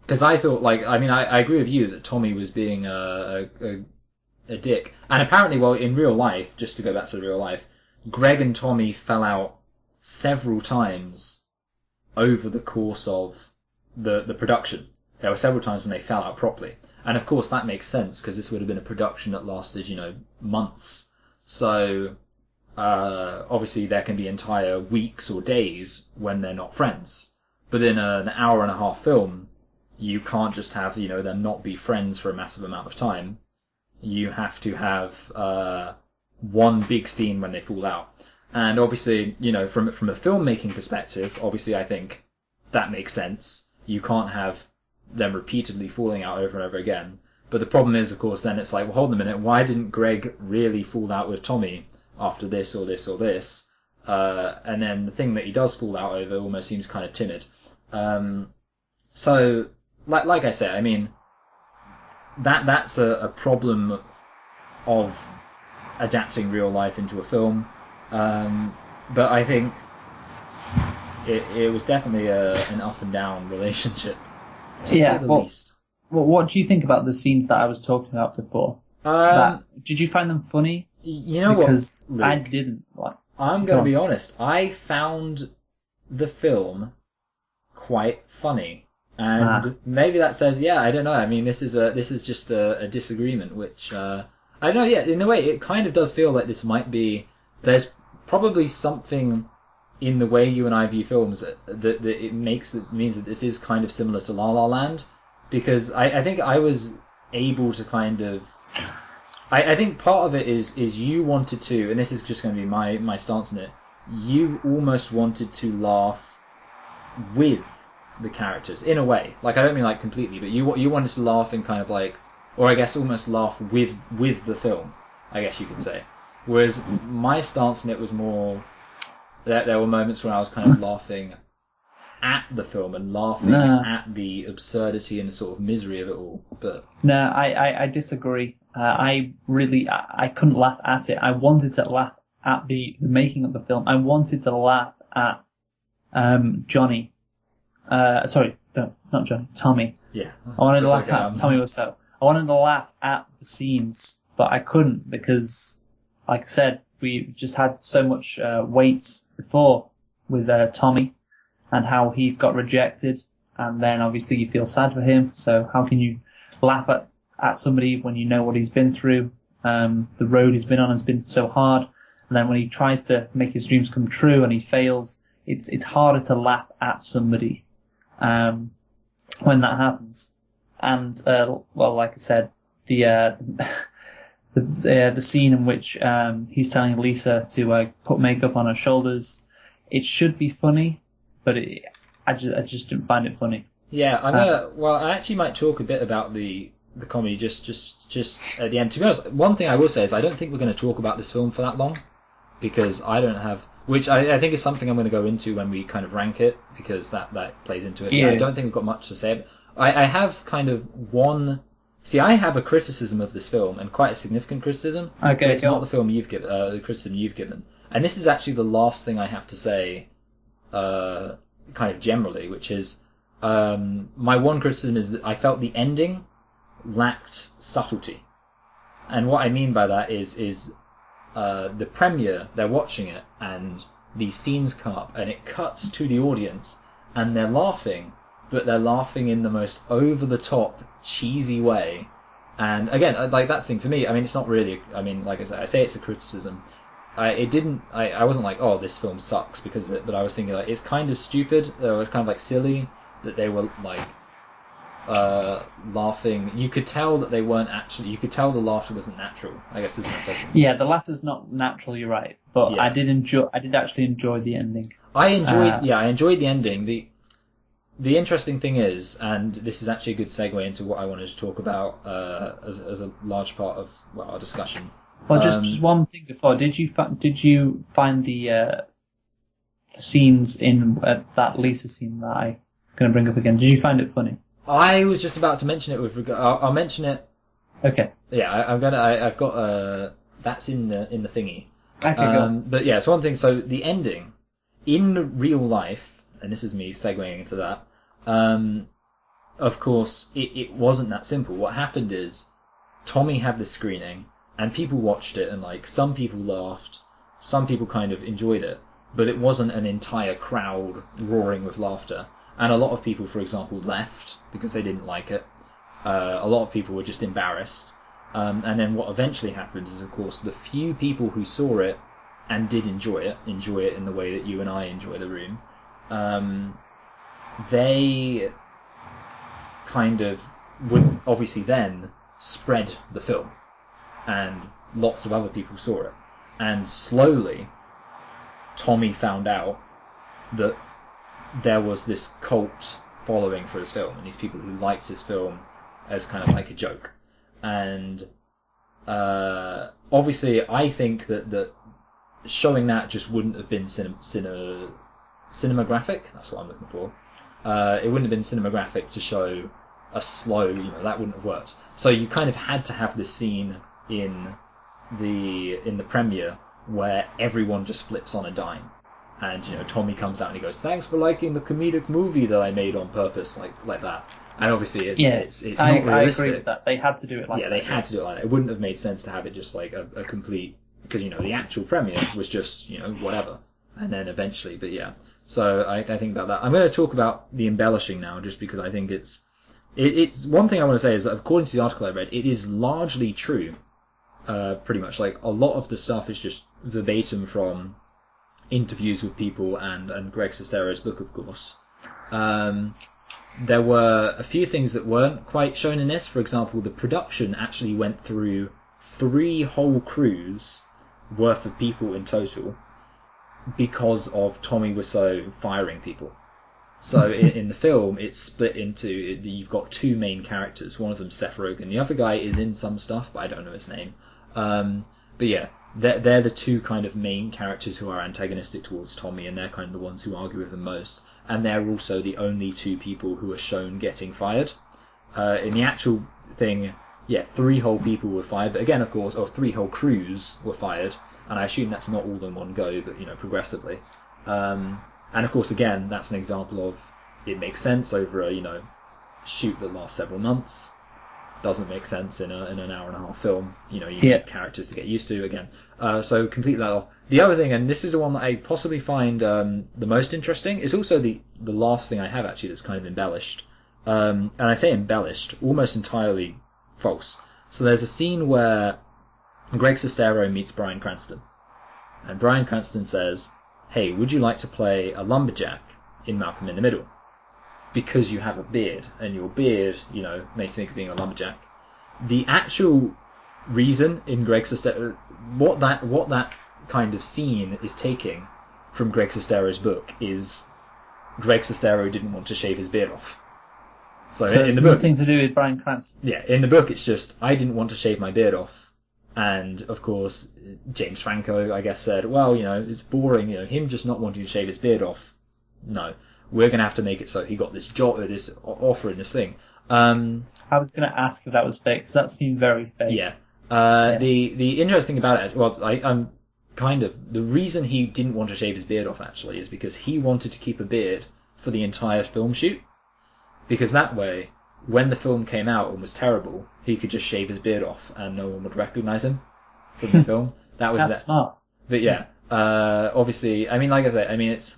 Because I thought, I agree with you that Tommy was being a dick. And apparently, in real life, just to go back to real life, Greg and Tommy fell out several times over the course of the production. There were several times when they fell out properly. And of course that makes sense, because this would have been a production that lasted, months. So, obviously there can be entire weeks or days when they're not friends. But in an hour and a half film, you can't just have, them not be friends for a massive amount of time. You have to have one big scene when they fall out. And obviously, from a filmmaking perspective, obviously I think that makes sense. You can't have them repeatedly falling out over and over again. But the problem is, of course, then it's like, well, hold on a minute, why didn't Greg really fall out with Tommy after this or this or this? And then the thing that he does fall out over almost seems kind of timid. So, like I said, I mean, that's a problem of adapting real life into a film. But I think it was definitely an up and down relationship, to say the least. Well, what do you think about the scenes that I was talking about before? Did you find them funny? You know because what, Luke, I didn't. I'm going to be honest. I found the film quite funny, and maybe that says, I don't know. I mean, this is just a disagreement, which I don't know. Yeah, in a way, it kind of does feel like this might be. There's probably something in the way you and I view films that it means that this is kind of similar to La La Land, because I think I was able to kind of. I think part of it is you wanted to, and this is just going to be my stance on it, you almost wanted to laugh with the characters, in a way. Like, I don't mean like completely, but you wanted to laugh in kind of like, or I guess almost laugh with the film, I guess you could say. Whereas my stance on it was more, that there were moments where I was kind of laughing at the film and laughing at the absurdity and sort of misery of it all. But no, I disagree. I couldn't laugh at it. I wanted to laugh at the making of the film. I wanted to laugh at Johnny. Sorry, no, not Johnny. Tommy. Yeah. I wanted to laugh at Tommy Wiseau. I wanted to laugh at the scenes, but I couldn't because, like I said, we just had so much weight before with Tommy and how he got rejected, and then obviously you feel sad for him. So how can you laugh at somebody when you know what he's been through? The road he's been on has been so hard, and then when he tries to make his dreams come true and he fails, it's harder to laugh at somebody when that happens. And well, like I said, the scene in which he's telling Lisa to put makeup on her shoulders, it should be funny, but I just didn't find it funny. Yeah, I actually might talk a bit about the comedy just at the end. To be honest, one thing I will say is I don't think we're going to talk about this film for that long, because I don't have, which I think is something I'm going to go into when we kind of rank it, because that plays into it. Yeah. I don't think we've got much to say. I have kind of one. See, I have a criticism of this film, and quite a significant criticism. Okay, but it's not the film you've given, the criticism you've given. And this is actually the last thing I have to say, kind of generally, which is my one criticism is that I felt the ending lacked subtlety. And what I mean by that is the premiere, they're watching it, and these scenes come up, and it cuts to the audience, and they're laughing, but they're laughing in the most over-the-top, cheesy way. And again, like, that's the thing for me, I mean, it's not really, I mean, like I said, I say it's a criticism. I wasn't like, oh, this film sucks because of it, but I was thinking, like, it's kind of stupid, it was kind of, like, silly, that they were, like, laughing. You could tell that they weren't actually, you could tell the laughter wasn't natural, I guess is my question. Yeah, the laughter's not natural, you're right, but yeah. I did actually enjoy the ending. I enjoyed the ending. The interesting thing is, and this is actually a good segue into what I wanted to talk about as a large part of our discussion. Well, just one thing before. Did you find the scenes in that Lisa scene that I'm going to bring up again? Did you find it funny? I was just about to mention it with regard. I'll mention it. Okay. Yeah, I've got that's in the thingy. Okay, go on. But yeah, it's one thing. So the ending in real life, and this is me segueing into that. Of course, it wasn't that simple. What happened is Tommy had this screening, and people watched it, and like some people laughed, some people kind of enjoyed it, but it wasn't an entire crowd roaring with laughter. And a lot of people, for example, left because they didn't like it. A lot of people were just embarrassed. And then what eventually happened is, of course, the few people who saw it and did enjoy it in the way that you and I enjoy The Room, they kind of would obviously then spread the film, and lots of other people saw it, and slowly Tommy found out that there was this cult following for his film, and these people who liked his film as kind of like a joke. And obviously I think that showing that just wouldn't have been cinematographic. That's what I'm looking for. It wouldn't have been cinematographic to show a slow, that wouldn't have worked. So you kind of had to have this scene in the premiere where everyone just flips on a dime, and Tommy comes out and he goes, "Thanks for liking the comedic movie that I made on purpose," like that. And obviously it's not realistic. I agree with that. They had to do it like that. Yeah, they had to do it like that. It wouldn't have made sense to have it just like a complete, because the actual premiere was just whatever, and then eventually, but yeah. So I think about that. I'm going to talk about the embellishing now, just because I think it's one thing I want to say is that according to the article I read, it is largely true. Pretty much, like, a lot of the stuff is just verbatim from interviews with people and Greg Sestero's book, of course. There were a few things that weren't quite shown in this. For example, the production actually went through 3 whole crews worth of people in total because of Tommy Wiseau firing people. So in the film, it's split into, you've got 2 main characters. One of them's Seth Rogen. The other guy is in some stuff, but I don't know his name. But yeah, they're the 2 kind of main characters who are antagonistic towards Tommy, and they're kind of the ones who argue with him most. And they're also the only 2 people who are shown getting fired. In the actual thing, 3 whole people were fired, but again, of course, 3 whole crews were fired, and I assume that's not all in one go, but progressively. And of course, again, that's an example of it makes sense over a shoot that lasts several months. Doesn't make sense in an hour and a half film. You need characters to get used to again. So complete that off. The other thing, and this is the one that I possibly find the most interesting, is also the last thing I have actually that's kind of embellished. And I say embellished, almost entirely false. So there's a scene where Greg Sestero meets Bryan Cranston, and Bryan Cranston says, "Hey, would you like to play a lumberjack in Malcolm in the Middle? Because you have a beard, and your beard, makes me think of being a lumberjack." The actual reason in Greg Sestero, what that kind of scene is taking from Greg Sestero's book is Greg Sestero didn't want to shave his beard off. So in the book, nothing to do with Bryan Cranston. Yeah, in the book it's just, I didn't want to shave my beard off. And of course, James Franco, I guess, said, well, it's boring, him just not wanting to shave his beard off. No, we're going to have to make it so he got this job, this offer in this thing. I was going to ask if that was fake, because that seemed very fake. Yeah. The interesting about it, well, I'm kind of, the reason he didn't want to shave his beard off, actually, is because he wanted to keep a beard for the entire film shoot. Because that way, when the film came out and was terrible, he could just shave his beard off and no one would recognise him from the film. That's smart. But yeah, obviously, like I say, it's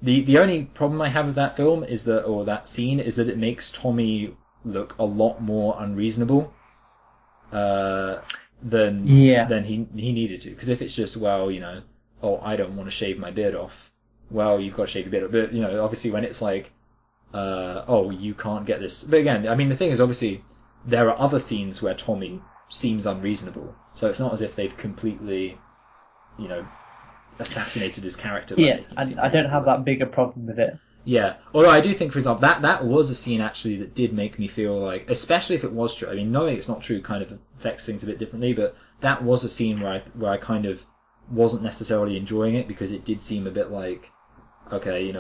the only problem I have with that film is that scene is that it makes Tommy look a lot more unreasonable than he needed to. Because if it's just, I don't want to shave my beard off, well, you've got to shave your beard off. But obviously when it's like, you can't get this. But again, the thing is, obviously, there are other scenes where Tommy seems unreasonable. So it's not as if they've completely, assassinated his character. Yeah, I don't have that big a problem with it. Yeah, although I do think, for example, that was a scene actually that did make me feel like, especially if it was true. Knowing it's not true kind of affects things a bit differently, but that was a scene where I kind of wasn't necessarily enjoying it, because it did seem a bit like, okay,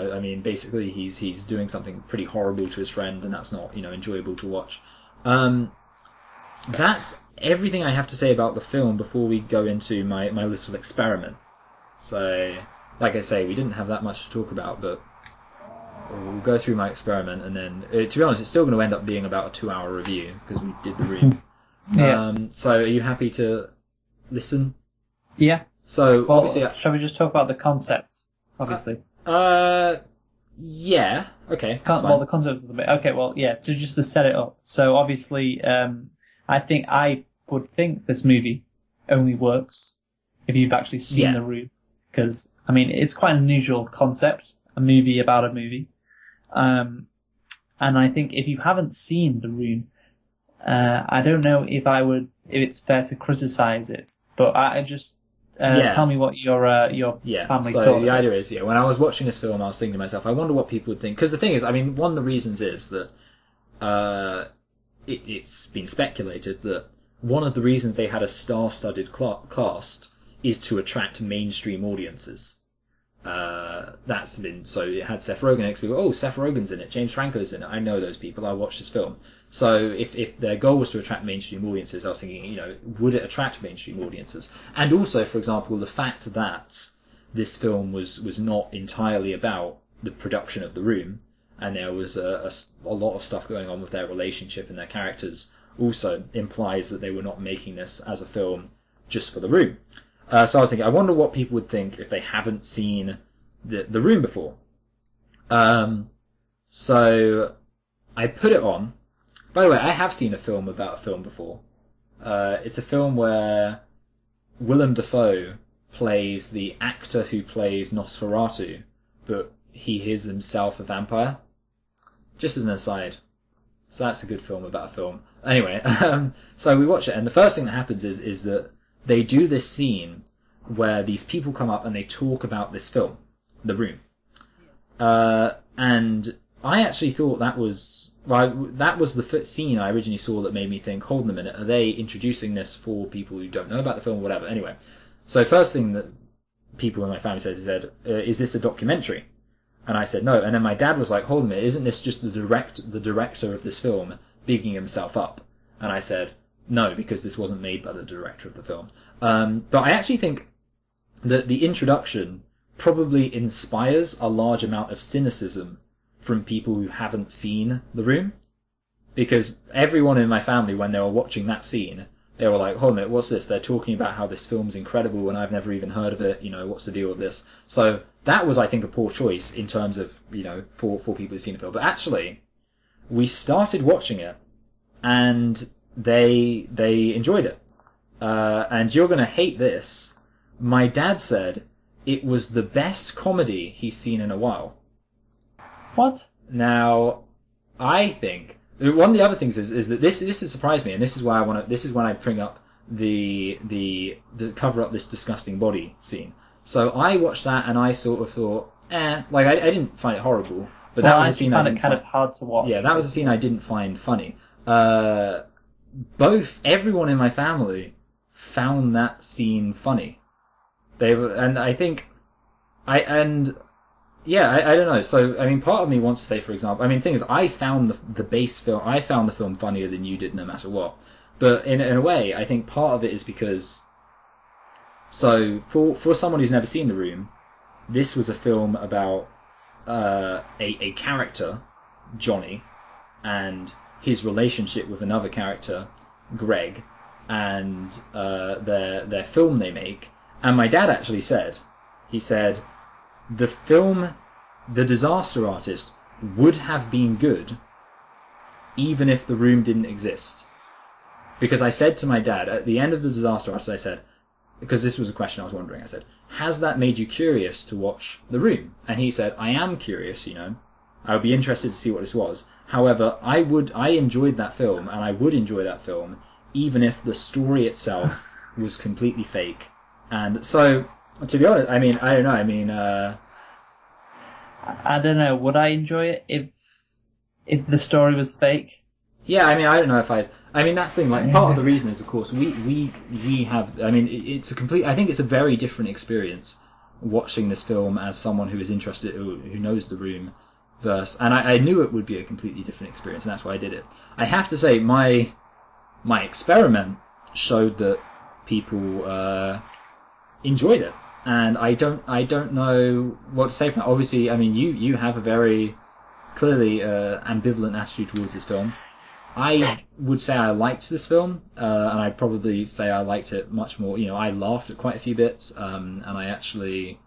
basically he's doing something pretty horrible to his friend, and that's not, enjoyable to watch. That's everything I have to say about the film before we go into my little experiment. So, like I say, we didn't have that much to talk about, but we'll go through my experiment, and then, to be honest, it's still going to end up being about a 2-hour review, because we did the room. Yeah. So are you happy to listen? Yeah. So, well, obviously... shall we just talk about the concept, obviously? Yeah, okay. Well, the concept of the bit. Okay, well, yeah, just to set it up. So, obviously, I would think this movie only works if you've actually seen The Room. Because, it's quite an unusual concept, a movie about a movie. And I think if you haven't seen The Room, I don't know if it's fair to criticize it, but I just tell me what your family so thought. the idea is, when I was watching this film, I was thinking to myself, I wonder what people would think. Because the thing is, I mean, one of the reasons is that it's been speculated that one of the reasons they had a star-studded cast is to attract mainstream audiences. That's been, so it had Seth Rogen next week. Oh, Seth Rogen's in it, James Franco's in it. I know those people. I watched this film. So if their goal was to attract mainstream audiences, I was thinking, would it attract mainstream audiences? And also, for example, the fact that this film was not entirely about the production of The Room, and there was a lot of stuff going on with their relationship and their characters, also implies that they were not making this as a film just for The Room. So I was thinking, I wonder what people would think if they haven't seen the Room before. So I put it on. By the way, I have seen a film about a film before. It's a film where Willem Dafoe plays the actor who plays Nosferatu, but he is himself a vampire. Just as an aside. So that's a good film about a film. Anyway, so we watch it, and the first thing that happens is that they do this scene where these people come up and they talk about this film, The Room. And I actually thought that was the scene I originally saw that made me think, hold on a minute, are they introducing this for people who don't know about the film or whatever? Anyway, so first thing that people in my family said, is this a documentary? And I said no, and then my dad was like, hold on a minute, isn't this just the director of this film bigging himself up? And I said, no, because this wasn't made by the director of the film. But I actually think that the introduction probably inspires a large amount of cynicism from people who haven't seen The Room. Because everyone in my family, when they were watching that scene, they were like, hold on a minute, what's this? They're talking about how this film's incredible and I've never even heard of it, what's the deal with this? So that was, I think, a poor choice in terms of, for people who've seen the film. But actually, we started watching it and they enjoyed it. And you're going to hate this. My dad said it was the best comedy he's seen in a while. What? Now, I think one of the other things is that this has surprised me, and this is why this is when I bring up the cover up this disgusting body scene. So I watched that and I sort of thought, I didn't find it horrible, but that was a scene I found it kind of hard to watch. Yeah, that was a scene I didn't find funny. Everyone in my family found that scene funny. I don't know. So, I mean, part of me wants to say, for example, the thing is, I found the film funnier than you did, no matter what. But in a way, I think part of it is because, so for someone who's never seen The Room, this was a film about a character, Johnny, and his relationship with another character, Greg, and their film they make. And my dad actually said, the film, The Disaster Artist, would have been good even if The Room didn't exist. Because I said to my dad, at the end of The Disaster Artist, I said, because this was a question I was wondering, I said, has that made you curious to watch The Room? And he said, I am curious, I would be interested to see what this was. However, I enjoyed that film, and I would enjoy that film, even if the story itself was completely fake. And so, to be honest, I don't know, I don't know, would I enjoy it if the story was fake? Yeah, I don't know if that's the thing, part of the reason is, of course, we have, it's a complete, I think it's a very different experience watching this film as someone who is interested, who knows The Room, and I knew it would be a completely different experience, and that's why I did it. I have to say, my experiment showed that people enjoyed it, and I don't know what to say from that. Obviously, you have a very clearly ambivalent attitude towards this film. I would say I liked this film, and I'd probably say I liked it much more. I laughed at quite a few bits, and I actually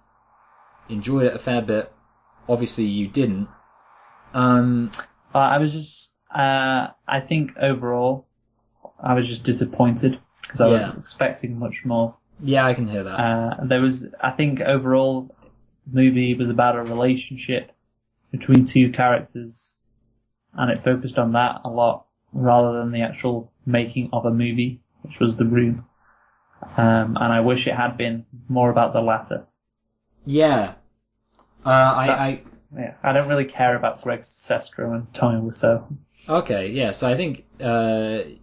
enjoyed it a fair bit. Obviously, you didn't. I was just, I think overall, I was just disappointed because I was expecting much more. Yeah, I can hear that. I think overall, the movie was about a relationship between two characters, and it focused on that a lot rather than the actual making of a movie, which was The Room. And I wish it had been more about the latter. Yeah. I don't really care about Greg Sestero and Tommy Wiseau. Okay, yeah. So I think I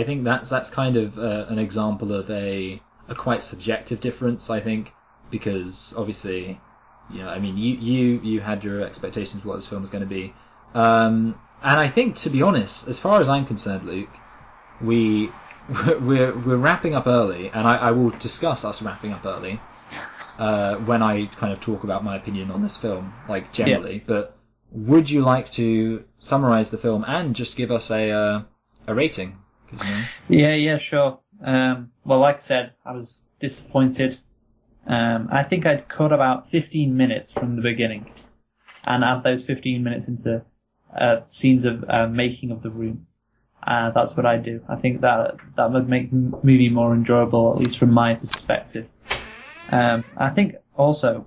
think that's kind of an example of a quite subjective difference. I think because obviously, I mean, you had your expectations of what this film was going to be, and I think, to be honest, as far as I'm concerned, Luke, we're wrapping up early, and I will discuss us wrapping up early when I kind of talk about my opinion on this film, like generally. Yeah. But would you like to summarize the film and just give us a rating? Yeah, sure. Well, like I said, I was disappointed. I think I'd cut about 15 minutes from the beginning and add those 15 minutes into scenes of making of The Room. That's what I do. I think that would make the movie more enjoyable, at least from my perspective. I think also...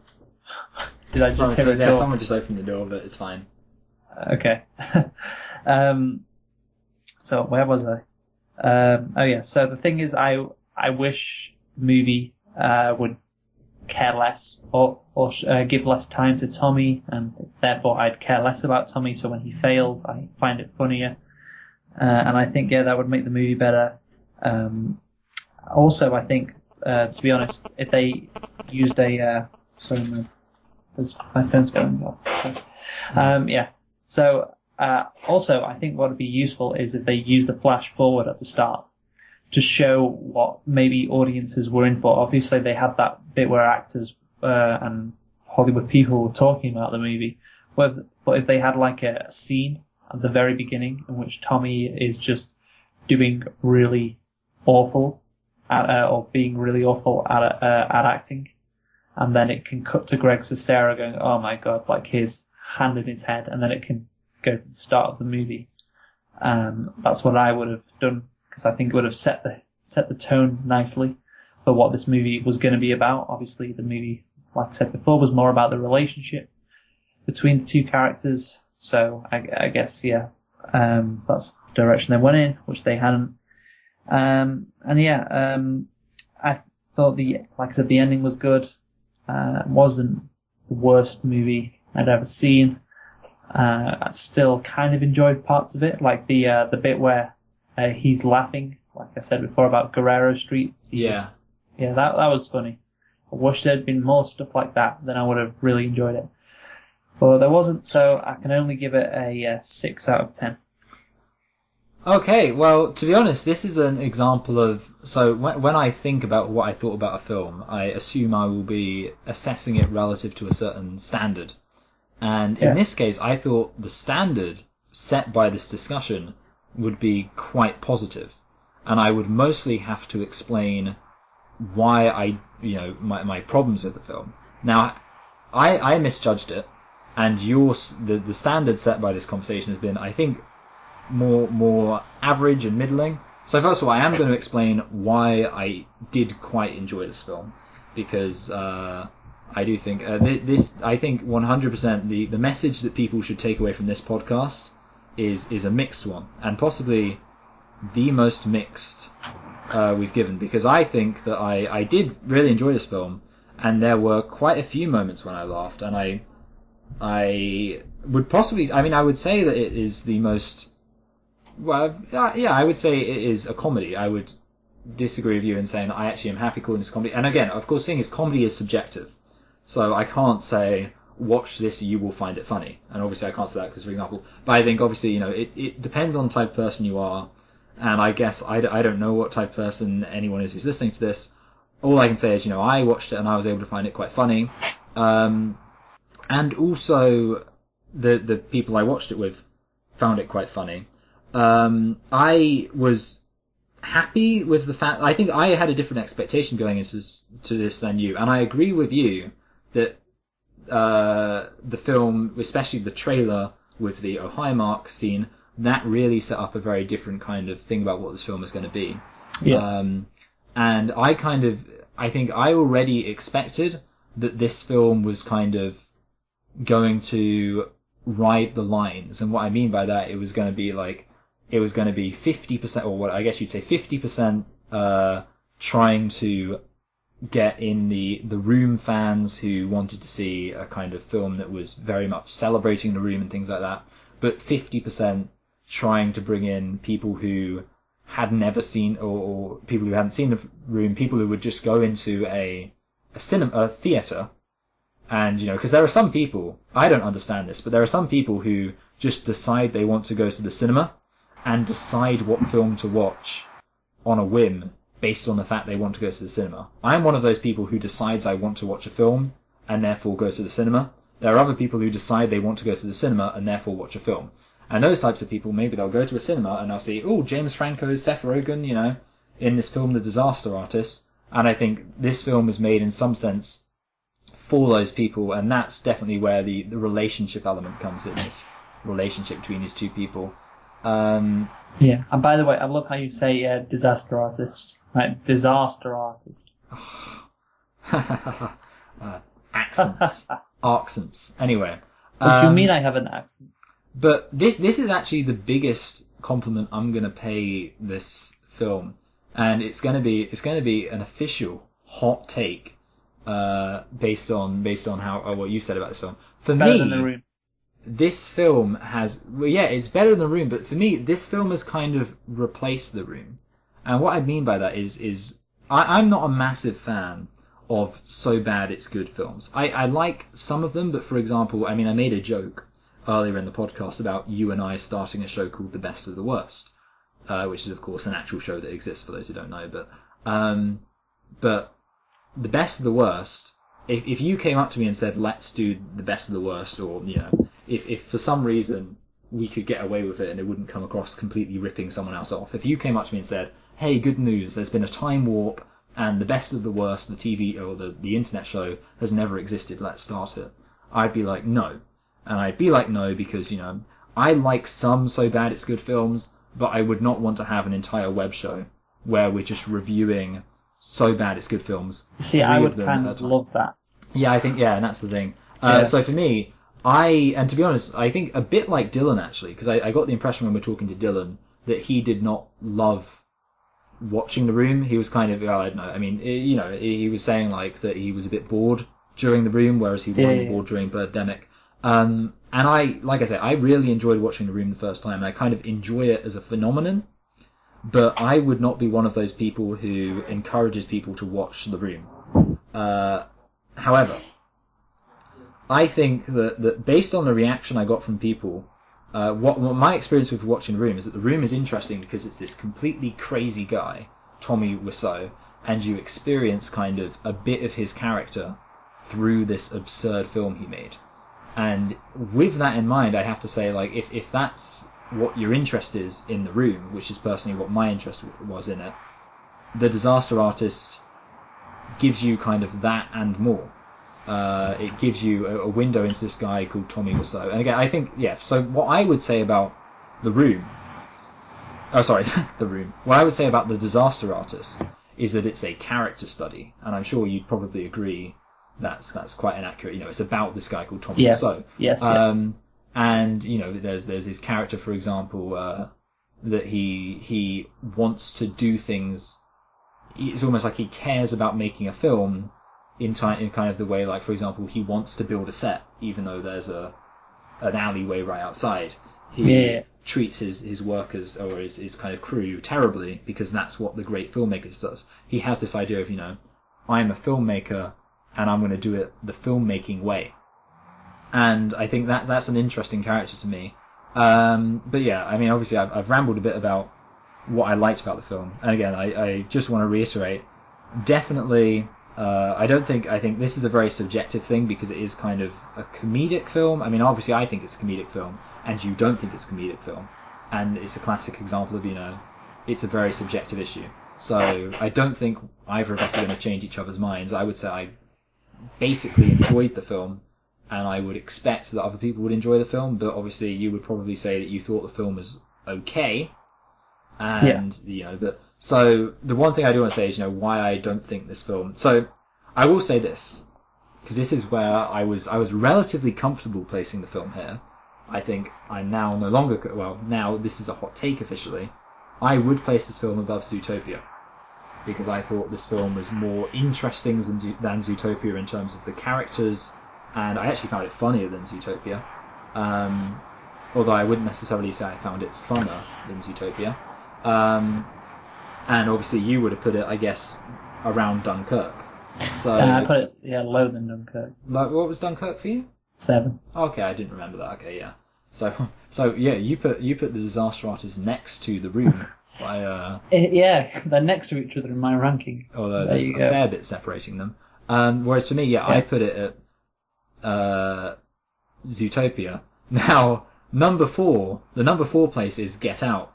Did I just hear a door? Someone just opened the door, but it's fine. Okay. So where was I? So the thing is, I wish the movie would care less or give less time to Tommy, and therefore I'd care less about Tommy, so when he fails I find it funnier. And I think, that would make the movie better. Also, I think, to be honest, if they used my phone's going off. So, also, I think what would be useful is if they use the flash forward at the start to show what maybe audiences were in for. Obviously, they had that bit where actors and Hollywood people were talking about the movie. But if they had like a scene at the very beginning in which Tommy is just doing really awful or being really awful at acting, and then it can cut to Greg Sestero going, "Oh my god," like his hand in his head, and then it can go to the start of the movie. That's what I would have done, because I think it would have set the tone nicely for what this movie was going to be about. Obviously, the movie, like I said before, was more about the relationship between the two characters. So I guess, that's the direction they went in, which they hadn't. I thought like I said, the ending was good. It wasn't the worst movie I'd ever seen. I still kind of enjoyed parts of it, like the bit where he's laughing, like I said before, about Guerrero Street. Yeah. Yeah, that was funny. I wish there'd been more stuff like that, then I would have really enjoyed it. But there wasn't, so I can only give it a 6 out of 10. Okay, well, to be honest, this is an example of... So when I think about what I thought about a film, I assume I will be assessing it relative to a certain standard. And in this case, I thought the standard set by this discussion would be quite positive. And I would mostly have to explain why my problems with the film. Now, I misjudged it, and the standard set by this conversation has been, I think, more average and middling. So first of all, I am going to explain why I did quite enjoy this film, because I do think I think 100% the message that people should take away from this podcast is a mixed one, and possibly the most mixed we've given, because I think that I did really enjoy this film, and there were quite a few moments when I laughed, and I would possibly, I would say that it is the most, I would say it is a comedy. I would disagree with you in saying that I actually am happy calling this comedy. And again, of course, the thing is, comedy is subjective. So I can't say, watch this, you will find it funny. And obviously I can't say that because, for example, but I think obviously, it depends on the type of person you are. And I guess I don't know what type of person anyone is who's listening to this. All I can say is, I watched it and I was able to find it quite funny. And also the people I watched it with found it quite funny. I was happy with the fact, I think I had a different expectation going into this than you, and I agree with you that the film, especially the trailer with the Oh Hi Mark scene, that really set up a very different kind of thing about what this film is going to be. Yes. And I think I already expected that this film was kind of going to ride the lines. And what I mean by that, it was going to be 50%, or what I guess you'd say 50%, trying to get in the Room fans who wanted to see a kind of film that was very much celebrating the Room and things like that, but 50% trying to bring in people who had never seen, or people who hadn't seen the Room, people who would just go into a theatre, and, because there are some people, I don't understand this, but there are some people who just decide they want to go to the cinema and decide what film to watch on a whim based on the fact they want to go to the cinema. I'm one of those people who decides I want to watch a film and therefore go to the cinema. There are other people who decide they want to go to the cinema and therefore watch a film. And those types of people, maybe they'll go to a cinema and they'll see, James Franco's Seth Rogen, in this film, The Disaster Artist. And I think this film was made in some sense for those people, and that's definitely where the relationship element comes in, this relationship between these two people. Yeah, and by the way, I love how you say disaster artist. Right, disaster artist. Accents. Anyway. What do you mean I have an accent? But this is actually the biggest compliment I'm going to pay this film, and it's going to be an official hot take, based on what you said about this film. For Better me, than The Room. This film it's better than The Room, but for me, this film has kind of replaced The Room. And what I mean by that is I'm not a massive fan of so bad it's good films. I like some of them, but for example, I made a joke earlier in the podcast about you and I starting a show called The Best of the Worst, which is of course an actual show that exists for those who don't know, but The Best of the Worst, if you came up to me and said, let's do The Best of the Worst, or, if for some reason we could get away with it and it wouldn't come across completely ripping someone else off, if you came up to me and said, hey, good news, there's been a time warp and The Best of the Worst, the TV or the internet show, has never existed, let's start it, I'd be like, no. And I'd be like, no, because, I like some so bad it's good films, but I would not want to have an entire web show where we're just reviewing so bad it's good films. See, I would kind of love that. Yeah, I think, and that's the thing. Yeah. So for me, and to be honest, I think a bit like Dylan, actually, because I got the impression when we were talking to Dylan that he did not love watching The Room. He was kind of, I don't know, he was saying like that he was a bit bored during The Room, whereas he wasn't bored during Birdemic. And like I said, I really enjoyed watching The Room the first time, and I kind of enjoy it as a phenomenon, but I would not be one of those people who encourages people to watch The Room. However, I think that based on the reaction I got from people, what my experience with watching The Room is that The Room is interesting because it's this completely crazy guy, Tommy Wiseau, and you experience kind of a bit of his character through this absurd film he made. And with that in mind, I have to say, like, if that's what your interest is in The Room, which is personally what my interest was in it, The Disaster Artist gives you kind of that and more. It gives you a window into this guy called Tommy Wiseau. And again, I think, so what I would say about The Room... The Room. What I would say about The Disaster Artist is that it's a character study, and I'm sure you'd probably agree that's quite inaccurate. It's about this guy called Tommy Wiseau. Yes. And, there's his character, for example, that he wants to do things... It's almost like he cares about making a film in kind of the way, like, for example, he wants to build a set, even though there's an alleyway right outside. He treats his workers, or his kind of crew, terribly, because that's what the great filmmakers does. He has this idea of, I'm a filmmaker, and I'm going to do it the filmmaking way. And I think that's an interesting character to me. But yeah, obviously I've rambled a bit about what I liked about the film. And again, I just want to reiterate, definitely, I think this is a very subjective thing because it is kind of a comedic film. Obviously I think it's a comedic film, and you don't think it's a comedic film. And it's a classic example of, it's a very subjective issue. So I don't think either of us are going to change each other's minds. I would say I basically enjoyed the film, and I would expect that other people would enjoy the film, but obviously you would probably say that you thought the film was okay. And, so the one thing I do want to say is, why I don't think this film... So, I will say this. because this is where I was relatively comfortable placing the film here. I think I'm now no longer, well, now this is a hot take officially. I would place this film above Zootopia, because I thought this film was more interesting than Zootopia in terms of the characters, and I actually found it funnier than Zootopia. Although I wouldn't necessarily say I found it funner than Zootopia. And obviously you would have put it, I guess, around Dunkirk. So I put it lower than Dunkirk. Like, what was Dunkirk for you? 7. Okay, I didn't remember that. Okay, yeah. So yeah, you put the Disaster Artist next to The Room. Yeah, they're next to each other in my ranking. Although there's a fair bit separating them. Whereas for me, yeah, I put it at Zootopia. Now, the number 4 place is Get Out.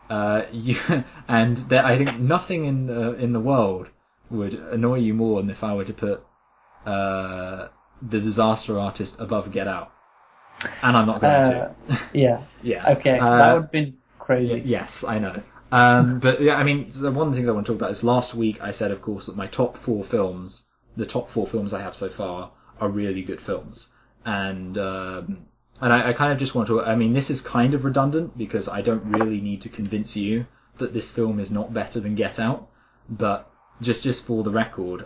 I think nothing in the world would annoy you more than if I were to put The Disaster Artist above Get Out. And I'm not going to. Yeah. Yeah. Okay, that would have been crazy. Yes, I know. But yeah, I mean, one of the things I want to talk about is last week I said, of course, that my top 4 films, the top 4 films I have so far, are really good films. And I kind of just want to, I mean, this is kind of redundant because I don't really need to convince you that this film is not better than Get Out. But just for the record,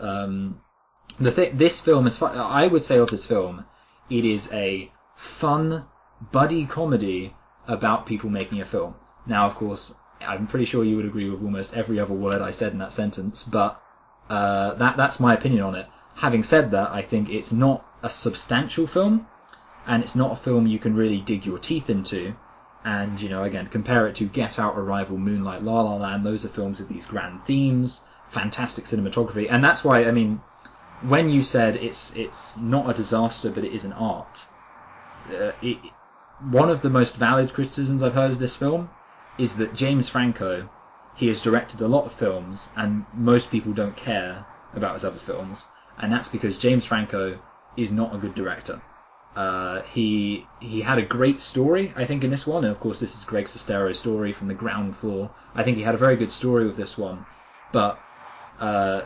this film is fun. I would say of this film, it is a fun buddy comedy about people making a film. Now, of course, I'm pretty sure you would agree with almost every other word I said in that sentence, but that's my opinion on it. Having said that, I think it's not a substantial film, and it's not a film you can really dig your teeth into. And, you know, again, compare it to Get Out, Arrival, Moonlight, La La Land. Those are films with these grand themes, fantastic cinematography, and that's why, I mean, when you said it's not a disaster, but it is an art, one of the most valid criticisms I've heard of this film is that James Franco, he has directed a lot of films, and most people don't care about his other films, and that's because James Franco is not a good director. He had a great story, I think, in this one, and of course this is Greg Sestero's story from the ground floor. I think he had a very good story with this one, but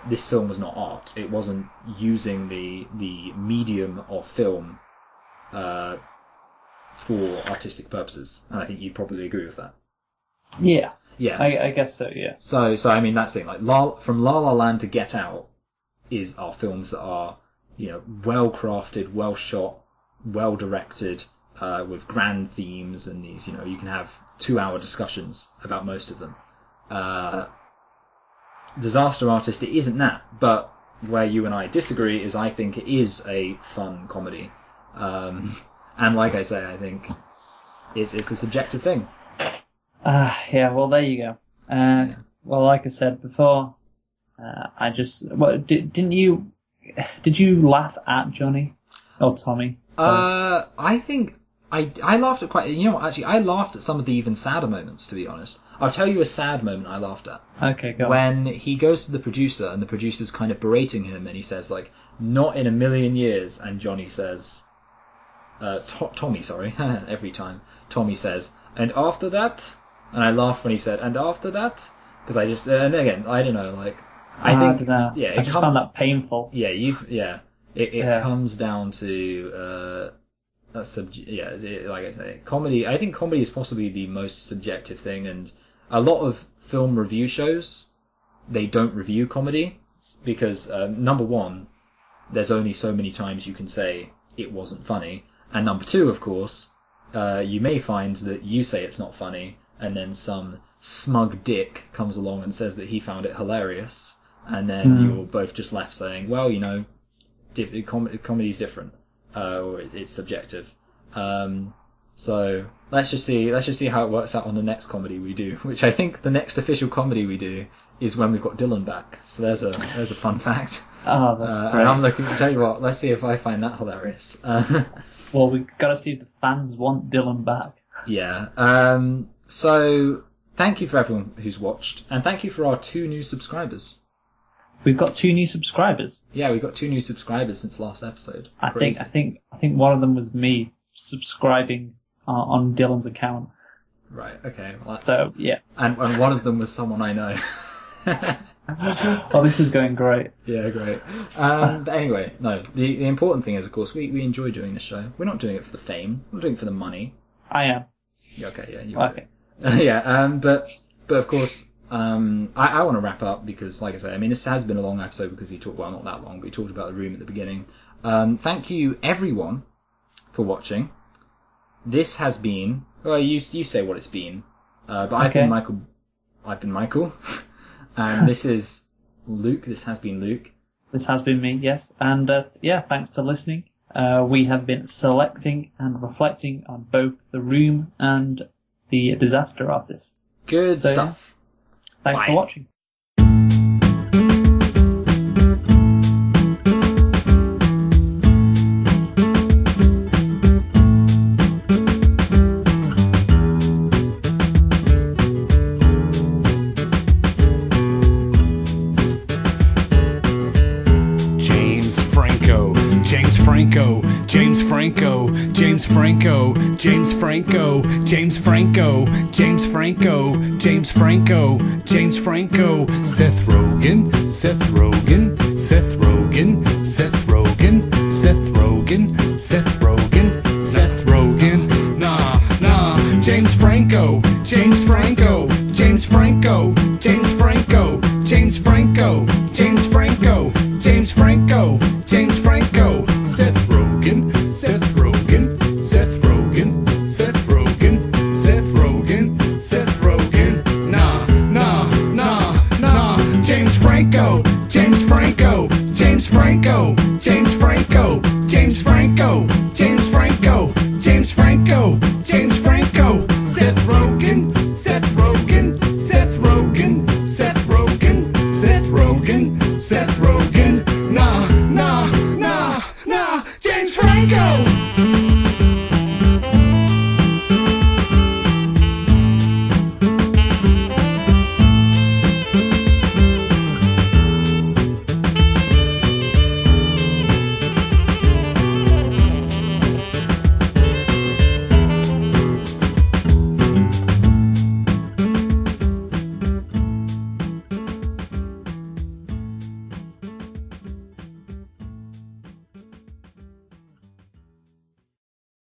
this film was not art. It wasn't using the medium of film for artistic purposes, and I think you probably agree with that. Yeah. Yeah. I guess so, yeah. So I mean, that's the thing. Like, from La La Land to Get Out are films that are, you know, well crafted, well shot, well directed, with grand themes, and these, you know, you can have 2-hour discussions about most of them. Disaster Artist, it isn't that, but where you and I disagree is I think it is a fun comedy. And like I say, I think it's a subjective thing. Yeah, well, there you go. Well, like I said before, did you laugh at Johnny or Tommy? Sorry. I think I laughed at quite. You know what? Actually, I laughed at some of the even sadder moments. To be honest, I'll tell you a sad moment I laughed at. Okay, go on. When he goes to the producer and the producer's kind of berating him, and he says like, "Not in a million years," and Johnny says, Tommy, sorry, every time Tommy says, "And after that," and I laughed when he said, "And after that," because I just, and again, I don't know, like, I think, don't know. yeah, I just found that painful. Yeah, it comes down to like I say, comedy. I think comedy is possibly the most subjective thing, and a lot of film review shows, they don't review comedy because number one, there's only so many times you can say it wasn't funny, and number two, of course, you may find that you say it's not funny, and then some smug dick comes along and says that he found it hilarious, and then you're both just left saying, well, you know, comedy's different, or it's subjective. So let's just see how it works out on the next comedy we do, which I think the next official comedy we do is when we've got Dylan back. So there's a fun fact. Oh, that's great. And I'm looking to tell you what. Let's see if I find that hilarious. Well, we've got to see if the fans want Dylan back. Yeah. So thank you for everyone who's watched, and thank you for our 2 new subscribers. We've got 2 new subscribers. Yeah, we've got 2 new subscribers since last episode. I think one of them was me subscribing on Dylan's account. Right. Okay. Well, so yeah. And one of them was someone I know. Oh, this is going great. Yeah, great. But anyway, no. The important thing is, of course, we enjoy doing this show. We're not doing it for the fame. We're not doing it for the money. I am. Okay, yeah, you Okay. yeah, but of course, I want to wrap up because, like I say, I mean, this has been a long episode because we talked, well, not that long, but we talked about The Room at the beginning. Thank you, everyone, for watching. This has been, well, you say what it's been, but I've been Michael, and this is Luke. This has been Luke. This has been me, yes. And yeah, thanks for listening. We have been selecting and reflecting on both The Room and The Disaster Artist. Good So, stuff. Yeah, thanks Bye. for watching. James Franco, James Franco, James Franco, James Franco, James Franco, James Franco, James Franco, James Franco, James Franco, Seth Rogen, Seth Rogen, Seth Rogen,